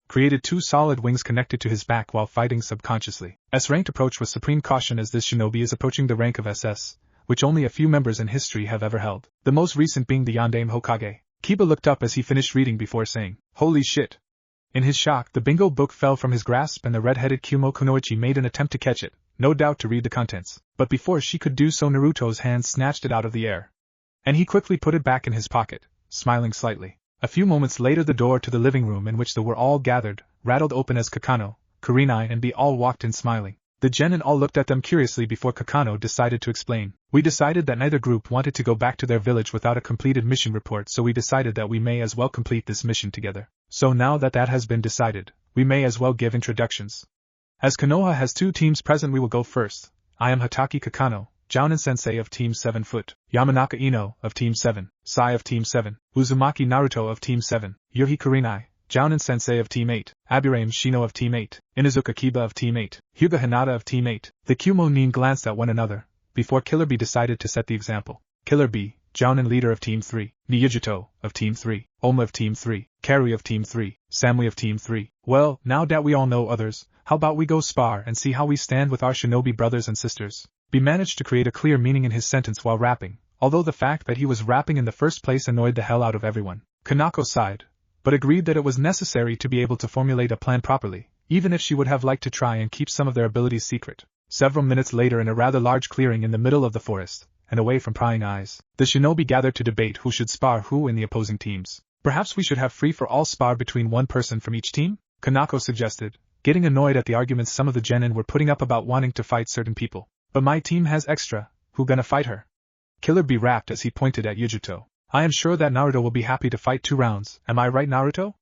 Created 2 solid wings connected to his back while fighting subconsciously. S-ranked approach with supreme caution as this shinobi is approaching the rank of SS, which only a few members in history have ever held. The most recent being the Yondaime Hokage. Kiba looked up as he finished reading before saying, "Holy shit." In his shock, the bingo book fell from his grasp and the red-headed Kumo Kunoichi made an attempt to catch it, no doubt to read the contents. But before she could do so, Naruto's hand snatched it out of the air. And he quickly put it back in his pocket, smiling slightly. A few moments later the door to the living room in which they were all gathered, rattled open as Kakano, Kurenai and B all walked in smiling. The genin all looked at them curiously before Kakano decided to explain. We decided that neither group wanted to go back to their village without a completed mission report, so we decided that we may as well complete this mission together. So now that that has been decided, we may as well give introductions. As Konoha has 2 teams present, we will go first. I am Hataki Kakano, Jounin Sensei of Team 7 Foot, Yamanaka Ino of Team 7, Sai of Team 7, Uzumaki Naruto of Team 7, Yuhi Kurenai, Jounin Sensei of Team 8, Aburame Shino of Team 8, Inuzuka Kiba of Team 8, Hyuga Hinata of Team 8. The Kumo Nin glanced at one another, before Killer B decided to set the example. Killer B, Jounin leader of Team 3, Niyujuto of Team 3, Oma of Team 3, Karui of Team 3, Samui of Team 3. Well, now that we all know others, how about we go spar and see how we stand with our shinobi brothers and sisters? B managed to create a clear meaning in his sentence while rapping, although the fact that he was rapping in the first place annoyed the hell out of everyone. Kanako sighed, but agreed that it was necessary to be able to formulate a plan properly, even if she would have liked to try and keep some of their abilities secret. Several minutes later, in a rather large clearing in the middle of the forest, and away from prying eyes, the shinobi gathered to debate who should spar who in the opposing teams. Perhaps we should have free-for-all spar between one person from each team? Kanako suggested, getting annoyed at the arguments some of the genin were putting up about wanting to fight certain people. But my team has extra, who gonna fight her? Killer B rapped as he pointed at Yujuto. I am sure that Naruto will be happy to fight 2 rounds, am I right Naruto?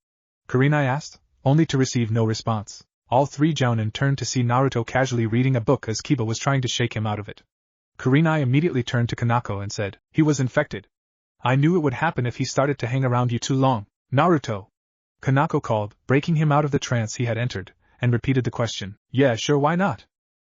Kurenai asked, only to receive no response. All 3 jounin turned to see Naruto casually reading a book as Kiba was trying to shake him out of it. Kurenai immediately turned to Kanako and said, he was infected. I knew it would happen if he started to hang around you too long. Naruto! Kanako called, breaking him out of the trance he had entered, and repeated the question. Yeah, sure, why not?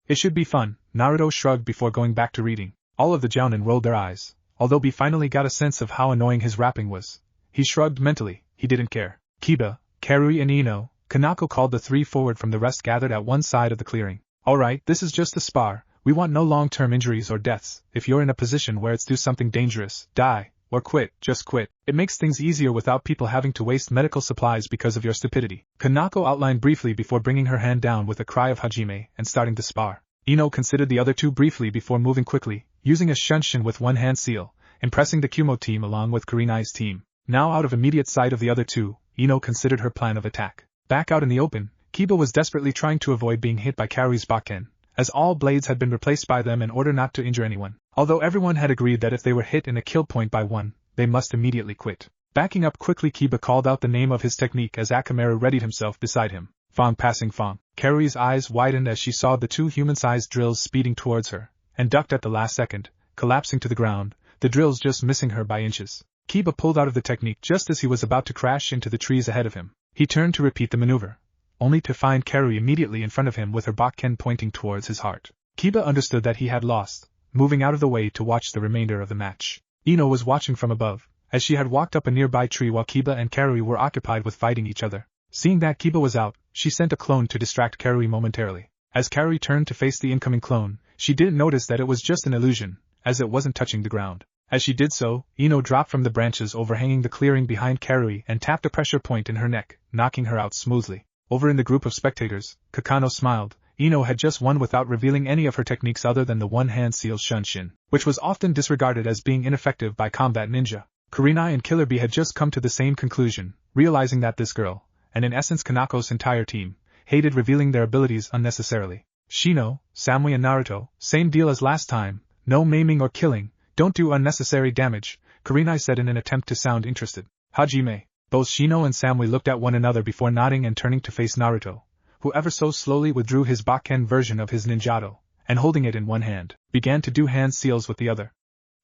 It should be fun, Naruto shrugged before going back to reading. All of the jounin rolled their eyes. Although B finally got a sense of how annoying his rapping was, he shrugged mentally, he didn't care. Kiba, Karui and Ino, Kanako called the 3 forward from the rest gathered at one side of the clearing. Alright, this is just a spar, we want no long-term injuries or deaths. If you're in a position where it's do something dangerous, die, or quit, just quit. It makes things easier without people having to waste medical supplies because of your stupidity. Kanako outlined briefly before bringing her hand down with a cry of Hajime and starting to spar. Ino considered the other 2 briefly before moving quickly, using a shunshin with one hand seal, impressing the Kumo team along with Kurenai's team. Now out of immediate sight of the other 2, Ino considered her plan of attack. Back out in the open, Kiba was desperately trying to avoid being hit by Karui's Bakken, as all blades had been replaced by them in order not to injure anyone. Although everyone had agreed that if they were hit in a kill point by one, they must immediately quit. Backing up quickly, Kiba called out the name of his technique as Akamaru readied himself beside him. Fong passing Fong. Karui's eyes widened as she saw the 2 human-sized drills speeding towards her, and ducked at the last second, collapsing to the ground, the drills just missing her by inches. Kiba pulled out of the technique just as he was about to crash into the trees ahead of him. He turned to repeat the maneuver, only to find Karui immediately in front of him with her bakken pointing towards his heart. Kiba understood that he had lost, moving out of the way to watch the remainder of the match. Ino was watching from above, as she had walked up a nearby tree while Kiba and Karui were occupied with fighting each other. Seeing that Kiba was out, she sent a clone to distract Karui momentarily. As Karui turned to face the incoming clone, she didn't notice that it was just an illusion, as it wasn't touching the ground. As she did so, Ino dropped from the branches overhanging the clearing behind Karui and tapped a pressure point in her neck, knocking her out smoothly. Over in the group of spectators, Kakano smiled. Ino had just won without revealing any of her techniques other than the one-hand seal shunshin, which was often disregarded as being ineffective by combat ninja. Kurenai and Killer Bee had just come to the same conclusion, realizing that this girl, and in essence Kanako's entire team, hated revealing their abilities unnecessarily. Shino, Samui and Naruto, same deal as last time, no maiming or killing, don't do unnecessary damage, Kurenai said in an attempt to sound interested. Hajime. Both Shino and Samui looked at one another before nodding and turning to face Naruto, who ever so slowly withdrew his bakken version of his ninjato, and holding it in one hand, began to do hand seals with the other.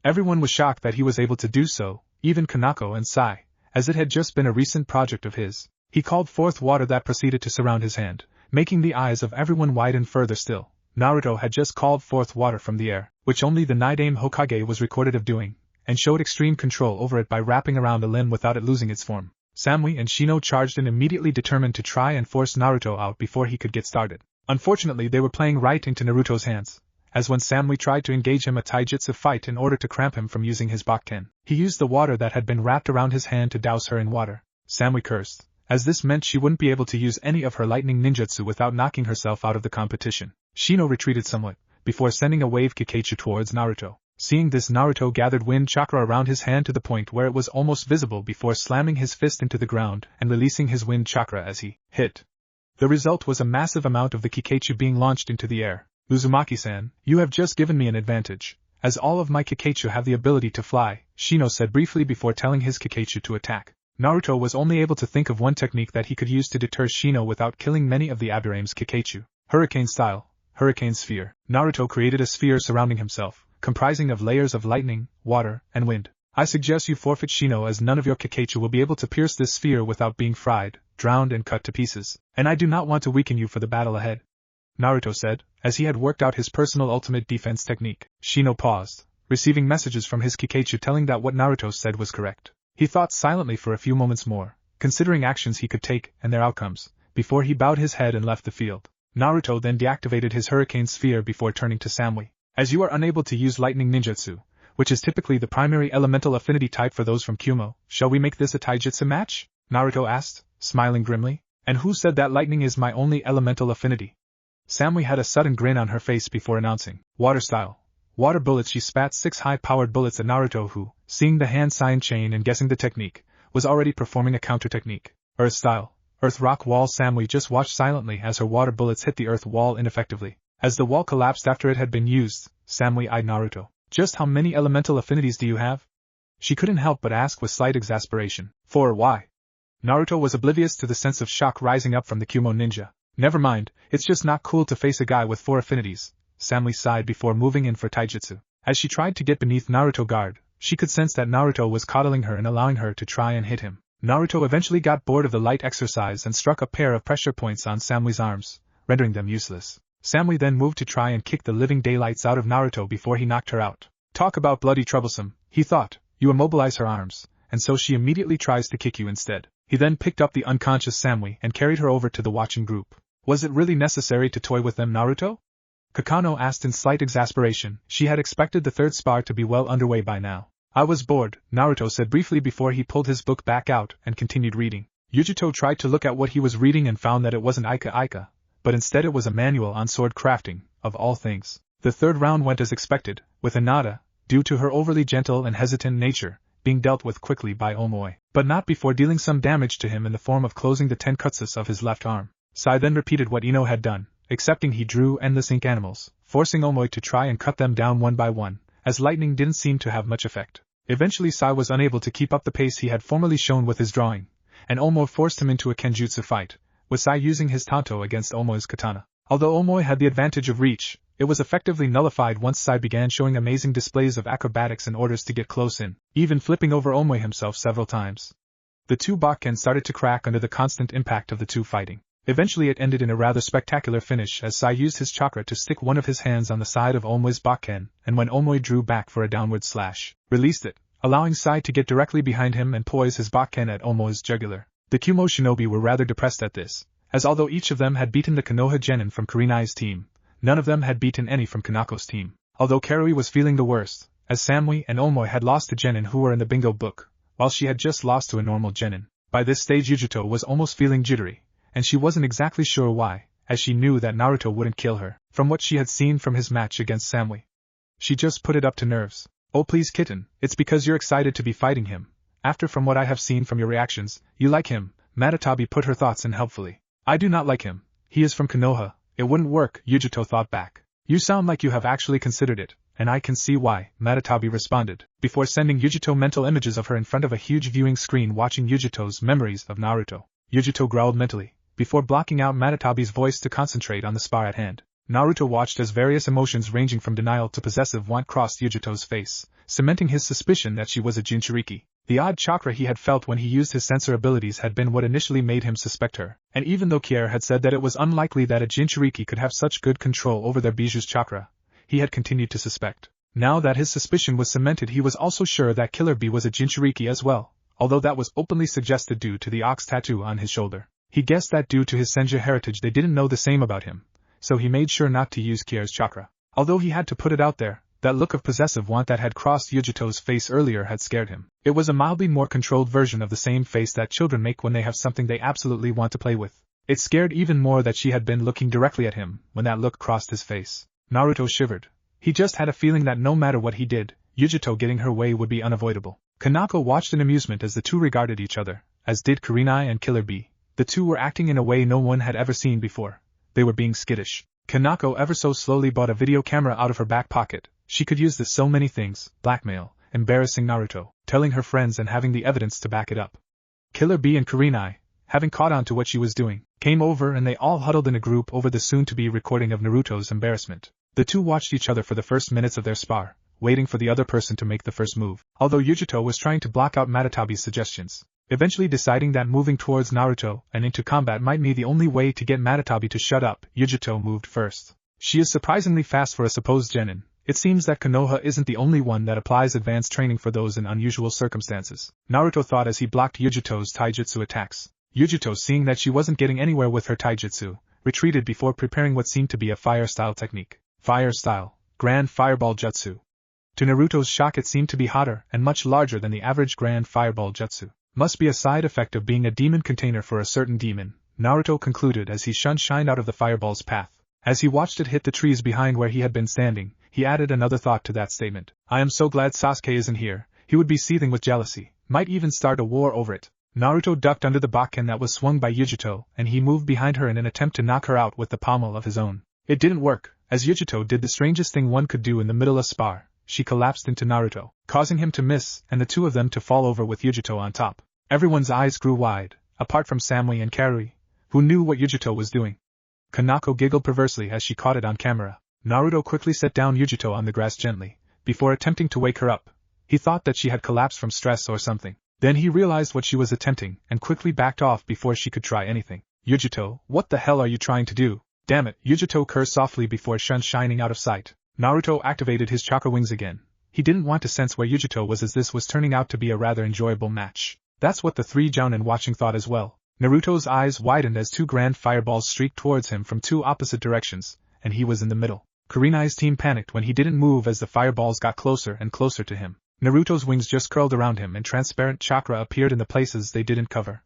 Everyone was shocked that he was able to do so, even Kanako and Sai, as it had just been a recent project of his. He called forth water that proceeded to surround his hand, making the eyes of everyone widen further still. Naruto had just called forth water from the air, which only the Nidaime Hokage was recorded of doing, and showed extreme control over it by wrapping around a limb without it losing its form. Samui and Shino charged in immediately determined to try and force Naruto out before he could get started. Unfortunately they were playing right into Naruto's hands, as when Samui tried to engage him a taijutsu fight in order to cramp him from using his bakken, he used the water that had been wrapped around his hand to douse her in water. Samui cursed, as this meant she wouldn't be able to use any of her lightning ninjutsu without knocking herself out of the competition. Shino retreated somewhat, before sending a wave Kikaichu towards Naruto. Seeing this, Naruto gathered wind chakra around his hand to the point where it was almost visible before slamming his fist into the ground and releasing his wind chakra as he hit. The result was a massive amount of the Kikaichu being launched into the air. Uzumaki-san, you have just given me an advantage, as all of my Kikaichu have the ability to fly, Shino said briefly before telling his Kikaichu to attack. Naruto was only able to think of one technique that he could use to deter Shino without killing many of the Aburame's Kikaichu. Hurricane style, Hurricane Sphere. Naruto created a sphere surrounding himself, comprising of layers of lightning, water, and wind. I suggest you forfeit Shino, as none of your Kikaichu will be able to pierce this sphere without being fried, drowned and cut to pieces, and I do not want to weaken you for the battle ahead, Naruto said, as he had worked out his personal ultimate defense technique. Shino paused, receiving messages from his Kikaichu telling that what Naruto said was correct. He thought silently for a few moments more, considering actions he could take and their outcomes, before he bowed his head and left the field. Naruto then deactivated his Hurricane Sphere before turning to Samui. As you are unable to use lightning ninjutsu, which is typically the primary elemental affinity type for those from Kumo, shall we make this a taijutsu match? Naruto asked, smiling grimly. And who said that lightning is my only elemental affinity? Samui had a sudden grin on her face before announcing, water style. Water bullets. She spat 6 high-powered bullets at Naruto, who, seeing the hand sign chain and guessing the technique, was already performing a counter technique. Earth style. Earth rock wall. Samui just watched silently as her water bullets hit the earth wall ineffectively. As the wall collapsed after it had been used, Samui eyed Naruto. Just how many elemental affinities do you have? She couldn't help but ask with slight exasperation. 4. Why? Naruto was oblivious to the sense of shock rising up from the Kumo ninja. Never mind, it's just not cool to face a guy with 4 affinities, Samui sighed before moving in for taijutsu. As she tried to get beneath Naruto's guard, she could sense that Naruto was coddling her and allowing her to try and hit him. Naruto eventually got bored of the light exercise and struck a pair of pressure points on Samui's arms, rendering them useless. Samui then moved to try and kick the living daylights out of Naruto before he knocked her out. Talk about bloody troublesome, he thought. You immobilize her arms, and so she immediately tries to kick you instead. He then picked up the unconscious Samui and carried her over to the watching group. Was it really necessary to toy with them, Naruto? Kakano asked in slight exasperation. She had expected the third spar to be well underway by now. I was bored, Naruto said briefly before he pulled his book back out and continued reading. Yujito tried to look at what he was reading and found that it wasn't Ika, but instead it was a manual on sword crafting, of all things. The third round went as expected, with Hinata, due to her overly gentle and hesitant nature, being dealt with quickly by Omoi, but not before dealing some damage to him in the form of closing the tenkutsus of his left arm. Sai then repeated what Ino had done, excepting he drew endless ink animals, forcing Omoi to try and cut them down one by one, as lightning didn't seem to have much effect. Eventually Sai was unable to keep up the pace he had formerly shown with his drawing, and Omoi forced him into a kenjutsu fight, with Sai using his tanto against Omoi's katana. Although Omoi had the advantage of reach, it was effectively nullified once Sai began showing amazing displays of acrobatics in orders to get close in, even flipping over Omoi himself several times. The two Bakken started to crack under the constant impact of the two fighting. Eventually it ended in a rather spectacular finish as Sai used his chakra to stick one of his hands on the side of Omoi's Bakken, and when Omoi drew back for a downward slash, released it, allowing Sai to get directly behind him and poise his Bakken at Omoi's jugular. The Kumo shinobi were rather depressed at this, as although each of them had beaten the Konoha genin from Kurenai's team, none of them had beaten any from Kanako's team. Although Karui was feeling the worst, as Samui and Omoi had lost to genin who were in the bingo book, while she had just lost to a normal genin. By this stage Yujito was almost feeling jittery, and she wasn't exactly sure why, as she knew that Naruto wouldn't kill her, from what she had seen from his match against Samui. She just put it up to nerves. Oh please kitten, it's because you're excited to be fighting him. After from what I have seen from your reactions, you like him. Matatabi put her thoughts in helpfully. I do not like him. He is from Konoha. It wouldn't work, Yujito thought back. You sound like you have actually considered it, and I can see why, Matatabi responded, before sending Yujito mental images of her in front of a huge viewing screen watching Yujito's memories of Naruto. Yujito growled mentally, before blocking out Matatabi's voice to concentrate on the spar at hand. Naruto watched as various emotions ranging from denial to possessive want crossed Yujito's face, cementing his suspicion that she was a Jinchuriki. The odd chakra he had felt when he used his sensor abilities had been what initially made him suspect her, and even though Kier had said that it was unlikely that a Jinchuriki could have such good control over their Biju's chakra, he had continued to suspect. Now that his suspicion was cemented, he was also sure that Killer Bee was a Jinchuriki as well, although that was openly suggested due to the ox tattoo on his shoulder. He guessed that due to his Senja heritage they didn't know the same about him, so he made sure not to use Kier's chakra. Although he had to put it out there, that look of possessive want that had crossed Yujito's face earlier had scared him. It was a mildly more controlled version of the same face that children make when they have something they absolutely want to play with. It scared even more that she had been looking directly at him when that look crossed his face. Naruto shivered. He just had a feeling that no matter what he did, Yujito getting her way would be unavoidable. Kanako watched in amusement as the two regarded each other, as did Kurenai and Killer Bee. The two were acting in a way no one had ever seen before. They were being skittish. Kanako ever so slowly bought a video camera out of her back pocket. She could use this so many things: blackmail, embarrassing Naruto, telling her friends and having the evidence to back it up. Killer Bee and Kurenai, having caught on to what she was doing, came over and they all huddled in a group over the soon-to-be recording of Naruto's embarrassment. The two watched each other for the first minutes of their spar, waiting for the other person to make the first move, although Yujito was trying to block out Matatabi's suggestions. Eventually deciding that moving towards Naruto and into combat might be the only way to get Matatabi to shut up, Yujito moved first. She is surprisingly fast for a supposed genin. It seems that Konoha isn't the only one that applies advanced training for those in unusual circumstances, Naruto thought as he blocked Yujito's taijutsu attacks. Yujito, seeing that she wasn't getting anywhere with her taijutsu, retreated before preparing what seemed to be a fire-style technique. Fire-style, Grand Fireball Jutsu. To Naruto's shock, it seemed to be hotter and much larger than the average Grand Fireball Jutsu. Must be a side effect of being a demon container for a certain demon, Naruto concluded as he shined out of the fireball's path. As he watched it hit the trees behind where he had been standing, he added another thought to that statement. I am so glad Sasuke isn't here. He would be seething with jealousy, might even start a war over it. Naruto ducked under the bakken that was swung by Yujito, and he moved behind her in an attempt to knock her out with the pommel of his own. It didn't work, as Yujito did the strangest thing one could do in the middle of spar. She collapsed into Naruto, causing him to miss and the two of them to fall over with Yujito on top. Everyone's eyes grew wide, apart from Samui and Karui, who knew what Yujito was doing. Kanako giggled perversely as she caught it on camera. Naruto quickly set down Yujito on the grass gently, before attempting to wake her up. He thought that she had collapsed from stress or something. Then he realized what she was attempting, and quickly backed off before she could try anything. Yujito, what the hell are you trying to do? Damn it, Yujito cursed softly before shining out of sight. Naruto activated his chakra wings again. He didn't want to sense where Yujito was, as this was turning out to be a rather enjoyable match. That's what the three jounin watching thought as well. Naruto's eyes widened as two grand fireballs streaked towards him from two opposite directions, and he was in the middle. Kurenai's team panicked when he didn't move as the fireballs got closer and closer to him. Naruto's wings just curled around him and transparent chakra appeared in the places they didn't cover.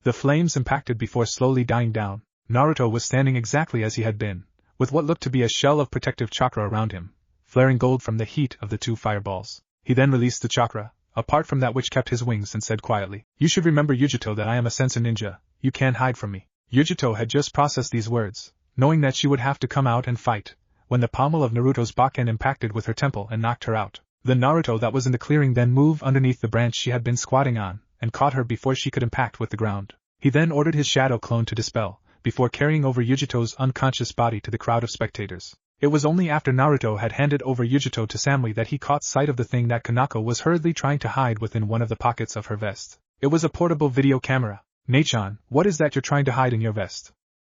The flames impacted before slowly dying down. Naruto was standing exactly as he had been, with what looked to be a shell of protective chakra around him, flaring gold from the heat of the two fireballs. He then released the chakra, apart from that which kept his wings, and said quietly, "You should remember, Yujito, that I am a sensor ninja. You can't hide from me." Yujito had just processed these words, knowing that she would have to come out and fight, when the pommel of Naruto's bakken impacted with her temple and knocked her out. The Naruto that was in the clearing then moved underneath the branch she had been squatting on, and caught her before she could impact with the ground. He then ordered his shadow clone to dispel, before carrying over Yujito's unconscious body to the crowd of spectators. It was only after Naruto had handed over Yujito to Samui that he caught sight of the thing that Kanako was hurriedly trying to hide within one of the pockets of her vest. It was a portable video camera. "Nachan, what is that you're trying to hide in your vest?"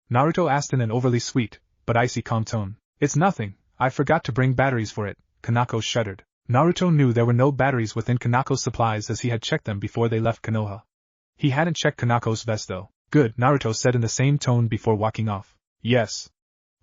Naruto asked in an overly sweet, but icy calm tone. "It's nothing, I forgot to bring batteries for it," Kanako shuddered. Naruto knew there were no batteries within Kanako's supplies as he had checked them before they left Konoha. He hadn't checked Kanako's vest though. "Good," Naruto said in the same tone before walking off. "Yes."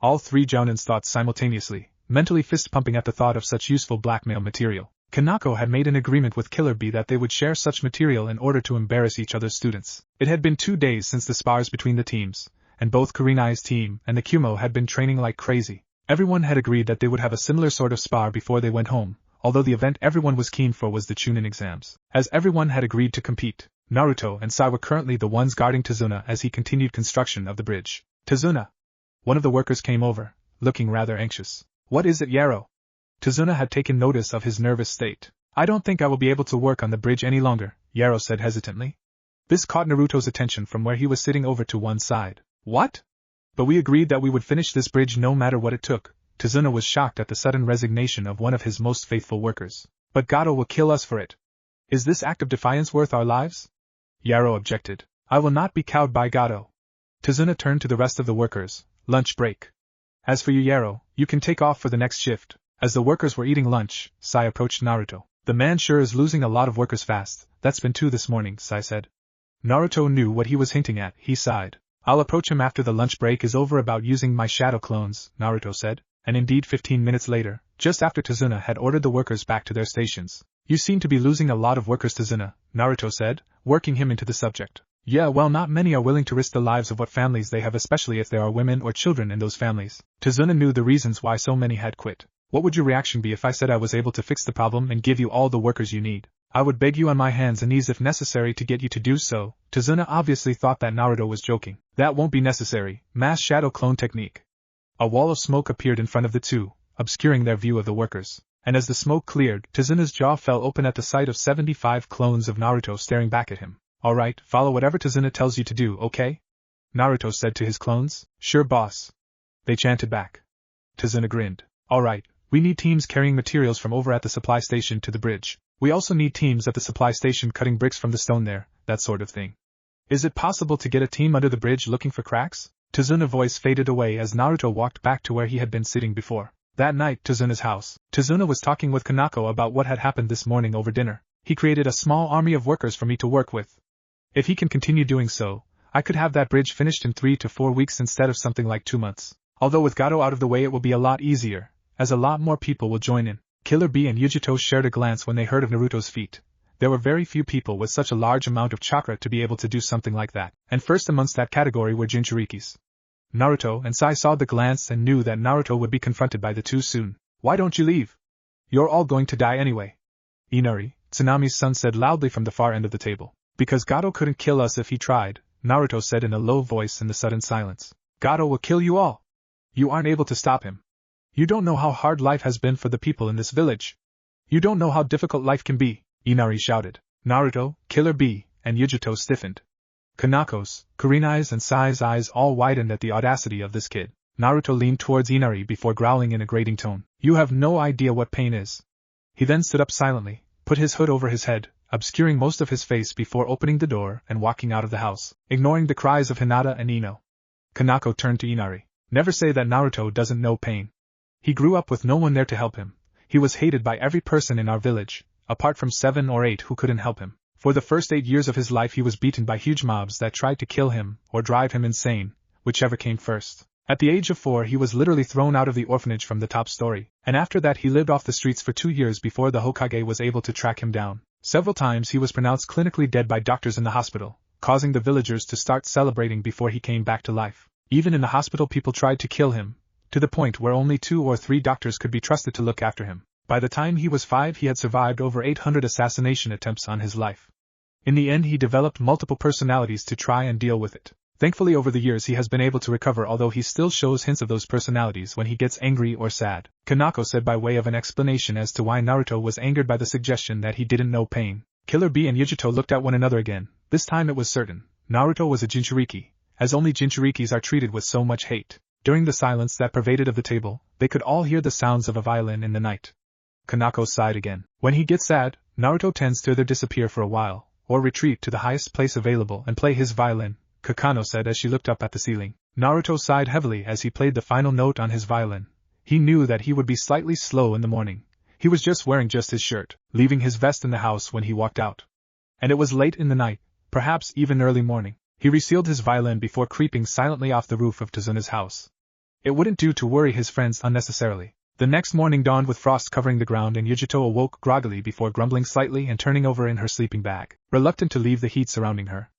All three Jounins thought simultaneously, mentally fist-pumping at the thought of such useful blackmail material. Kanako had made an agreement with Killer Bee that they would share such material in order to embarrass each other's students. It had been 2 days since the spars between the teams, and both Kurenai's team and the Kumo had been training like crazy. Everyone had agreed that they would have a similar sort of spar before they went home, although the event everyone was keen for was the Chunin exams. As everyone had agreed to compete, Naruto and Sai were currently the ones guarding Tazuna as he continued construction of the bridge. "Tazuna!" One of the workers came over, looking rather anxious. "What is it, Yaro?" Tazuna had taken notice of his nervous state. "I don't think I will be able to work on the bridge any longer," Yaro said hesitantly. This caught Naruto's attention from where he was sitting over to one side. "What?" "But we agreed that we would finish this bridge no matter what it took." Tazuna was shocked at the sudden resignation of one of his most faithful workers. "But Gato will kill us for it. Is this act of defiance worth our lives?" Yaro objected. "I will not be cowed by Gato." Tazuna turned to the rest of the workers. "Lunch break. As for you, Yaro, you can take off for the next shift." As the workers were eating lunch, Sai approached Naruto. "The man sure is losing a lot of workers fast. That's been 2 this morning," Sai said. Naruto knew what he was hinting at. He sighed. "I'll approach him after the lunch break is over about using my shadow clones," Naruto said. And indeed 15 minutes later, just after Tazuna had ordered the workers back to their stations. "You seem to be losing a lot of workers, Tazuna," Naruto said, working him into the subject. "Yeah, well, not many are willing to risk the lives of what families they have, especially if there are women or children in those families." Tazuna knew the reasons why so many had quit. "What would your reaction be if I said I was able to fix the problem and give you all the workers you need? I would beg you on my hands and knees if necessary to get you to do so." Tazuna obviously thought that Naruto was joking. "That won't be necessary. Mass shadow clone technique." A wall of smoke appeared in front of the two, obscuring their view of the workers. And as the smoke cleared, Tazuna's jaw fell open at the sight of 75 clones of Naruto staring back at him. "Alright, follow whatever Tazuna tells you to do, okay?" Naruto said to his clones. "Sure, boss." They chanted back. Tazuna grinned. "Alright, we need teams carrying materials from over at the supply station to the bridge. We also need teams at the supply station cutting bricks from the stone there, that sort of thing. Is it possible to get a team under the bridge looking for cracks?" Tazuna's voice faded away as Naruto walked back to where he had been sitting before. That night, Tazuna's house. Tazuna was talking with Kanako about what had happened this morning over dinner. "He created a small army of workers for me to work with. If he can continue doing so, I could have that bridge finished in 3 to 4 weeks instead of something like 2 months. Although with Gato out of the way it will be a lot easier, as a lot more people will join in." Killer Bee and Yujito shared a glance when they heard of Naruto's feat. There were very few people with such a large amount of chakra to be able to do something like that, and first amongst that category were Jinchurikis. Naruto and Sai saw the glance and knew that Naruto would be confronted by the two soon. "Why don't you leave? You're all going to die anyway." Inari, Tsunami's son, said loudly from the far end of the table. "Because Gato couldn't kill us if he tried," Naruto said in a low voice in the sudden silence. "Gato will kill you all. You aren't able to stop him. You don't know how hard life has been for the people in this village. You don't know how difficult life can be," Inari shouted. Naruto, Killer Bee, and Yujito stiffened. Kanako's, Kurenai's and Sai's eyes all widened at the audacity of this kid. Naruto leaned towards Inari before growling in a grating tone. "You have no idea what pain is." He then stood up silently, put his hood over his head, obscuring most of his face before opening the door and walking out of the house, ignoring the cries of Hinata and Ino. Kanako turned to Inari. "Never say that Naruto doesn't know pain. He grew up with no one there to help him. He was hated by every person in our village, apart from 7 or 8 who couldn't help him. For the first 8 years of his life he was beaten by huge mobs that tried to kill him or drive him insane, whichever came first. At the age of 4 he was literally thrown out of the orphanage from the top story, and after that he lived off the streets for 2 years before the Hokage was able to track him down. Several times he was pronounced clinically dead by doctors in the hospital, causing the villagers to start celebrating before he came back to life. Even in the hospital people tried to kill him, to the point where only 2 or 3 doctors could be trusted to look after him. By the time he was 5 he had survived over 800 assassination attempts on his life. In the end he developed multiple personalities to try and deal with it. Thankfully over the years he has been able to recover, although he still shows hints of those personalities when he gets angry or sad," Kanako said by way of an explanation as to why Naruto was angered by the suggestion that he didn't know pain. Killer Bee and Yujito looked at one another again. This time it was certain. Naruto was a Jinchuriki, as only Jinchurikis are treated with so much hate. During the silence that pervaded of the table, they could all hear the sounds of a violin in the night. Kanako sighed again. When he gets sad, Naruto tends to either disappear for a while, or retreat to the highest place available and play his violin, Kakano said as she looked up at the ceiling. Naruto sighed heavily as he played the final note on his violin. He knew that he would be slightly slow in the morning. He was just wearing his shirt, leaving his vest in the house when he walked out. And it was late in the night, perhaps even early morning. He resealed his violin before creeping silently off the roof of Tazuna's house. It wouldn't do to worry his friends unnecessarily. The next morning dawned with frost covering the ground and Yujito awoke groggily before grumbling slightly and turning over in her sleeping bag, reluctant to leave the heat surrounding her.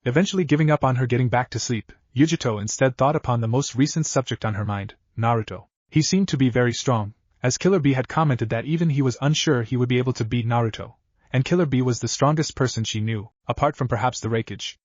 Eventually giving up on her getting back to sleep, Yujito instead thought upon the most recent subject on her mind, Naruto. He seemed to be very strong, as Killer Bee had commented that even he was unsure he would be able to beat Naruto, and Killer Bee was the strongest person she knew, apart from perhaps the Raikage.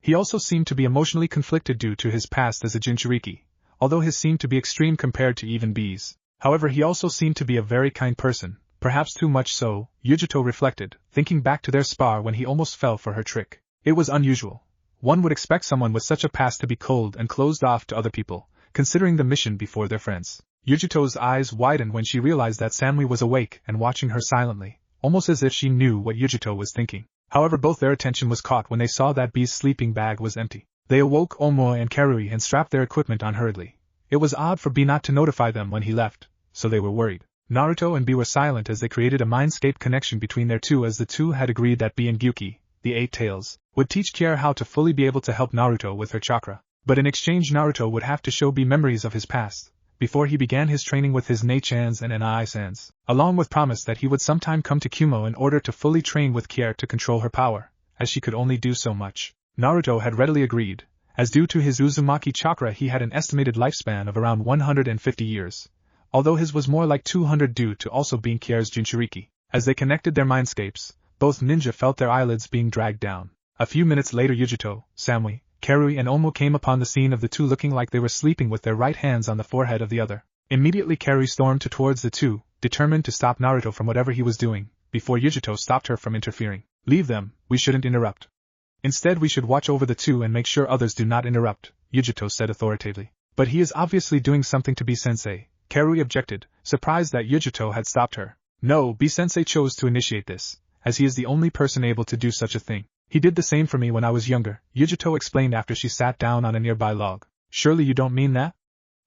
He also seemed to be emotionally conflicted due to his past as a Jinchuriki, although his seemed to be extreme compared to even Bee's. However, he also seemed to be a very kind person, perhaps too much so, Yujito reflected, thinking back to their spar when he almost fell for her trick. It was unusual. One would expect someone with such a past to be cold and closed off to other people, considering the mission before their friends. Yujito's eyes widened when she realized that Samui was awake and watching her silently, almost as if she knew what Yujito was thinking. However, both their attention was caught when they saw that Bee's sleeping bag was empty. They awoke Omoe and Karui and strapped their equipment on hurriedly. It was odd for Bee not to notify them when he left, so they were worried. Naruto and Bee were silent as they created a mindscape connection between their two, as the two had agreed that Bee and Gyuki, the Eight Tails, would teach Kier how to fully be able to help Naruto with her chakra. But in exchange Naruto would have to show Bee memories of his past, before he began his training with his Nei-chans and Nai-sans, along with promise that he would sometime come to Kumo in order to fully train with Kier to control her power, as she could only do so much. Naruto had readily agreed, as due to his Uzumaki chakra he had an estimated lifespan of around 150 years, although his was more like 200 due to also being Kier's Jinchuriki. As they connected their mindscapes, both ninja felt their eyelids being dragged down. A few minutes later Yujito, Samui, Karui and Omo came upon the scene of the two looking like they were sleeping with their right hands on the forehead of the other. Immediately Karui stormed towards the two, determined to stop Naruto from whatever he was doing, before Yujito stopped her from interfering. Leave them, we shouldn't interrupt. Instead we should watch over the two and make sure others do not interrupt, Yujito said authoritatively. But he is obviously doing something to Bee-sensei, Karui objected, surprised that Yujito had stopped her. No, Bee-sensei chose to initiate this, as he is the only person able to do such a thing. He did the same for me when I was younger, Yujito explained after she sat down on a nearby log. Surely you don't mean that?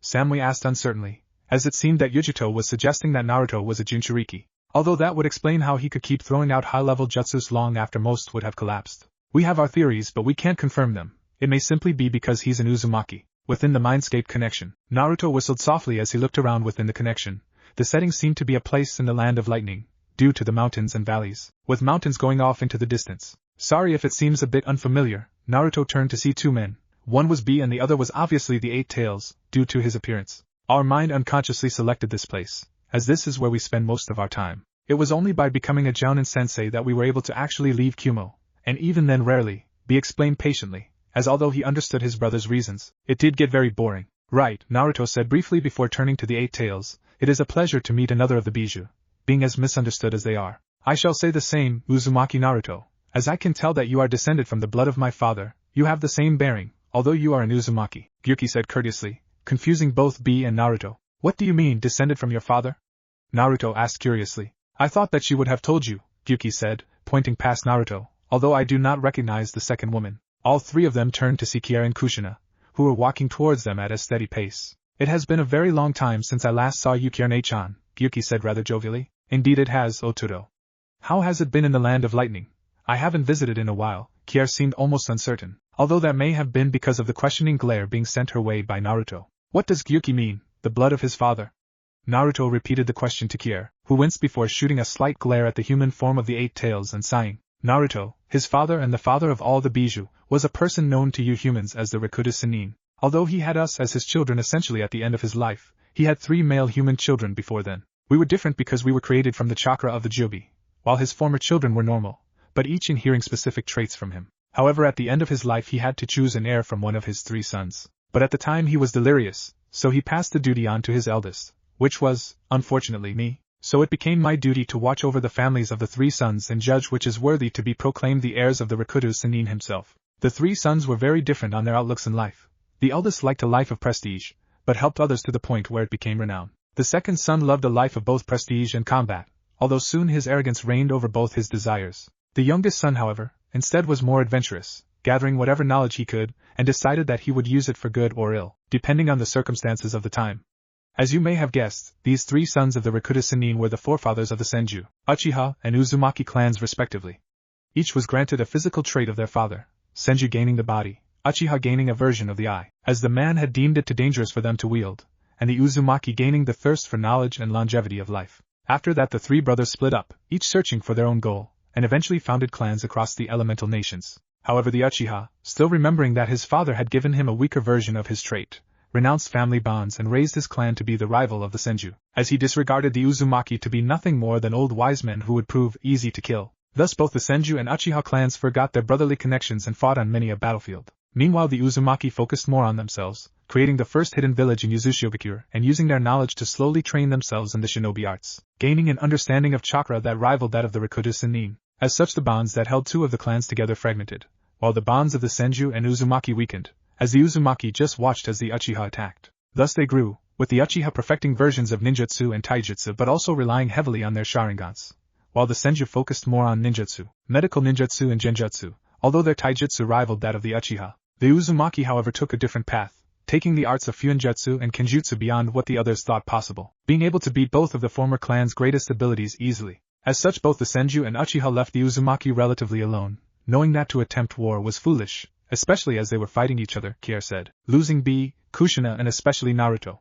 Samui asked uncertainly, as it seemed that Yujito was suggesting that Naruto was a Jinchuriki, although that would explain how he could keep throwing out high-level jutsus long after most would have collapsed. We have our theories but we can't confirm them. It may simply be because he's an Uzumaki. Within the mindscape connection, Naruto whistled softly as he looked around within the connection. The setting seemed to be a place in the land of lightning, due to the mountains and valleys, with mountains going off into the distance. Sorry if it seems a bit unfamiliar, Naruto turned to see two men. One was Bee and the other was obviously the Eight Tails, due to his appearance. Our mind unconsciously selected this place, as this is where we spend most of our time. It was only by becoming a Jounin sensei that we were able to actually leave Kumo, and even then rarely, Bee explained patiently, as although he understood his brother's reasons, it did get very boring. Right, Naruto said briefly before turning to the Eight Tails, it is a pleasure to meet another of the Bijou, being as misunderstood as they are. I shall say the same, Uzumaki Naruto, as I can tell that you are descended from the blood of my father, you have the same bearing, although you are an Uzumaki, Gyuki said courteously, confusing both Bee and Naruto. What do you mean, descended from your father? Naruto asked curiously. I thought that she would have told you, Gyuki said, pointing past Naruto, although I do not recognize the second woman. All three of them turned to see Kier and Kushina, who were walking towards them at a steady pace. It has been a very long time since I last saw you, Kier-ne-chan, Gyuki said rather jovially. Indeed it has, Oturo. How has it been in the land of lightning? I haven't visited in a while, Kier seemed almost uncertain, although that may have been because of the questioning glare being sent her way by Naruto. What does Gyuki mean, the blood of his father? Naruto repeated the question to Kier, who winced before shooting a slight glare at the human form of the Eight Tails and sighing. Naruto, his father and the father of all the Bijou, was a person known to you humans as the Rakuta Sannin. Although he had us as his children essentially at the end of his life, he had 3 male human children before then. We were different because we were created from the chakra of the Jobi, while his former children were normal, but each inhering specific traits from him. However, at the end of his life he had to choose an heir from one of his 3 sons. But at the time he was delirious, so he passed the duty on to his eldest, which was, unfortunately, me. So it became my duty to watch over the families of the 3 sons and judge which is worthy to be proclaimed the heirs of the Rakuta Sannin himself. The 3 sons were very different on their outlooks in life. The eldest liked a life of prestige, but helped others to the point where it became renown. The second son loved a life of both prestige and combat, although soon his arrogance reigned over both his desires. The youngest son, however, instead was more adventurous, gathering whatever knowledge he could, and decided that he would use it for good or ill, depending on the circumstances of the time. As you may have guessed, these three sons of the Rakuta Sannin were the forefathers of the Senju, Uchiha, and Uzumaki clans respectively. Each was granted a physical trait of their father, Senju gaining the body, Uchiha gaining a version of the eye, as the man had deemed it too dangerous for them to wield, and the Uzumaki gaining the thirst for knowledge and longevity of life. After that the three brothers split up, each searching for their own goal, and eventually founded clans across the elemental nations. However, the Uchiha, still remembering that his father had given him a weaker version of his trait, renounced family bonds and raised his clan to be the rival of the Senju, as he disregarded the Uzumaki to be nothing more than old wise men who would prove easy to kill. Thus both the Senju and Uchiha clans forgot their brotherly connections and fought on many a battlefield. Meanwhile the Uzumaki focused more on themselves, creating the first hidden village in Yuzushiobakure and using their knowledge to slowly train themselves in the shinobi arts, gaining an understanding of chakra that rivaled that of the Rakuta Sannin. As such the bonds that held two of the clans together fragmented, while the bonds of the Senju and Uzumaki weakened, as the Uzumaki just watched as the Uchiha attacked. Thus they grew, with the Uchiha perfecting versions of ninjutsu and taijutsu but also relying heavily on their sharingans, while the Senju focused more on ninjutsu, medical ninjutsu and genjutsu, although their taijutsu rivaled that of the Uchiha. The Uzumaki however took a different path, taking the arts of fuinjutsu and kenjutsu beyond what the others thought possible, being able to beat both of the former clan's greatest abilities easily. As such both the Senju and Uchiha left the Uzumaki relatively alone, knowing that to attempt war was foolish, especially as they were fighting each other, Kier said, losing B, Kushina and especially Naruto.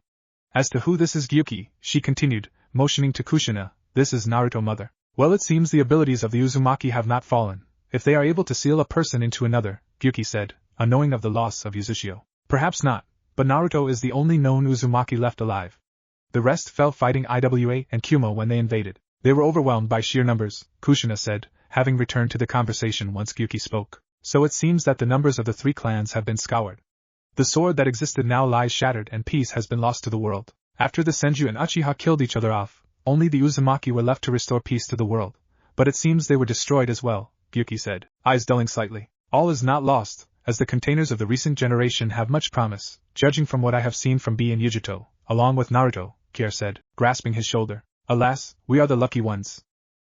As to who this is Gyuki, she continued, motioning to Kushina, this is Naruto mother. Well, it seems the abilities of the Uzumaki have not fallen, if they are able to seal a person into another, Gyuki said, unknowing of the loss of Uzushio. Perhaps not, but Naruto is the only known Uzumaki left alive. The rest fell fighting Iwa and Kumo when they invaded. They were overwhelmed by sheer numbers, Kushina said, having returned to the conversation once Gyuki spoke. So it seems that the numbers of the three clans have been scoured. The sword that existed now lies shattered and peace has been lost to the world. After the Senju and Uchiha killed each other off, only the Uzumaki were left to restore peace to the world. But it seems they were destroyed as well, Gyuki said, eyes dulling slightly. All is not lost, as the containers of the recent generation have much promise, judging from what I have seen from B and Yujuto, along with Naruto, Kier said, grasping his shoulder. Alas, we are the lucky ones.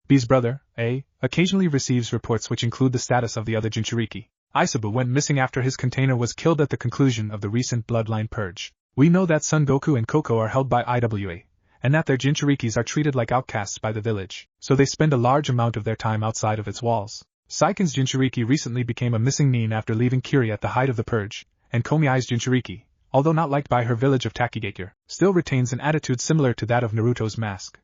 B's brother, A, occasionally receives reports which include the status of the other Jinchuriki. Isabu went missing after his container was killed at the conclusion of the recent Bloodline purge. We know that Son Goku and Koko are held by Iwa, and that their Jinchurikis are treated like outcasts by the village, so they spend a large amount of their time outside of its walls. Saiken's Jinchuriki recently became a missing nin after leaving Kiri at the height of the purge, and Komiai's Jinchuriki, although not liked by her village of Takigakure, still retains an attitude similar to that of Naruto's mask.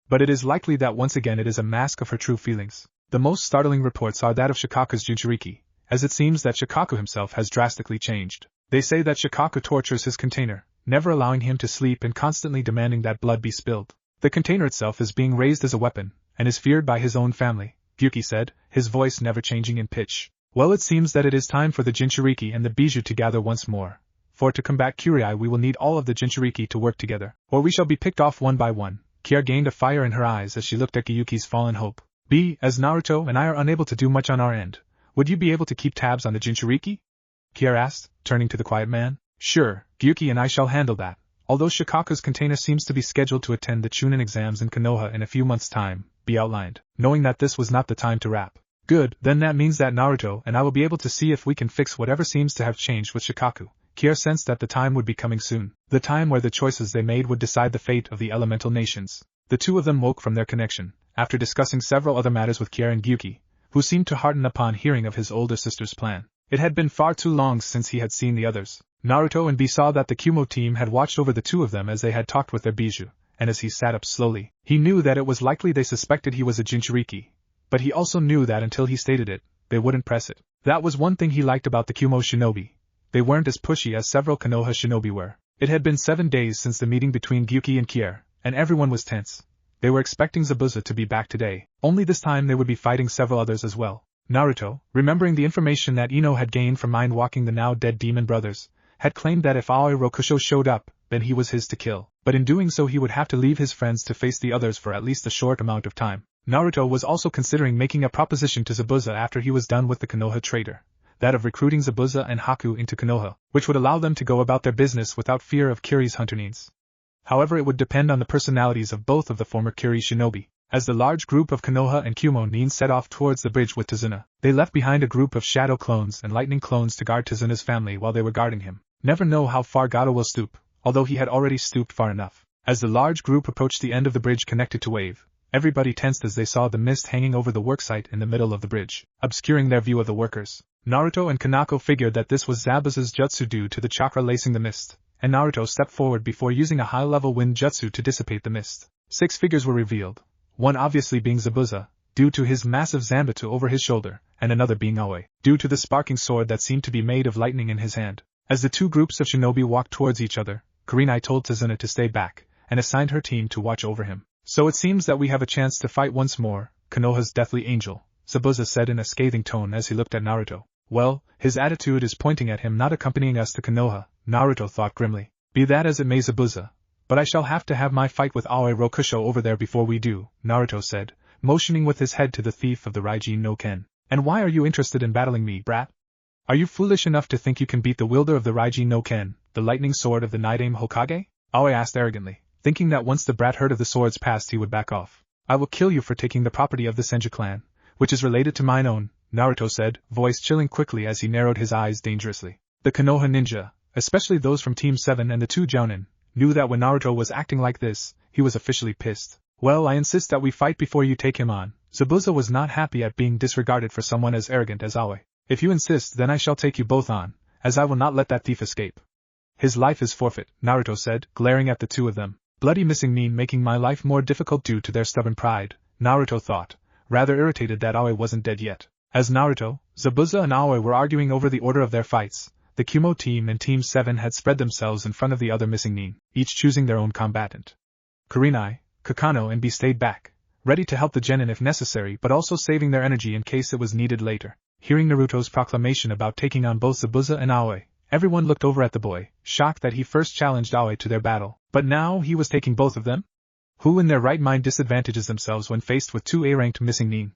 But it is likely that once again it is a mask of her true feelings. The most startling reports are that of Shikaku's Jinchuriki, as it seems that Shikaku himself has drastically changed. They say that Shikaku tortures his container, never allowing him to sleep and constantly demanding that blood be spilled. The container itself is being raised as a weapon, and is feared by his own family, Gyuki said, his voice never changing in pitch. Well, it seems that it is time for the Jinchuriki and the Bijou to gather once more. For to combat Kurii we will need all of the Jinchuriki to work together, or we shall be picked off one by one. Kier gained a fire in her eyes as she looked at Gyuki's fallen hope. B, as Naruto and I are unable to do much on our end, would you be able to keep tabs on the Jinchuriki? Kier asked, turning to the quiet man. Sure, Gyuki and I shall handle that, although Shikaku's container seems to be scheduled to attend the Chunin exams in Konoha in a few months' time, B outlined, knowing that this was not the time to rap. Good, then that means that Naruto and I will be able to see if we can fix whatever seems to have changed with Shikaku. Kier sensed that the time would be coming soon, the time where the choices they made would decide the fate of the elemental nations. The two of them woke from their connection, after discussing several other matters with Kier and Gyuki, who seemed to hearten upon hearing of his older sister's plan. It had been far too long since he had seen the others. Naruto and B saw that the Kumo team had watched over the two of them as they had talked with their Bijou, and as he sat up slowly, he knew that it was likely they suspected he was a Jinchuriki, but he also knew that until he stated it, they wouldn't press it. That was one thing he liked about the Kumo shinobi. They weren't as pushy as several Konoha shinobi were. It had been 7 days since the meeting between Gyuki and Kier, and everyone was tense. They were expecting Zabuza to be back today, only this time they would be fighting several others as well. Naruto, remembering the information that Ino had gained from mind-walking the now-dead demon brothers, had claimed that if Aoi Rokusho showed up, then he was his to kill, but in doing so he would have to leave his friends to face the others for at least a short amount of time. Naruto was also considering making a proposition to Zabuza after he was done with the Konoha trader, that of recruiting Zabuza and Haku into Konoha, which would allow them to go about their business without fear of Kiri's hunter needs. However, it would depend on the personalities of both of the former Kiri shinobi. As the large group of Konoha and Kumo nin set off towards the bridge with Tazuna, they left behind a group of shadow clones and lightning clones to guard Tazuna's family while they were guarding him. Never know how far Gato will stoop, although he had already stooped far enough. As the large group approached the end of the bridge connected to Wave, everybody tensed as they saw the mist hanging over the worksite in the middle of the bridge, obscuring their view of the workers. Naruto and Kanako figured that this was Zabuza's jutsu due to the chakra lacing the mist, and Naruto stepped forward before using a high-level wind jutsu to dissipate the mist. 6 figures were revealed, one obviously being Zabuza, due to his massive zanbatsu over his shoulder, and another being Aoi, due to the sparking sword that seemed to be made of lightning in his hand. As the two groups of shinobi walked towards each other, Kurenai told Tazuna to stay back, and assigned her team to watch over him. So it seems that we have a chance to fight once more, Konoha's deathly angel, Zabuza said in a scathing tone as he looked at Naruto. Well, his attitude is pointing at him not accompanying us to Konoha, Naruto thought grimly. Be that as it may, Zabuza, but I shall have to have my fight with Aoi Rokusho over there before we do, Naruto said, motioning with his head to the thief of the Raijin no Ken. And why are you interested in battling me, brat? Are you foolish enough to think you can beat the wielder of the Raijin no Ken, the lightning sword of the Nidaime Hokage? Aoi asked arrogantly, thinking that once the brat heard of the sword's past he would back off. I will kill you for taking the property of the Senju clan, which is related to mine own, Naruto said, voice chilling quickly as he narrowed his eyes dangerously. The Konoha ninja, especially those from Team 7 and the 2 Jounin, knew that when Naruto was acting like this, he was officially pissed. Well, I insist that we fight before you take him on. Zabuza was not happy at being disregarded for someone as arrogant as Aoi. If you insist, then I shall take you both on, as I will not let that thief escape. His life is forfeit, Naruto said, glaring at the two of them. Bloody missing nin making my life more difficult due to their stubborn pride, Naruto thought, rather irritated that Aoi wasn't dead yet. As Naruto, Zabuza and Aoi were arguing over the order of their fights, the Kumo team and Team 7 had spread themselves in front of the other missing nin, each choosing their own combatant. Kurenai, Kakano and B stayed back, ready to help the genin if necessary but also saving their energy in case it was needed later. Hearing Naruto's proclamation about taking on both Zabuza and Aoi, everyone looked over at the boy, shocked that he first challenged Aoi to their battle, but now he was taking both of them? Who in their right mind disadvantages themselves when faced with 2 A-ranked missing nin?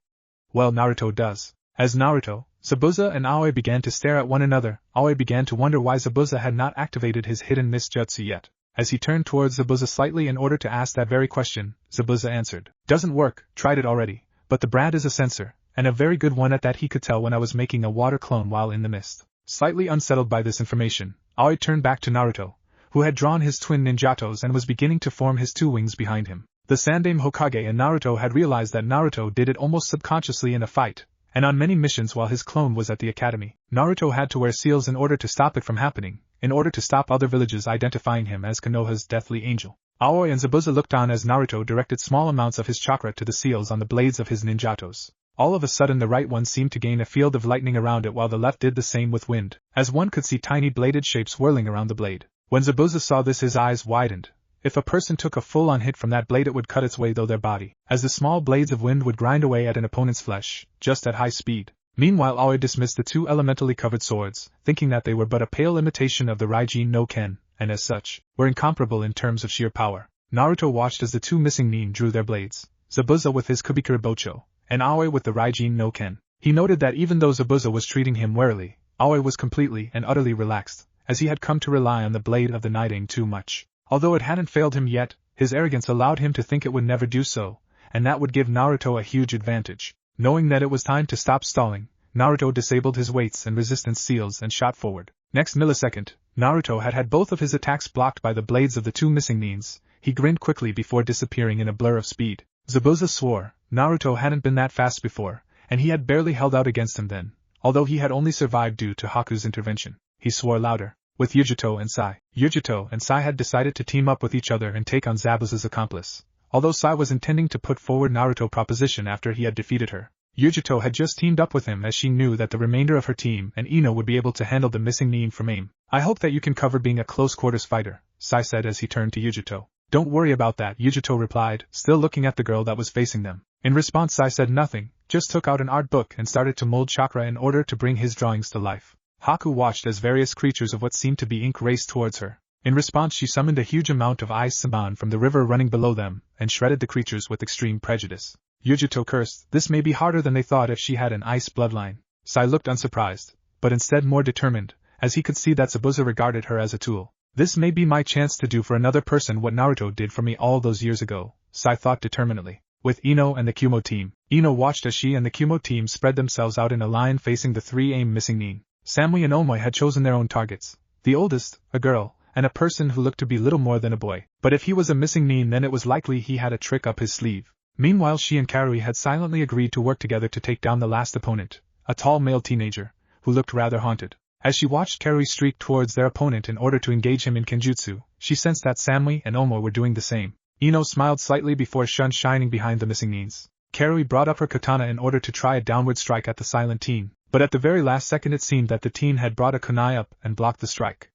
Well, Naruto does. As Naruto, Zabuza and Aoi began to stare at one another, Aoi began to wonder why Zabuza had not activated his hidden mist jutsu yet. As he turned towards Zabuza slightly in order to ask that very question, Zabuza answered, Doesn't work, tried it already, but the brat is a censor, and a very good one at that. He could tell when I was making a water clone while in the mist. Slightly unsettled by this information, Aoi turned back to Naruto, who had drawn his twin ninjatos and was beginning to form his 2 wings behind him. The Sandaime Hokage and Naruto had realized that Naruto did it almost subconsciously in a fight, and on many missions while his clone was at the academy. Naruto had to wear seals in order to stop it from happening, in order to stop other villages identifying him as Konoha's deathly angel. Aoi and Zabuza looked on as Naruto directed small amounts of his chakra to the seals on the blades of his ninjatos. All of a sudden the right one seemed to gain a field of lightning around it while the left did the same with wind, as one could see tiny bladed shapes whirling around the blade. When Zabuza saw this his eyes widened. If a person took a full-on hit from that blade it would cut its way through their body, as the small blades of wind would grind away at an opponent's flesh, just at high speed. Meanwhile Aoi dismissed the 2 elementally covered swords, thinking that they were but a pale imitation of the Raijin no Ken, and as such, were incomparable in terms of sheer power. Naruto watched as the 2 missing nin drew their blades, Zabuza with his Kubikura Bocho, and Aoi with the Raijin no Ken. He noted that even though Zabuza was treating him warily, Aoi was completely and utterly relaxed, as he had come to rely on the blade of the Nidaime too much. Although it hadn't failed him yet, his arrogance allowed him to think it would never do so, and that would give Naruto a huge advantage. Knowing that it was time to stop stalling, Naruto disabled his weights and resistance seals and shot forward. Next millisecond, Naruto had both of his attacks blocked by the blades of the 2 missing nins. He grinned quickly before disappearing in a blur of speed. Zabuza swore, Naruto hadn't been that fast before, and he had barely held out against him then, although he had only survived due to Haku's intervention. He swore louder. With Yujito and Sai. Yujito and Sai had decided to team up with each other and take on Zabuza's accomplice. Although Sai was intending to put forward Naruto's proposition after he had defeated her, Yujito had just teamed up with him as she knew that the remainder of her team and Ino would be able to handle the missing nin from AIM. I hope that you can cover being a close-quarters fighter, Sai said as he turned to Yujito. Don't worry about that, Yujito replied, still looking at the girl that was facing them. In response Sai said nothing, just took out an art book and started to mold chakra in order to bring his drawings to life. Haku watched as various creatures of what seemed to be ink raced towards her. In response she summoned a huge amount of ice saban from the river running below them, and shredded the creatures with extreme prejudice. Yujito cursed, this may be harder than they thought if she had an ice bloodline. Sai looked unsurprised, but instead more determined, as he could see that Zabuza regarded her as a tool. This may be my chance to do for another person what Naruto did for me all those years ago, Sai thought determinedly. with Ino and the Kumo team. Ino watched as she and the Kumo team spread themselves out in a line facing the three missing nin. Samui and Omoi had chosen their own targets. The oldest, a girl, and a person who looked to be little more than a boy. But if he was a missing nin, then it was likely he had a trick up his sleeve. Meanwhile, she and Karui had silently agreed to work together to take down the last opponent, a tall male teenager, who looked rather haunted. As she watched Karui streak towards their opponent in order to engage him in kenjutsu, she sensed that Samui and Omoi were doing the same. Ino smiled slightly before shining behind the missing nins. Karui brought up her katana in order to try a downward strike at the silent teen, but at the very last second it seemed that the teen had brought a kunai up and blocked the strike.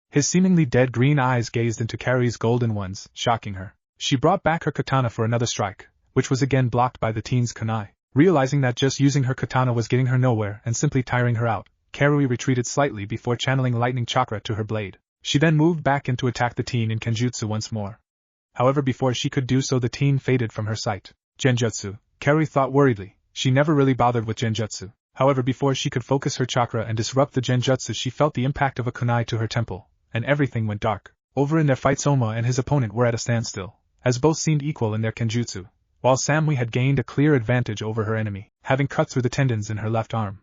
His seemingly dead green eyes gazed into Karui's golden ones, shocking her. She brought back her katana for another strike, which was again blocked by the teen's kunai. Realizing that just using her katana was getting her nowhere and simply tiring her out, Karui retreated slightly before channeling lightning chakra to her blade. She then moved back in to attack the teen in kenjutsu once more. However, before she could do so, the teen faded from her sight. Genjutsu, Karui thought worriedly. She never really bothered with genjutsu. However, before she could focus her chakra and disrupt the genjutsu, she felt the impact of a kunai to her temple, and everything went dark. Over in their fight, Soma and his opponent were at a standstill, as both seemed equal in their kenjutsu, while Samui had gained a clear advantage over her enemy, having cut through the tendons in her left arm.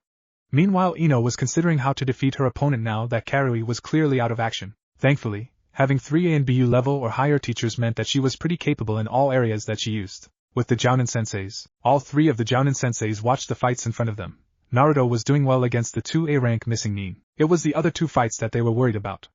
Meanwhile, Ino was considering how to defeat her opponent now that Karui was clearly out of action. Thankfully, having 3A and BU level or higher teachers meant that she was pretty capable in all areas that she used. With the Jounin senseis, all three of the Jounin senseis watched the fights in front of them. Naruto was doing well against the 2A rank missing nin. It was the other two fights that they were worried about.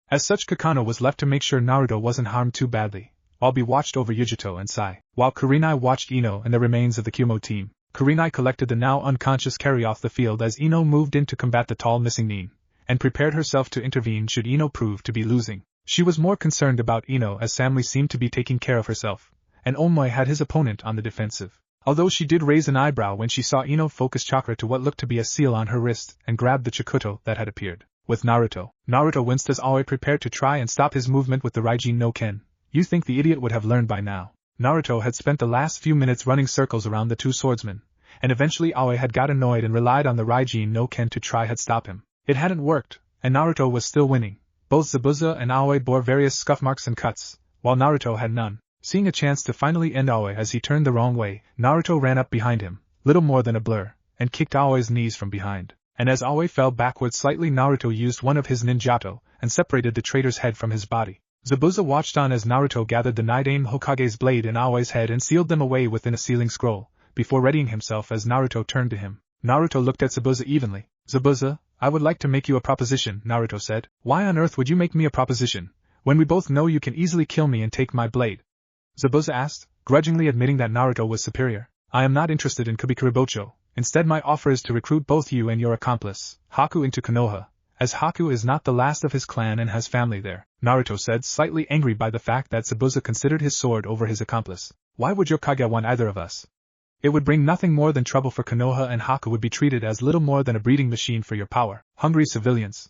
As such, Kakano was left to make sure Naruto wasn't harmed too badly. Albi watched over Yujito and Sai, while Kurinai watched Ino and the remains of the Kumo team. Kurinai collected the now unconscious Karui off the field as Ino moved in to combat the tall missing nin, and prepared herself to intervene should Ino prove to be losing. She was more concerned about Ino as Samui seemed to be taking care of herself, and Omoi had his opponent on the defensive. Although she did raise an eyebrow when she saw Ino focus chakra to what looked to be a seal on her wrist and grab the Chikuto that had appeared. With Naruto winced as Aoi prepared to try and stop his movement with the Raijin no Ken. You think the idiot would have learned by now. Naruto had spent the last few minutes running circles around the two swordsmen, and eventually Aoi had got annoyed and relied on the Raijin no Ken to try had stop him. It hadn't worked, and Naruto was still winning. Both Zabuza and Aoi bore various scuff marks and cuts, while Naruto had none. Seeing a chance to finally end Aoi as he turned the wrong way, Naruto ran up behind him, little more than a blur, and kicked Aoi's knees from behind. And as Aoi fell backward slightly, Naruto used one of his ninjato and separated the traitor's head from his body. Zabuza watched on as Naruto gathered the Nidaime Hokage's blade in Aoi's head and sealed them away within a sealing scroll, before readying himself as Naruto turned to him. Naruto looked at Zabuza evenly. Zabuza, I would like to make you a proposition, Naruto said. Why on earth would you make me a proposition, when we both know you can easily kill me and take my blade? Zabuza asked, grudgingly admitting that Naruto was superior. I am not interested in Kubikuribocho. Instead, my offer is to recruit both you and your accomplice, Haku, into Konoha, as Haku is not the last of his clan and has family there. Naruto said, slightly angry by the fact that Zabuza considered his sword over his accomplice. Why would your Kage want either of us? It would bring nothing more than trouble for Konoha, and Haku would be treated as little more than a breeding machine for your power-hungry civilians.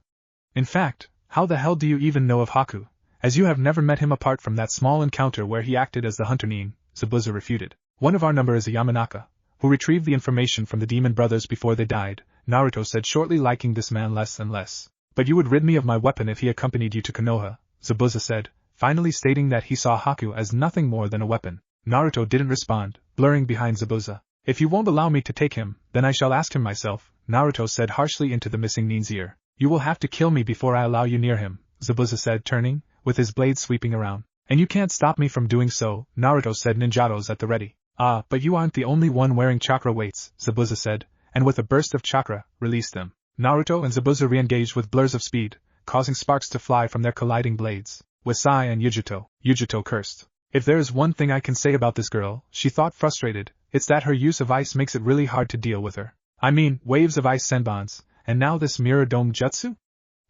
In fact, how the hell do you even know of Haku, as you have never met him apart from that small encounter where he acted as the hunter nin? Zabuza refuted. One of our number is a Yamanaka, who retrieved the information from the demon brothers before they died, Naruto said, shortly, liking this man less and less. But you would rid me of my weapon if he accompanied you to Konoha, Zabuza said, finally stating that he saw Haku as nothing more than a weapon. Naruto didn't respond, blurring behind Zabuza. If you won't allow me to take him, then I shall ask him myself, Naruto said harshly into the missing nin's ear. You will have to kill me before I allow you near him, Zabuza said, turning, with his blade sweeping around. And you can't stop me from doing so, Naruto said, ninjatos at the ready. Ah, but you aren't the only one wearing chakra weights, Zabuza said, and with a burst of chakra, released them. Naruto and Zabuza re-engaged with blurs of speed, causing sparks to fly from their colliding blades. With Sai and Yujito cursed. If there is one thing I can say about this girl, she thought, frustrated, it's that her use of ice makes it really hard to deal with her. I mean, waves of ice senbons, and now this mirror dome jutsu?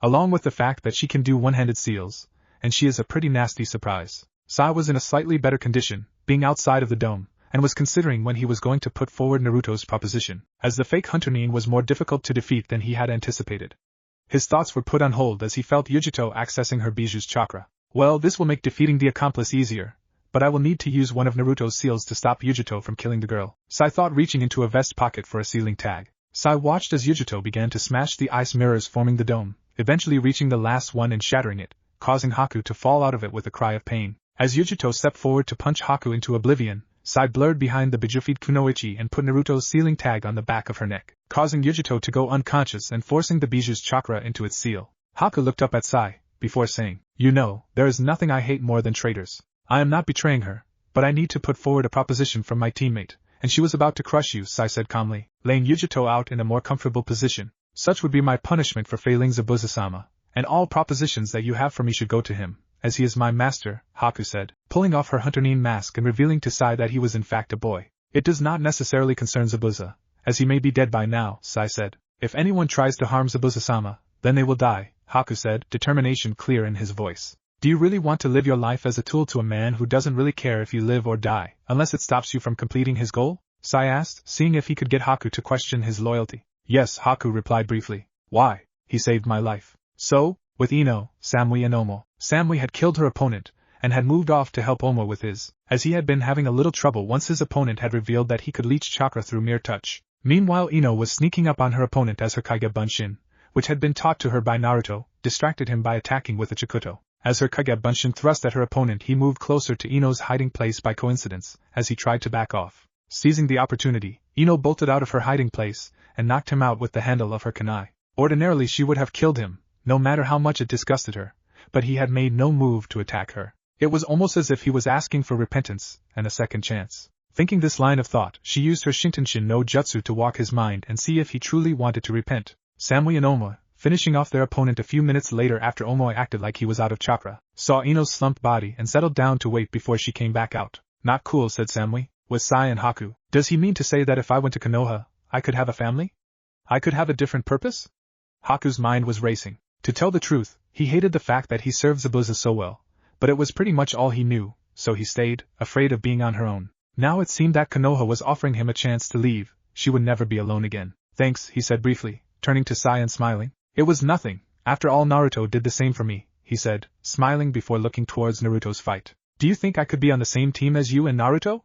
Along with the fact that she can do one-handed seals, and she is a pretty nasty surprise. Sai was in a slightly better condition, being outside of the dome, and was considering when he was going to put forward Naruto's proposition, as the fake hunter nin was more difficult to defeat than he had anticipated. His thoughts were put on hold as he felt Yujito accessing her Biju's chakra. Well, this will make defeating the accomplice easier, but I will need to use one of Naruto's seals to stop Yujito from killing the girl, Sai thought, reaching into a vest pocket for a sealing tag. Sai watched as Yujito began to smash the ice mirrors forming the dome, eventually reaching the last one and shattering it, causing Haku to fall out of it with a cry of pain. As Yujito stepped forward to punch Haku into oblivion, Sai blurred behind the bejufied kunoichi and put Naruto's sealing tag on the back of her neck, causing Yujito to go unconscious and forcing the Biju's chakra into its seal. Haku looked up at Sai, before saying, "You know, there is nothing I hate more than traitors. I am not betraying her, but I need to put forward a proposition from my teammate, and she was about to crush you," Sai said calmly, laying Yujito out in a more comfortable position. "Such would be my punishment for failing Zabuza-sama, and all propositions that you have for me should go to him, as he is my master," Haku said, pulling off her Hunter-nin mask and revealing to Sai that he was in fact a boy. "It does not necessarily concern Zabuza, as he may be dead by now," Sai said. "If anyone tries to harm Zabuza-sama, then they will die," Haku said, determination clear in his voice. "Do you really want to live your life as a tool to a man who doesn't really care if you live or die, unless it stops you from completing his goal?" Sai asked, seeing if he could get Haku to question his loyalty. "Yes," Haku replied briefly. "Why? He saved my life." So, with Ino, Samui and Omo, Samui had killed her opponent, and had moved off to help Omo with his, as he had been having a little trouble once his opponent had revealed that he could leech chakra through mere touch. Meanwhile Ino was sneaking up on her opponent as her Kage Bunshin, which had been taught to her by Naruto, distracted him by attacking with a Chikuto. As her Kage Bunshin thrust at her opponent, he moved closer to Ino's hiding place by coincidence, as he tried to back off. Seizing the opportunity, Ino bolted out of her hiding place, and knocked him out with the handle of her kunai. Ordinarily she would have killed him, no matter how much it disgusted her, but he had made no move to attack her. It was almost as if he was asking for repentance, and a second chance. Thinking this line of thought, she used her Shintenshin no Jutsu to walk his mind and see if he truly wanted to repent. Samui and Omo, finishing off their opponent a few minutes later after Omo acted like he was out of chakra, saw Ino's slumped body and settled down to wait before she came back out. "Not cool," said Samui, with Sai and Haku. "Does he mean to say that if I went to Konoha, I could have a family? I could have a different purpose?" Haku's mind was racing. To tell the truth, he hated the fact that he served Zabuza so well, but it was pretty much all he knew, so he stayed, afraid of being on her own. Now it seemed that Konoha was offering him a chance to leave. She would never be alone again. "Thanks," he said briefly, turning to Sai and smiling. "It was nothing. After all, Naruto did the same for me," he said, smiling before looking towards Naruto's fight. "Do you think I could be on the same team as you and Naruto?"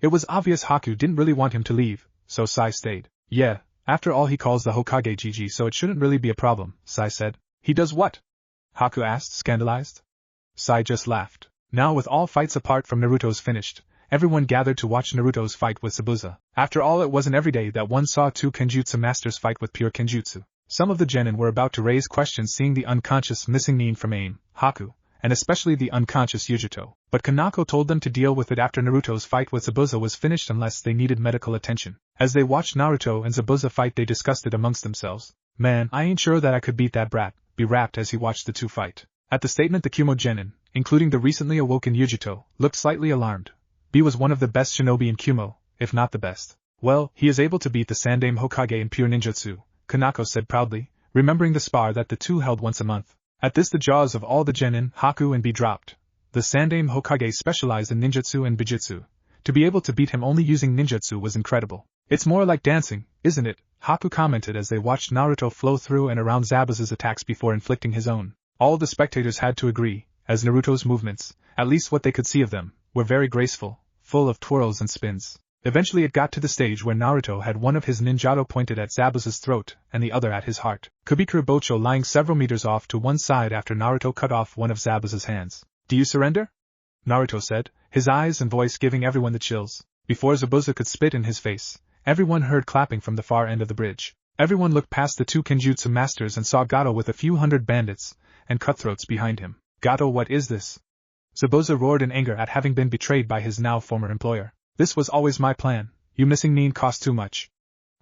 It was obvious Haku didn't really want him to leave, so Sai stayed. "Yeah, after all he calls the Hokage GG, so it shouldn't really be a problem," Sai said. "He does what?" Haku asked, scandalized. Sai just laughed. Now with all fights apart from Naruto's finished, everyone gathered to watch Naruto's fight with Zabuza. After all, it wasn't every day that one saw two Kenjutsu masters fight with pure Kenjutsu. Some of the genin were about to raise questions seeing the unconscious missing nin from aim, Haku, and especially the unconscious Yujito, but Kanako told them to deal with it after Naruto's fight with Zabuza was finished unless they needed medical attention. As they watched Naruto and Zabuza fight, they discussed it amongst themselves. "Man, I ain't sure that I could beat that brat," B rapped as he watched the two fight. At the statement, the Kumo genin, including the recently awoken Yujito, looked slightly alarmed. B was one of the best shinobi in Kumo, if not the best. "Well, he is able to beat the Sandaime Hokage in pure ninjutsu," Kanako said proudly, remembering the spar that the two held once a month. At this the jaws of all the genin, Haku and B dropped. The Sandaime Hokage specialized in ninjutsu and bijutsu. To be able to beat him only using ninjutsu was incredible. "It's more like dancing, isn't it?" Haku commented as they watched Naruto flow through and around Zabuza's attacks before inflicting his own. All the spectators had to agree, as Naruto's movements, at least what they could see of them, were very graceful, full of twirls and spins. Eventually it got to the stage where Naruto had one of his ninjato pointed at Zabuza's throat and the other at his heart, Kubikuru Bocho lying several meters off to one side after Naruto cut off one of Zabuza's hands. "Do you surrender?" Naruto said, his eyes and voice giving everyone the chills. Before Zabuza could spit in his face, everyone heard clapping from the far end of the bridge. Everyone looked past the two Kenjutsu masters and saw Gato with a few hundred bandits and cutthroats behind him. "Gato, what is this?" Zabuza roared in anger at having been betrayed by his now former employer. "This was always my plan. You missing nin cost too much.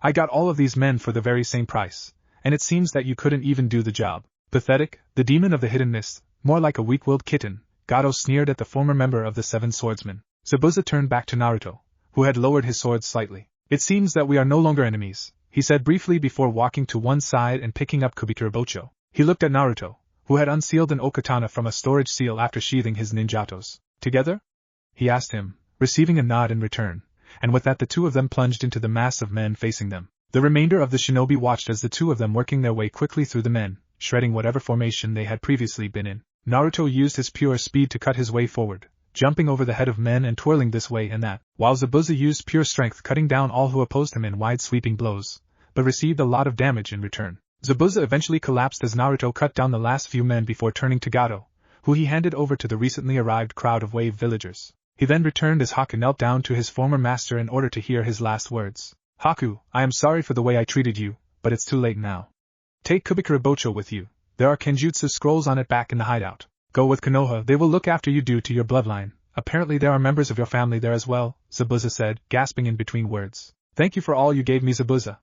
I got all of these men for the very same price, and it seems that you couldn't even do the job. Pathetic, the demon of the hidden mist, more like a weak-willed kitten," Gato sneered at the former member of the Seven Swordsmen. Zabuza turned back to Naruto, who had lowered his sword slightly. "It seems that we are no longer enemies," he said briefly before walking to one side and picking up Kubikuru Bocho. He looked at Naruto, who had unsealed an okatana from a storage seal after sheathing his ninjatos. "Together?" he asked him, receiving a nod in return, and with that the two of them plunged into the mass of men facing them. The remainder of the shinobi watched as the two of them working their way quickly through the men, shredding whatever formation they had previously been in. Naruto used his pure speed to cut his way forward, jumping over the head of men and twirling this way and that, while Zabuza used pure strength cutting down all who opposed him in wide sweeping blows, but received a lot of damage in return. Zabuza eventually collapsed as Naruto cut down the last few men before turning to Gato, who he handed over to the recently arrived crowd of wave villagers. He then returned as Haku knelt down to his former master in order to hear his last words. Haku, I am sorry for the way I treated you, but it's too late now. Take Kubikarabocho with you. There are Kenjutsu scrolls on it back in the hideout. Go with Konoha, they will look after you due to your bloodline. Apparently there are members of your family there as well, Zabuza said, gasping in between words. Thank you for all you gave me, Zabuza.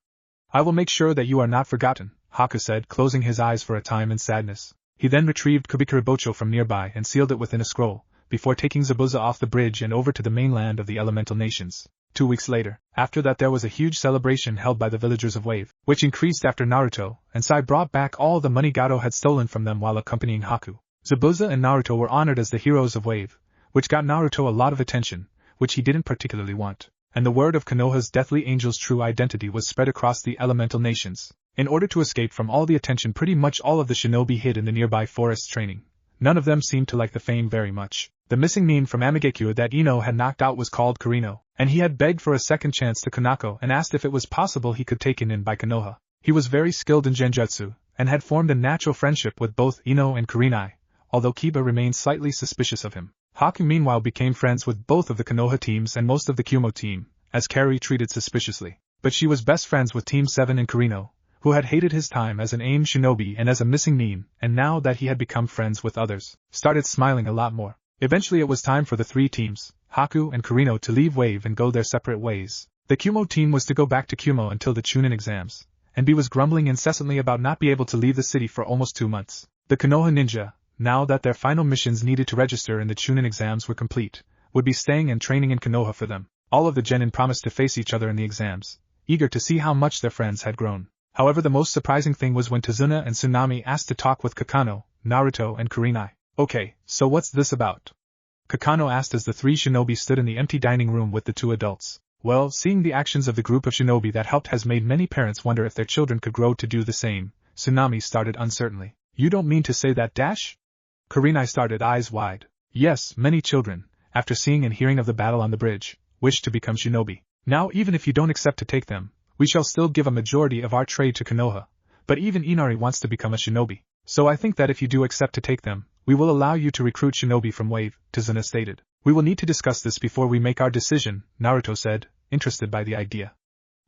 I will make sure that you are not forgotten, Haku said, closing his eyes for a time in sadness. He then retrieved Kubikarabocho from nearby and sealed it within a scroll, before taking Zabuza off the bridge and over to the mainland of the elemental nations. 2 weeks later, after that there was a huge celebration held by the villagers of Wave, which increased after Naruto and Sai brought back all the money Gato had stolen from them while accompanying Haku. Zabuza and Naruto were honored as the heroes of Wave, which got Naruto a lot of attention, which he didn't particularly want, and the word of Konoha's deathly angel's true identity was spread across the elemental nations. In order to escape from all the attention, pretty much all of the shinobi hid in the nearby forests training. None of them seemed to like the fame very much. The missing nin from Amigekyo that Ino had knocked out was called Kurino, and he had begged for a second chance to Kanako and asked if it was possible he could take in by Konoha. He was very skilled in genjutsu, and had formed a natural friendship with both Ino and Kurinai, although Kiba remained slightly suspicious of him. Haku meanwhile became friends with both of the Konoha teams and most of the Kumo team, as Carrie treated suspiciously. But she was best friends with Team 7 and Kurino, who had hated his time as an aimed shinobi and as a missing nin, and now that he had become friends with others, started smiling a lot more. Eventually it was time for the three teams, Haku and Kurino, to leave Wave and go their separate ways. The Kumo team was to go back to Kumo until the Chunin exams, and B was grumbling incessantly about not being able to leave the city for almost 2 months. The Konoha ninja, now that their final missions needed to register in the Chunin exams were complete, would be staying and training in Konoha for them. All of the genin promised to face each other in the exams, eager to see how much their friends had grown. However, the most surprising thing was when Tazuna and Tsunami asked to talk with Kakano, Naruto and Kurinai. Okay, so what's this about? Kakano asked as the three shinobi stood in the empty dining room with the two adults. Well, seeing the actions of the group of shinobi that helped has made many parents wonder if their children could grow to do the same. Tsunami started uncertainly. You don't mean to say that, Dash? Kurinai started, eyes wide. Yes, many children, after seeing and hearing of the battle on the bridge, wish to become shinobi. Now even if you don't accept to take them, we shall still give a majority of our trade to Konoha. But even Inari wants to become a shinobi. So I think that if you do accept to take them, we will allow you to recruit shinobi from Wave, Tazuna stated. We will need to discuss this before we make our decision, Naruto said, interested by the idea.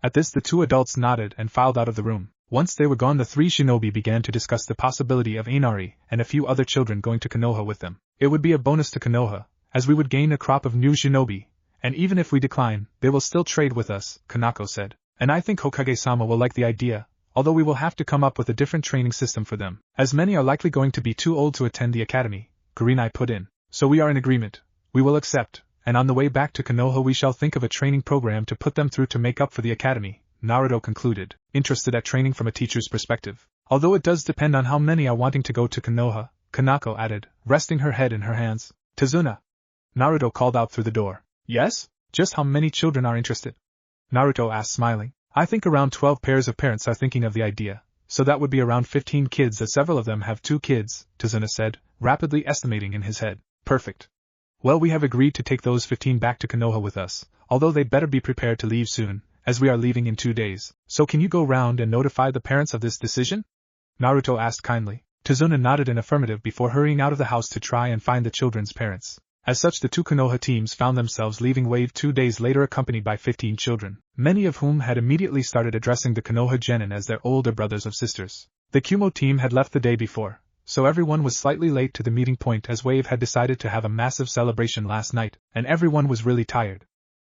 At this the two adults nodded and filed out of the room. Once they were gone, the three shinobi began to discuss the possibility of Inari and a few other children going to Konoha with them. It would be a bonus to Konoha, as we would gain a crop of new shinobi, and even if we decline, they will still trade with us, Kanako said. And I think Hokage-sama will like the idea, although we will have to come up with a different training system for them, as many are likely going to be too old to attend the academy, Kurinai put in. So we are in agreement. We will accept, and on the way back to Konoha we shall think of a training program to put them through to make up for the academy, Naruto concluded, interested at training from a teacher's perspective. Although it does depend on how many are wanting to go to Konoha, Kanako added, resting her head in her hands. Tazuna. Naruto called out through the door. Yes? Just how many children are interested? Naruto asked, smiling. I think around 12 pairs of parents are thinking of the idea, so that would be around 15 kids as several of them have 2 kids, Tazuna said, rapidly estimating in his head. Perfect. Well, we have agreed to take those 15 back to Konoha with us, although they'd better be prepared to leave soon, as we are leaving in 2 days. So can you go round and notify the parents of this decision? Naruto asked kindly. Tazuna nodded in affirmative before hurrying out of the house to try and find the children's parents. As such, the two Konoha teams found themselves leaving Wave 2 days later, accompanied by 15 children, many of whom had immediately started addressing the Konoha genin as their older brothers or sisters. The Kumo team had left the day before, so everyone was slightly late to the meeting point as Wave had decided to have a massive celebration last night, and everyone was really tired.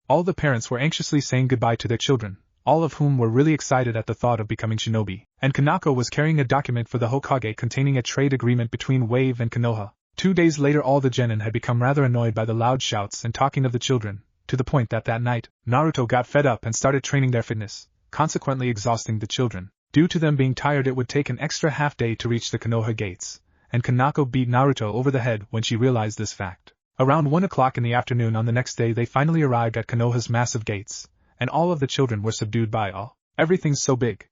All the parents were anxiously saying goodbye to their children, all of whom were really excited at the thought of becoming shinobi, and Kanako was carrying a document for the Hokage containing a trade agreement between Wave and Konoha. 2 days later, all the genin had become rather annoyed by the loud shouts and talking of the children, to the point that night, Naruto got fed up and started training their fitness, consequently exhausting the children. Due to them being tired, it would take an extra half day to reach the Konoha gates, and Kanako beat Naruto over the head when she realized this fact. Around 1 o'clock in the afternoon on the next day they finally arrived at Konoha's massive gates, and all of the children were subdued by everything's so big.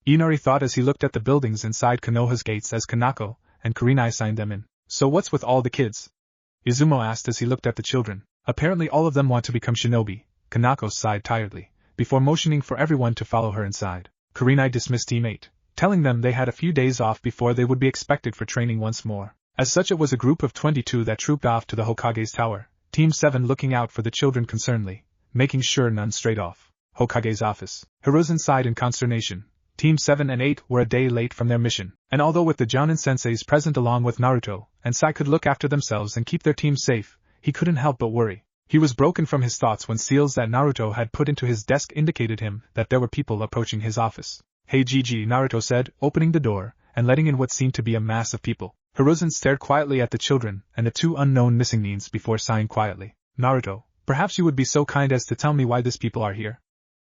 Inari thought as he looked at the buildings inside Konoha's gates as Kanako and Kurinai signed them in. So what's with all the kids? Izumo asked as he looked at the children. Apparently all of them want to become shinobi, Kanako sighed tiredly, before motioning for everyone to follow her inside. Kurinai dismissed Team 8, telling them they had a few days off before they would be expected for training once more. As such, it was a group of 22 that trooped off to the Hokage's tower, Team 7 looking out for the children concernedly, making sure none strayed off. Hokage's office. Hiruzen sighed in consternation. Team 7 and 8 were a day late from their mission, and although with the Jounin senseis present along with Naruto, and Sai could look after themselves and keep their team safe, he couldn't help but worry. He was broken from his thoughts when seals that Naruto had put into his desk indicated him that there were people approaching his office. Hey Gigi, Naruto said, opening the door, and letting in what seemed to be a mass of people. Hiruzen stared quietly at the children and the two unknown missing neens before sighing quietly. Naruto, perhaps you would be so kind as to tell me why these people are here?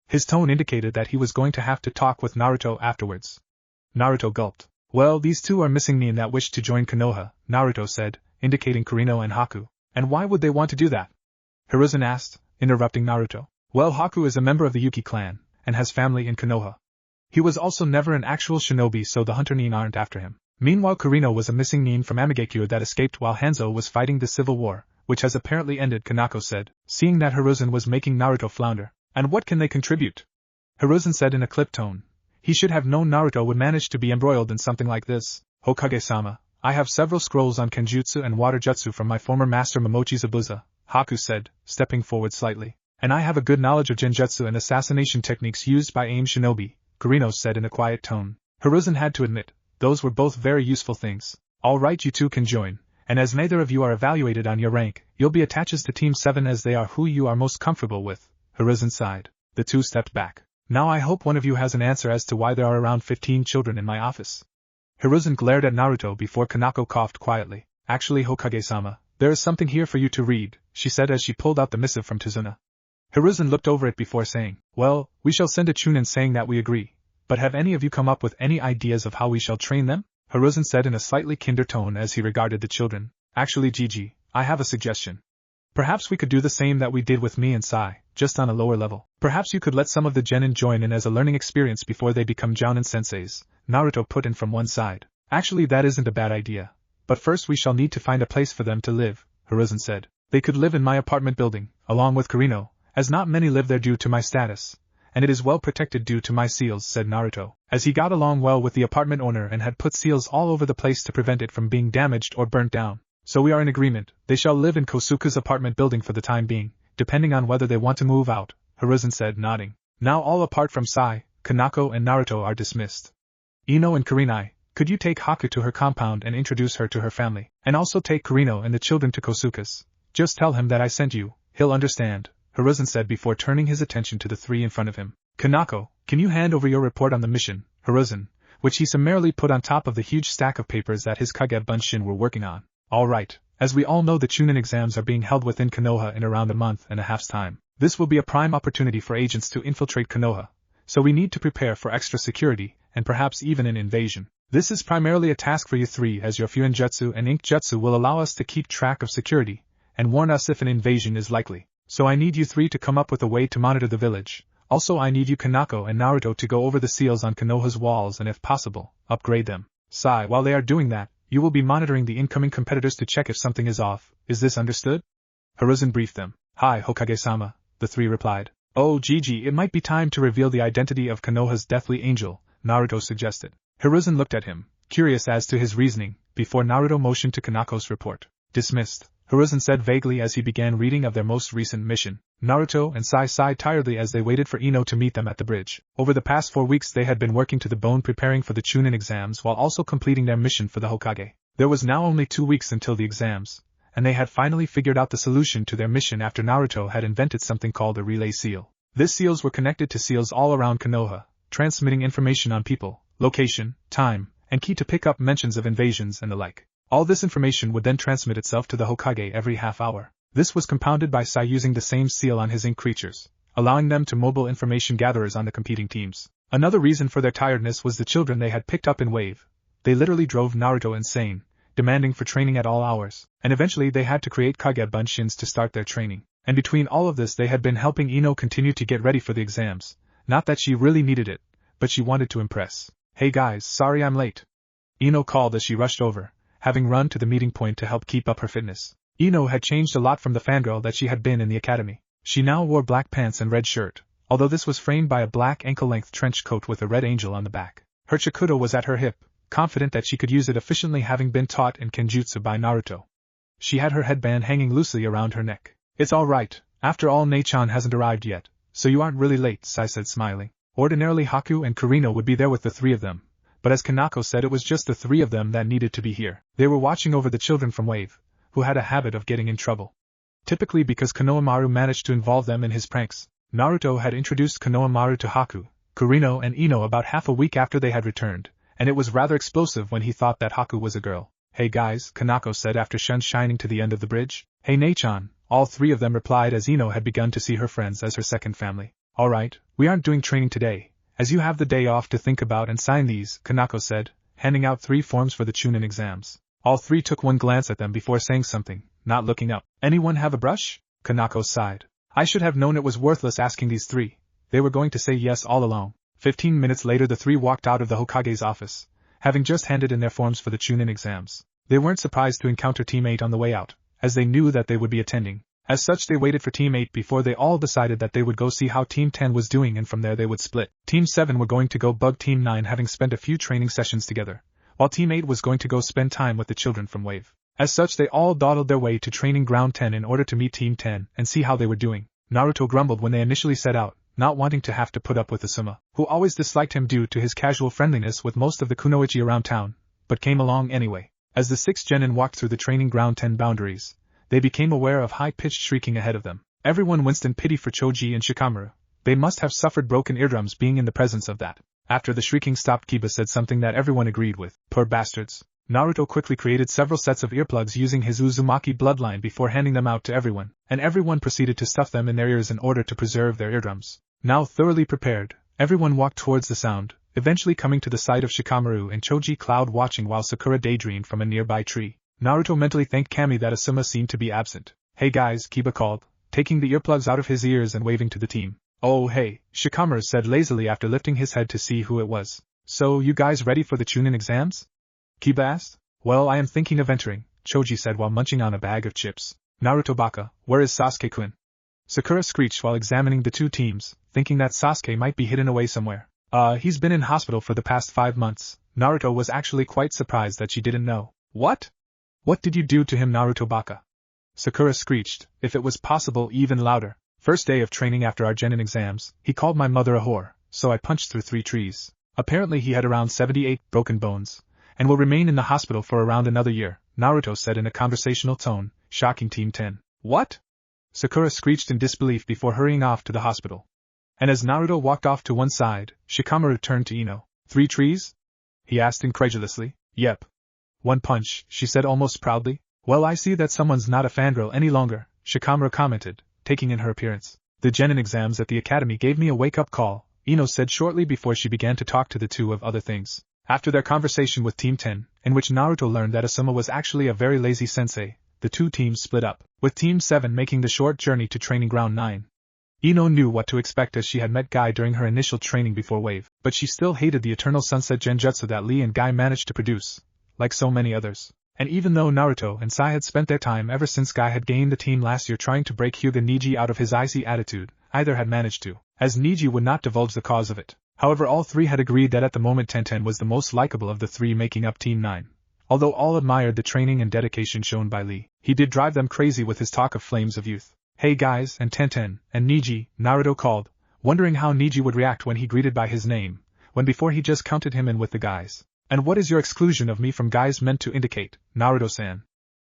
His tone indicated that he was going to have to talk with Naruto afterwards. Naruto gulped. Well, these two are missing nin that wish to join Konoha, Naruto said, indicating Kurino and Haku. And why would they want to do that? Hiruzen asked, interrupting Naruto. Well, Haku is a member of the Yuki clan, and has family in Konoha. He was also never an actual shinobi, so the hunter nin aren't after him. Meanwhile, Kurino was a missing nin from Amigekyo that escaped while Hanzo was fighting the civil war, which has apparently ended, Kanako said, seeing that Hiruzen was making Naruto flounder. And what can they contribute? Hiruzen said in a clipped tone. He should have known Naruto would manage to be embroiled in something like this. Hokage-sama, I have several scrolls on Kenjutsu and water jutsu from my former master Momochi Zabuza, Haku said, stepping forward slightly. And I have a good knowledge of genjutsu and assassination techniques used by AIM shinobi, Kurino said in a quiet tone. Hiruzen had to admit, those were both very useful things. All right, you two can join, and as neither of you are evaluated on your rank, you'll be attached to Team 7 as they are who you are most comfortable with. Hiruzen sighed. The two stepped back. Now I hope one of you has an answer as to why there are around 15 children in my office. Hiruzen glared at Naruto before Kanako coughed quietly. Actually, Hokage-sama, there is something here for you to read, she said as she pulled out the missive from Tizuna. Hiruzen looked over it before saying, well, we shall send a Chunin saying that we agree. But have any of you come up with any ideas of how we shall train them? Hiruzen said in a slightly kinder tone as he regarded the children. Actually, Gigi, I have a suggestion. Perhaps we could do the same that we did with me and Sai, just on a lower level. Perhaps you could let some of the genin join in as a learning experience before they become Jounin senseis, Naruto put in from one side. Actually, that isn't a bad idea. But first we shall need to find a place for them to live, Hiruzen said. They could live in my apartment building, along with Kurino, as not many live there due to my status. And it is well protected due to my seals, said Naruto, as he got along well with the apartment owner and had put seals all over the place to prevent it from being damaged or burnt down. So we are in agreement, they shall live in Kosuke's apartment building for the time being, depending on whether they want to move out, Hiruzen said, nodding. Now all apart from Sai, Kanako and Naruto are dismissed. Ino and Kurinai, could you take Haku to her compound and introduce her to her family, and also take Kurino and the children to Kosuke's? Just tell him that I sent you, he'll understand, Hiruzen said before turning his attention to the three in front of him. Kanako, can you hand over your report on the mission, Hiruzen, which he summarily put on top of the huge stack of papers that his Kage Bunshin were working on. All right, as we all know the Chunin exams are being held within Konoha in around a month and a half's time. This will be a prime opportunity for agents to infiltrate Konoha, so we need to prepare for extra security, and perhaps even an invasion. This is primarily a task for you three as your Fuinjutsu and Ink Jutsu will allow us to keep track of security, and warn us if an invasion is likely. So I need you three to come up with a way to monitor the village. Also I need you Kanako and Naruto to go over the seals on Konoha's walls and if possible, upgrade them. Sai, while they are doing that, you will be monitoring the incoming competitors to check if something is off. Is this understood? Hiruzen briefed them. Hi, Hokage-sama, the three replied. Oh, Gigi, it might be time to reveal the identity of Konoha's deathly angel, Naruto suggested. Hiruzen looked at him, curious as to his reasoning, before Naruto motioned to Kanako's report. Dismissed, Hiruzen said vaguely as he began reading of their most recent mission. Naruto and Sai sighed tiredly as they waited for Ino to meet them at the bridge. Over the past 4 weeks they had been working to the bone preparing for the Chunin exams while also completing their mission for the Hokage. There was now only 2 weeks until the exams, and they had finally figured out the solution to their mission after Naruto had invented something called a relay seal. These seals were connected to seals all around Konoha, transmitting information on people, location, time, and key to pick up mentions of invasions and the like. All this information would then transmit itself to the Hokage every half hour. This was compounded by Sai using the same seal on his ink creatures, allowing them to mobile information gatherers on the competing teams. Another reason for their tiredness was the children they had picked up in Wave. They literally drove Naruto insane, demanding for training at all hours, and eventually they had to create Kage Bunshins to start their training. And between all of this they had been helping Ino continue to get ready for the exams. Not that she really needed it, but she wanted to impress. Hey guys, sorry I'm late. Ino called as she rushed over, having run to the meeting point to help keep up her fitness. Ino had changed a lot from the fangirl that she had been in the academy. She now wore black pants and red shirt, although this was framed by a black ankle-length trench coat with a red angel on the back. Her Chikudo was at her hip, confident that she could use it efficiently having been taught in Kenjutsu by Naruto. She had her headband hanging loosely around her neck. It's alright, after all Ne-chan hasn't arrived yet, so you aren't really late, Sai said smiling. Ordinarily Haku and Kurino would be there with the three of them, but as Kanako said it was just the three of them that needed to be here. They were watching over the children from Wave, who had a habit of getting in trouble. Typically because Konohamaru managed to involve them in his pranks, Naruto had introduced Konohamaru to Haku, Kurino and Ino about half a week after they had returned, and it was rather explosive when he thought that Haku was a girl. Hey guys, Kanako said after shining to the end of the bridge. Hey Ne-chan, all three of them replied as Ino had begun to see her friends as her second family. Alright, we aren't doing training today, as you have the day off to think about and sign these, Kanako said, handing out 3 forms for the Chunin exams. All three took one glance at them before saying something, not looking up. Anyone have a brush? Kanako sighed. I should have known it was worthless asking these three. They were going to say yes all along. 15 minutes later the three walked out of the Hokage's office, having just handed in their forms for the Chunin exams. They weren't surprised to encounter Team 8 on the way out, as they knew that they would be attending. As such they waited for Team 8 before they all decided that they would go see how Team 10 was doing and from there they would split. Team 7 were going to go bug Team 9 having spent a few training sessions together, while Team 8 was going to go spend time with the children from Wave. As such they all dawdled their way to Training Ground 10 in order to meet Team 10 and see how they were doing. Naruto grumbled when they initially set out, not wanting to have to put up with Asuma, who always disliked him due to his casual friendliness with most of the kunoichi around town, but came along anyway. As the 6 genin walked through the Training Ground 10 boundaries, they became aware of high-pitched shrieking ahead of them. Everyone winced in pity for Choji and Shikamaru. They must have suffered broken eardrums being in the presence of that. After the shrieking stopped, Kiba said something that everyone agreed with. Poor bastards. Naruto quickly created several sets of earplugs using his Uzumaki bloodline before handing them out to everyone, and everyone proceeded to stuff them in their ears in order to preserve their eardrums. Now thoroughly prepared, everyone walked towards the sound, eventually coming to the side of Shikamaru and Choji cloud watching while Sakura daydreamed from a nearby tree. Naruto mentally thanked Kami that Asuma seemed to be absent. Hey guys, Kiba called, taking the earplugs out of his ears and waving to the team. Oh hey, Shikamaru said lazily after lifting his head to see who it was. So you guys ready for the Chunin exams? Kiba asked. Well, I am thinking of entering, Choji said while munching on a bag of chips. Naruto Baka, where is Sasuke-kun? Sakura screeched while examining the two teams, thinking that Sasuke might be hidden away somewhere. He's been in hospital for the past 5 months. Naruto was actually quite surprised that she didn't know. What? What did you do to him, Naruto Baka? Sakura screeched, if it was possible even louder. First day of training after our genin exams, he called my mother a whore, so I punched through 3 trees. Apparently he had around 78 broken bones, and will remain in the hospital for around another year, Naruto said in a conversational tone, shocking Team 10. What? Sakura screeched in disbelief before hurrying off to the hospital. And as Naruto walked off to one side, Shikamaru turned to Ino. 3 trees? He asked incredulously. Yep. 1 punch, she said almost proudly. Well, I see that someone's not a fangirl any longer, Shikamaru commented, taking in her appearance. The genin exams at the academy gave me a wake-up call, Ino said shortly before she began to talk to the two of other things. After their conversation with Team 10, in which Naruto learned that Asuma was actually a very lazy sensei, the two teams split up, with Team 7 making the short journey to Training Ground 9. Ino knew what to expect as she had met Guy during her initial training before Wave, but she still hated the eternal sunset genjutsu that Lee and Guy managed to produce, like so many others. And even though Naruto and Sai had spent their time ever since Guy had gained the team last year trying to break Hyuga Niji out of his icy attitude, either had managed to, as Niji would not divulge the cause of it. However, all three had agreed that at the moment Tenten was the most likable of the three making up Team 9. Although all admired the training and dedication shown by Lee, he did drive them crazy with his talk of flames of youth. Hey guys, and Tenten, and Niji, Naruto called, wondering how Niji would react when he greeted by his name, when before he just counted him in with the guys. And what is your exclusion of me from guys meant to indicate, Naruto-san?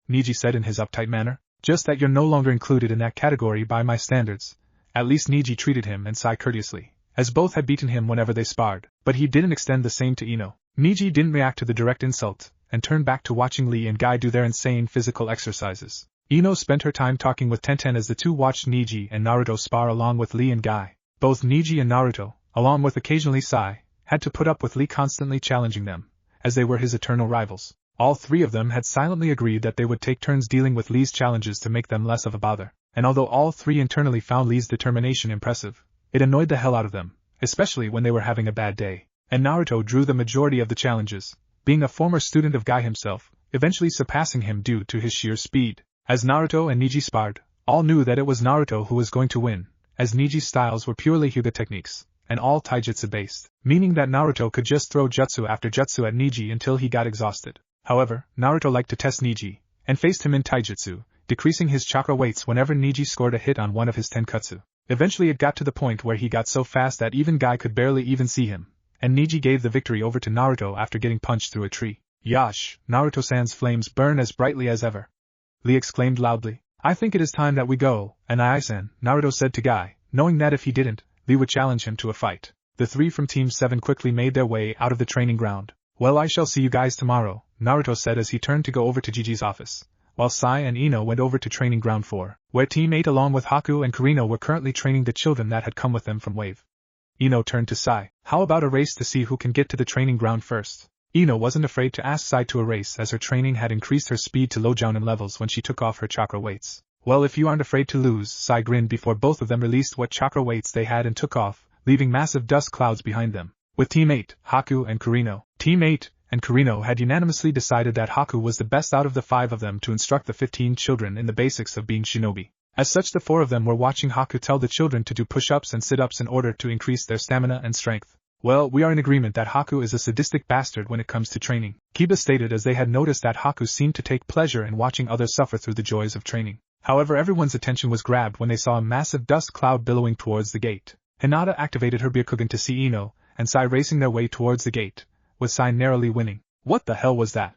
Niji said in his uptight manner. Just that you're no longer included in that category by my standards. At least Niji treated him and Sai courteously, as both had beaten him whenever they sparred, but he didn't extend the same to Ino. Niji didn't react to the direct insult, and turned back to watching Lee and Guy do their insane physical exercises. Ino spent her time talking with Tenten as the two watched Niji and Naruto spar along with Lee and Guy. Both Niji and Naruto, along with occasionally Sai, had to put up with Lee constantly challenging them, as they were his eternal rivals. All three of them had silently agreed that they would take turns dealing with Lee's challenges to make them less of a bother, and although all three internally found Lee's determination impressive, it annoyed the hell out of them, especially when they were having a bad day. And Naruto drew the majority of the challenges, being a former student of Guy himself, eventually surpassing him due to his sheer speed. As Naruto and Niji sparred, all knew that it was Naruto who was going to win, as Niji's styles were purely Hyuga techniques, and all taijutsu based, meaning that Naruto could just throw jutsu after jutsu at Niji until he got exhausted. However, Naruto liked to test Niji, and faced him in taijutsu, decreasing his chakra weights whenever Niji scored a hit on one of his tenketsu. Eventually it got to the point where he got so fast that even Guy could barely even see him, and Niji gave the victory over to Naruto after getting punched through a tree. Yash, Naruto-san's flames burn as brightly as ever. Lee exclaimed loudly. I think it is time that we go, and Ai-san, Naruto said to Guy, knowing that if he didn't, Lee would challenge him to a fight. The three from Team 7 quickly made their way out of the training ground. Well, I shall see you guys tomorrow, Naruto said as he turned to go over to Gigi's office, while Sai and Ino went over to Training Ground 4, where Team 8 along with Haku and Kurino were currently training the children that had come with them from Wave. Ino turned to Sai. How about a race to see who can get to the training ground first? Ino wasn't afraid to ask Sai to a race as her training had increased her speed to low jounin levels when she took off her chakra weights. Well, if you aren't afraid to lose, Sai grinned before both of them released what chakra weights they had and took off, leaving massive dust clouds behind them. With Team 8, Haku and Kurino, Team 8 and Kurino had unanimously decided that Haku was the best out of the 5 of them to instruct the 15 children in the basics of being shinobi. As such, the 4 of them were watching Haku tell the children to do push-ups and sit-ups in order to increase their stamina and strength. Well, we are in agreement that Haku is a sadistic bastard when it comes to training, Kiba stated as they had noticed that Haku seemed to take pleasure in watching others suffer through the joys of training. However, everyone's attention was grabbed when they saw a massive dust cloud billowing towards the gate. Hinata activated her Byakugan to see Ino and Sai racing their way towards the gate, with Sai narrowly winning. What the hell was that?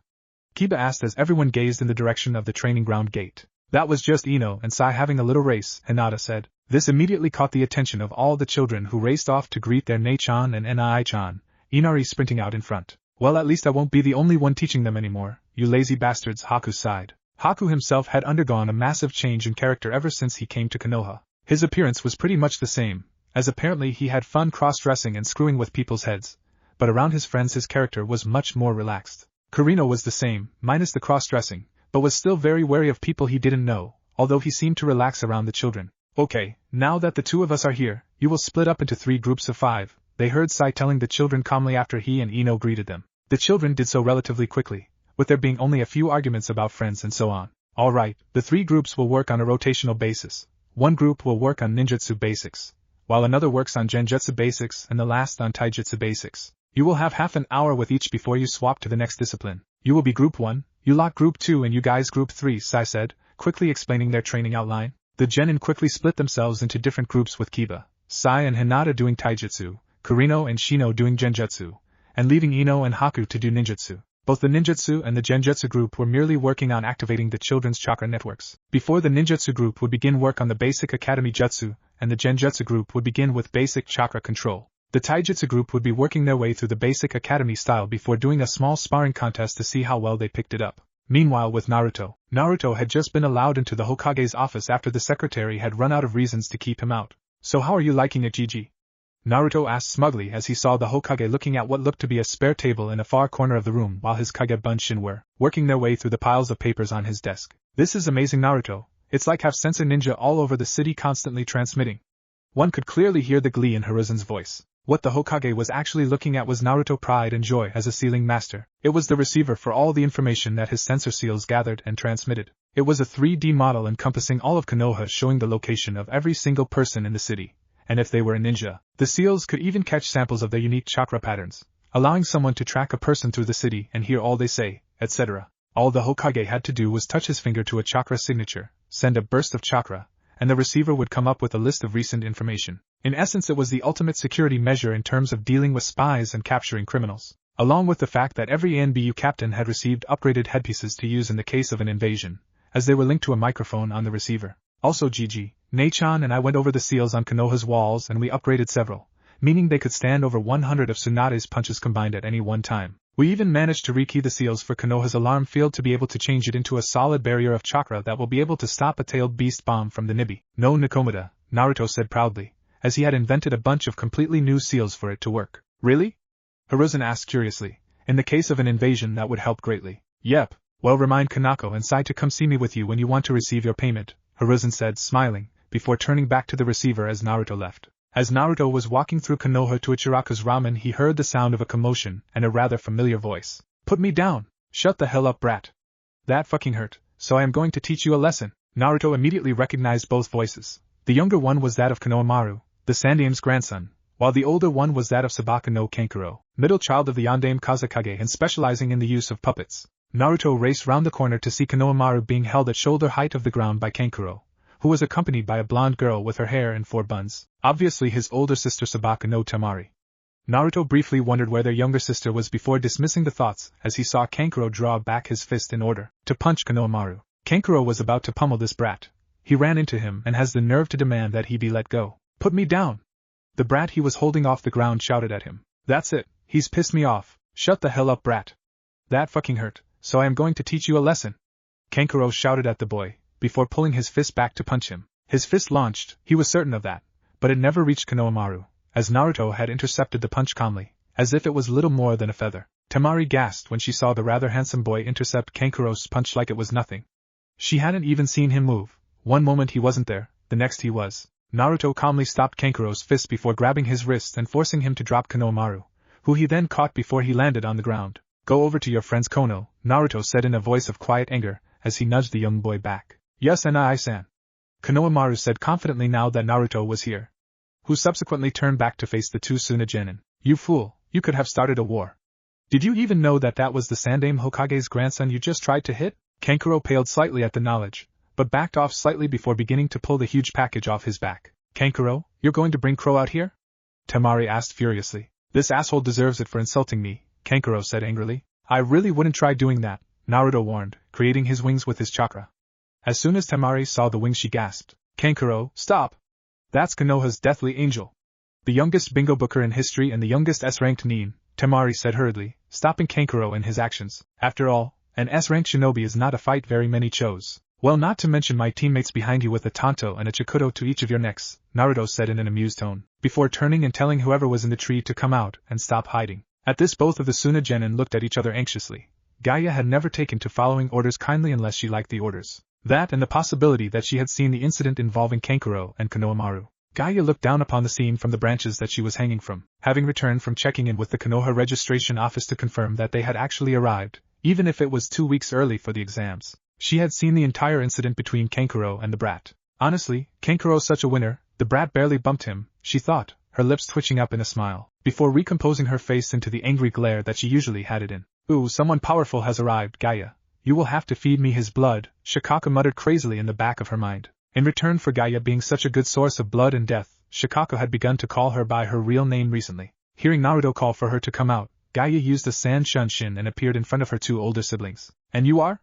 Kiba asked as everyone gazed in the direction of the training ground gate. That was just Ino and Sai having a little race, Hinata said. This immediately caught the attention of all the children who raced off to greet their Nei-chan and Nai-chan, Inari sprinting out in front. Well, at least I won't be the only one teaching them anymore, you lazy bastards, Haku sighed. Haku himself had undergone a massive change in character ever since he came to Konoha. His appearance was pretty much the same, as apparently he had fun cross-dressing and screwing with people's heads, but around his friends his character was much more relaxed. Kurino was the same, minus the cross-dressing, but was still very wary of people he didn't know, although he seemed to relax around the children. Okay, now that the 2 of us are here, you will split up into 3 groups of 5, they heard Sai telling the children calmly after he and Ino greeted them. The children did so relatively quickly, with there being only a few arguments about friends and so on. Alright, the 3 groups will work on a rotational basis. One group will work on ninjutsu basics, while another works on genjutsu basics and the last on taijutsu basics. You will have half an hour with each before you swap to the next discipline. You will be Group 1, you lot Group 2 and you guys Group 3, Sai said, quickly explaining their training outline. The genin quickly split themselves into different groups with Kiba, Sai and Hinata doing taijutsu, Kurino and Shino doing genjutsu, and leaving Ino and Haku to do ninjutsu. Both the ninjutsu and the genjutsu group were merely working on activating the children's chakra networks. Before the ninjutsu group would begin work on the basic academy jutsu, and the genjutsu group would begin with basic chakra control. The taijutsu group would be working their way through the basic academy style before doing a small sparring contest to see how well they picked it up. Meanwhile with Naruto had just been allowed into the Hokage's office after the secretary had run out of reasons to keep him out. So how are you liking it, Gigi? Naruto asked smugly as he saw the Hokage looking at what looked to be a spare table in a far corner of the room while his Kage Bunshin were working their way through the piles of papers on his desk. This is amazing, Naruto. It's like have sensor ninja all over the city constantly transmitting. One could clearly hear the glee in Hiruzen's voice. What the Hokage was actually looking at was Naruto pride and joy as a sealing master. It was the receiver for all the information that his sensor seals gathered and transmitted. It was a 3D model encompassing all of Konoha, showing the location of every single person in the city. And if they were a ninja, the seals could even catch samples of their unique chakra patterns, allowing someone to track a person through the city and hear all they say, etc. All the Hokage had to do was touch his finger to a chakra signature, send a burst of chakra, and the receiver would come up with a list of recent information. In essence, it was the ultimate security measure in terms of dealing with spies and capturing criminals, along with the fact that every NBU captain had received upgraded headpieces to use in the case of an invasion, as they were linked to a microphone on the receiver. Also Gigi, Nei-chan and I went over the seals on Konoha's walls and we upgraded several, meaning they could stand over 100 of Tsunade's punches combined at any one time. We even managed to rekey the seals for Konoha's alarm field to be able to change it into a solid barrier of chakra that will be able to stop a tailed beast bomb from the Nibi. No Nakomata, Naruto said proudly, as he had invented a bunch of completely new seals for it to work. Really? Hiruzen asked curiously. In the case of an invasion that would help greatly. Yep. Well, remind Kanako and Sai to come see me with you when you want to receive your payment, Hiruzen said, smiling, before turning back to the receiver as Naruto left. As Naruto was walking through Konoha to Ichiraku's ramen, he heard the sound of a commotion and a rather familiar voice. Put me down! Shut the hell up, brat! That fucking hurt, so I am going to teach you a lesson. Naruto immediately recognized both voices. The younger one was that of Konohamaru, the Sandame's grandson, while the older one was that of Sabaka no Kankuro, middle child of the Yondaime Kazekage and specializing in the use of puppets. Naruto raced round the corner to see Konohamaru being held at shoulder height of the ground by Kankuro, who was accompanied by a blonde girl with her hair in 4 buns, obviously his older sister Sabaka no Tamari. Naruto briefly wondered where their younger sister was before dismissing the thoughts as he saw Kankuro draw back his fist in order to punch Konohamaru. Kankuro was about to pummel this brat. He ran into him and has the nerve to demand that he be let go. "Put me down!" The brat he was holding off the ground shouted at him. "That's it, he's pissed me off. Shut the hell up, brat. That fucking hurt, so I am going to teach you a lesson." Kankuro shouted at the boy, before pulling his fist back to punch him. His fist launched, he was certain of that, but it never reached Konohamaru, as Naruto had intercepted the punch calmly, as if it was little more than a feather. Tamari gasped when she saw the rather handsome boy intercept Kankuro's punch like it was nothing. She hadn't even seen him move. One moment he wasn't there, the next he was. Naruto calmly stopped Kankuro's fist before grabbing his wrist and forcing him to drop Konohamaru, who he then caught before he landed on the ground. "Go over to your friend's Kono," Naruto said in a voice of quiet anger, as he nudged the young boy back. "Yes, Nai-san," Konohamaru said confidently now that Naruto was here, who subsequently turned back to face the 2 Tsunagenin. "You fool, you could have started a war. Did you even know that was the Sandaime Hokage's grandson you just tried to hit?" Kankuro paled slightly at the knowledge, but backed off slightly before beginning to pull the huge package off his back. "Kankuro, you're going to bring Crow out here?" Tamari asked furiously. "This asshole deserves it for insulting me," Kankuro said angrily. "I really wouldn't try doing that," Naruto warned, creating his wings with his chakra. As soon as Tamari saw the wings she gasped. "Kankuro, stop! That's Konoha's deathly angel. The youngest bingo booker in history and the youngest S-ranked nin," Tamari said hurriedly, stopping Kankuro in his actions. "After all, an S-ranked shinobi is not a fight very many chose. Well, not to mention my teammates behind you with a tanto and a chikudo to each of your necks," Naruto said in an amused tone, before turning and telling whoever was in the tree to come out and stop hiding. At this both of the Tsunagenin looked at each other anxiously. Gaia had never taken to following orders kindly unless she liked the orders. That and the possibility that she had seen the incident involving Kankuro and Konohamaru. Gaia looked down upon the scene from the branches that she was hanging from, having returned from checking in with the Konoha registration office to confirm that they had actually arrived, even if it was 2 weeks early for the exams. She had seen the entire incident between Kankuro and the brat. Honestly, Kankuro's such a winner, the brat barely bumped him, she thought, her lips twitching up in a smile, before recomposing her face into the angry glare that she usually had it in. "Ooh, someone powerful has arrived, Gaia. You will have to feed me his blood," Shikako muttered crazily in the back of her mind. In return for Gaia being such a good source of blood and death, Shikako had begun to call her by her real name recently. Hearing Naruto call for her to come out, Gaia used a San Shunshin and appeared in front of her 2 older siblings. "And you are?"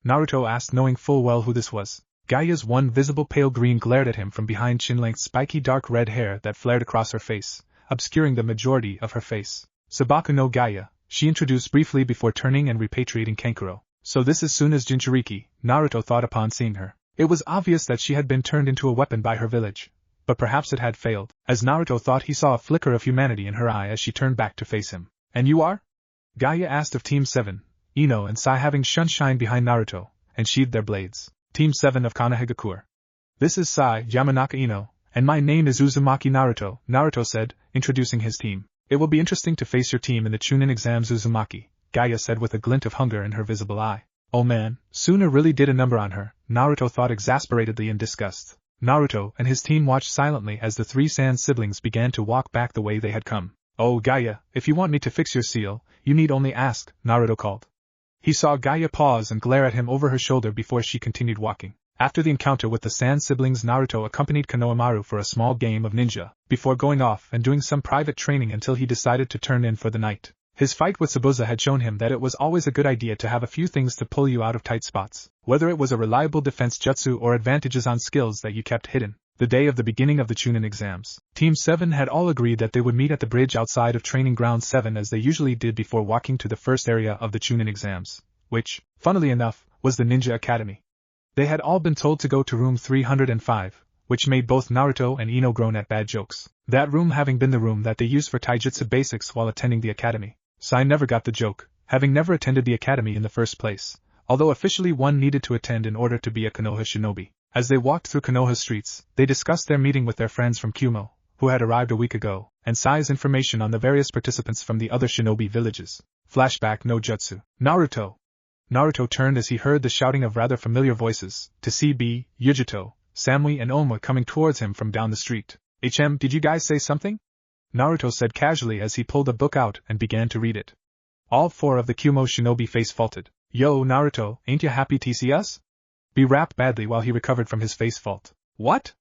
Naruto asked, knowing full well who this was. Gaia's one visible pale green glared at him from behind chin-length spiky dark red hair that flared across her face, obscuring the majority of her face. "Sabaku no Gaia," she introduced briefly before turning and repatriating Kankuro. "So this is Suna's Jinchuriki," Naruto thought upon seeing her. It was obvious that she had been turned into a weapon by her village, but perhaps it had failed, as Naruto thought he saw a flicker of humanity in her eye as she turned back to face him. "And you are?" Gaia asked of Team 7, Ino and Sai having shunshine behind Naruto, and sheathed their blades. "Team 7 of Konohagakure. This is Sai, Yamanaka Ino, and my name is Uzumaki Naruto," Naruto said, introducing his team. "It will be interesting to face your team in the Chunin exams, Uzumaki," Gaia said with a glint of hunger in her visible eye. Oh man, Suna really did a number on her, Naruto thought exasperatedly in disgust. Naruto and his team watched silently as the 3 Sand siblings began to walk back the way they had come. "Oh Gaia, if you want me to fix your seal, you need only ask," Naruto called. He saw Gaia pause and glare at him over her shoulder before she continued walking. After the encounter with the Sand siblings, Naruto accompanied Konohamaru for a small game of ninja, before going off and doing some private training until he decided to turn in for the night. His fight with Zabuza had shown him that it was always a good idea to have a few things to pull you out of tight spots, whether it was a reliable defense jutsu or advantages on skills that you kept hidden. The day of the beginning of the Chunin exams, Team 7 had all agreed that they would meet at the bridge outside of Training Ground 7 as they usually did before walking to the first area of the Chunin exams, which, funnily enough, was the Ninja Academy. They had all been told to go to room 305, which made both Naruto and Ino groan at bad jokes, that room having been the room that they used for taijutsu basics while attending the academy. Sai never got the joke, having never attended the academy in the first place, although officially one needed to attend in order to be a Konoha shinobi. As they walked through Konoha streets, they discussed their meeting with their friends from Kumo, who had arrived a week ago, and Sai's information on the various participants from the other shinobi villages. Flashback no jutsu. Naruto. Naruto turned as he heard the shouting of rather familiar voices, to see B, Yujito, Samui and Oma coming towards him from down the street. Did you guys say something?" Naruto said casually as he pulled a book out and began to read it. All 4 of the Kumo shinobi face faulted. Yo, Naruto, ain't ya happy to see us? B rapped badly while he recovered from his face fault. What?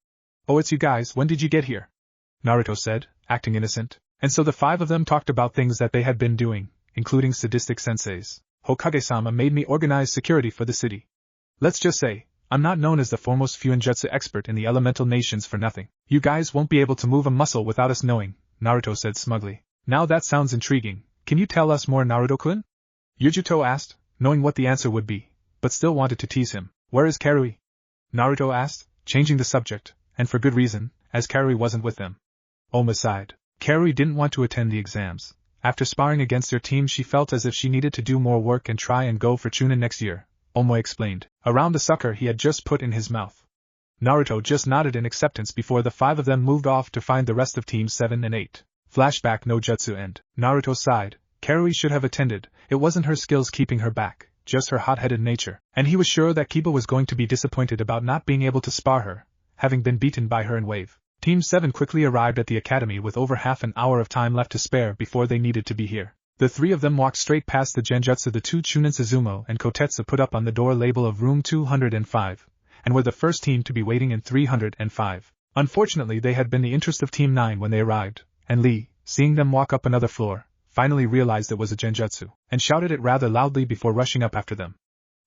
Oh, it's you guys, when did you get here? Naruto said, acting innocent. And so the five of them talked about things that they had been doing, including sadistic senseis. Hokage-sama made me organize security for the city. Let's just say, I'm not known as the foremost Fuinjutsu expert in the elemental nations for nothing. You guys won't be able to move a muscle without us knowing, Naruto said smugly. Now that sounds intriguing. Can you tell us more, Naruto-kun? Yujuto asked, knowing what the answer would be, but still wanted to tease him. Where is Karui? Naruto asked, changing the subject, and for good reason, as Karui wasn't with them. Oma sighed. Karui didn't want to attend the exams. After sparring against their team, she felt as if she needed to do more work and try and go for Chunin next year, Omoe explained, around the sucker he had just put in his mouth. Naruto just nodded in acceptance before the five of them moved off to find the rest of Teams 7 and 8. Flashback no jutsu end. Naruto sighed. Karui should have attended. It wasn't her skills keeping her back, just her hot-headed nature, and he was sure that Kiba was going to be disappointed about not being able to spar her, having been beaten by her in Wave. Team 7 quickly arrived at the academy with over half an hour of time left to spare before they needed to be here. The three of them walked straight past the genjutsu the two Chunin Suzumo and Kotetsu put up on the door label of room 205, and were the first team to be waiting in 305. Unfortunately, they had been the interest of Team 9 when they arrived, and Lee, seeing them walk up another floor, finally realized it was a genjutsu, and shouted it rather loudly before rushing up after them.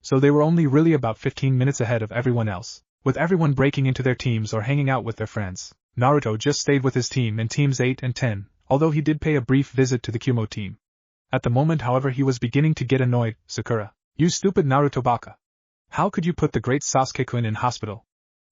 So they were only really about 15 minutes ahead of everyone else, with everyone breaking into their teams or hanging out with their friends. Naruto just stayed with his team in Teams 8 and 10, although he did pay a brief visit to the Kumo team. At the moment, however, he was beginning to get annoyed. Sakura, you stupid Naruto baka. How could you put the great Sasuke-kun in hospital?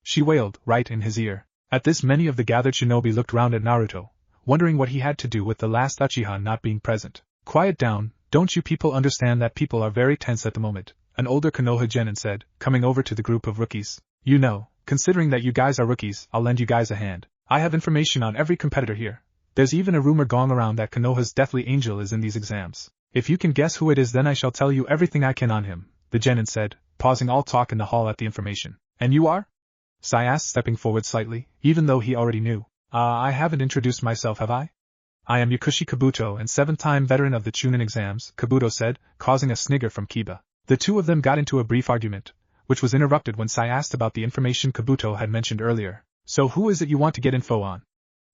She wailed, right in his ear. At this, many of the gathered shinobi looked round at Naruto, wondering what he had to do with the last Uchiha not being present. Quiet down, don't you people understand that people are very tense at the moment, an older Konoha genin said, coming over to the group of rookies. You know, considering that you guys are rookies, I'll lend you guys a hand. I have information on every competitor here. There's even a rumor going around that Konoha's deathly angel is in these exams. If you can guess who it is, then I shall tell you everything I can on him, the genin said, pausing all talk in the hall at the information. And you are? Sai asked, stepping forward slightly, even though he already knew. I haven't introduced myself, have I? I am Yakushi Kabuto and 7-time veteran of the Chunin exams, Kabuto said, causing a snigger from Kiba. The two of them got into a brief argument, which was interrupted when Sai asked about the information Kabuto had mentioned earlier. So who is it you want to get info on?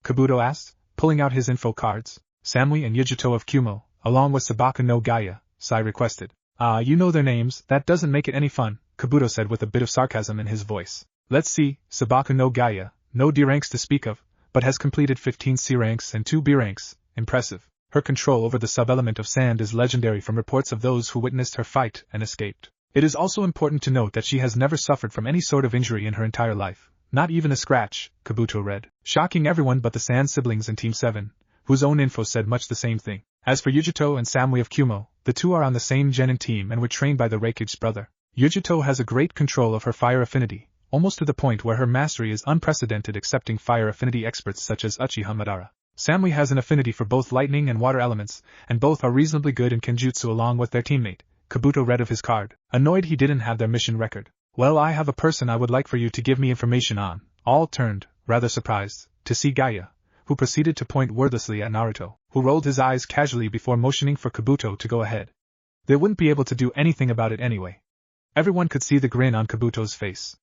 Kabuto asked, pulling out his info cards. Samui and Yujuto of Kumo, along with Sabaka no Gaia, Sai requested. You know their names, that doesn't make it any fun, Kabuto said with a bit of sarcasm in his voice. Let's see, Sabaka no Gaia, no D ranks to speak of, but has completed 15 C ranks and 2 B ranks, impressive. Her control over the sub-element of sand is legendary from reports of those who witnessed her fight and escaped. It is also important to note that she has never suffered from any sort of injury in her entire life. Not even a scratch, Kabuto read, shocking everyone but the Sand siblings in Team 7, whose own info said much the same thing. As for Yujuto and Samui of Kumo, the two are on the same genin team and were trained by the Raikage's brother. Yujuto has a great control of her fire affinity, almost to the point where her mastery is unprecedented, accepting fire affinity experts such as Uchiha Madara. Samui has an affinity for both lightning and water elements, and both are reasonably good in kenjutsu along with their teammate. Kabuto read of his card, annoyed he didn't have their mission record. Well, I have a person I would like for you to give me information on. All turned, rather surprised, to see Gaia, who proceeded to point wordlessly at Naruto, who rolled his eyes casually before motioning for Kabuto to go ahead. They wouldn't be able to do anything about it anyway. Everyone could see the grin on Kabuto's face.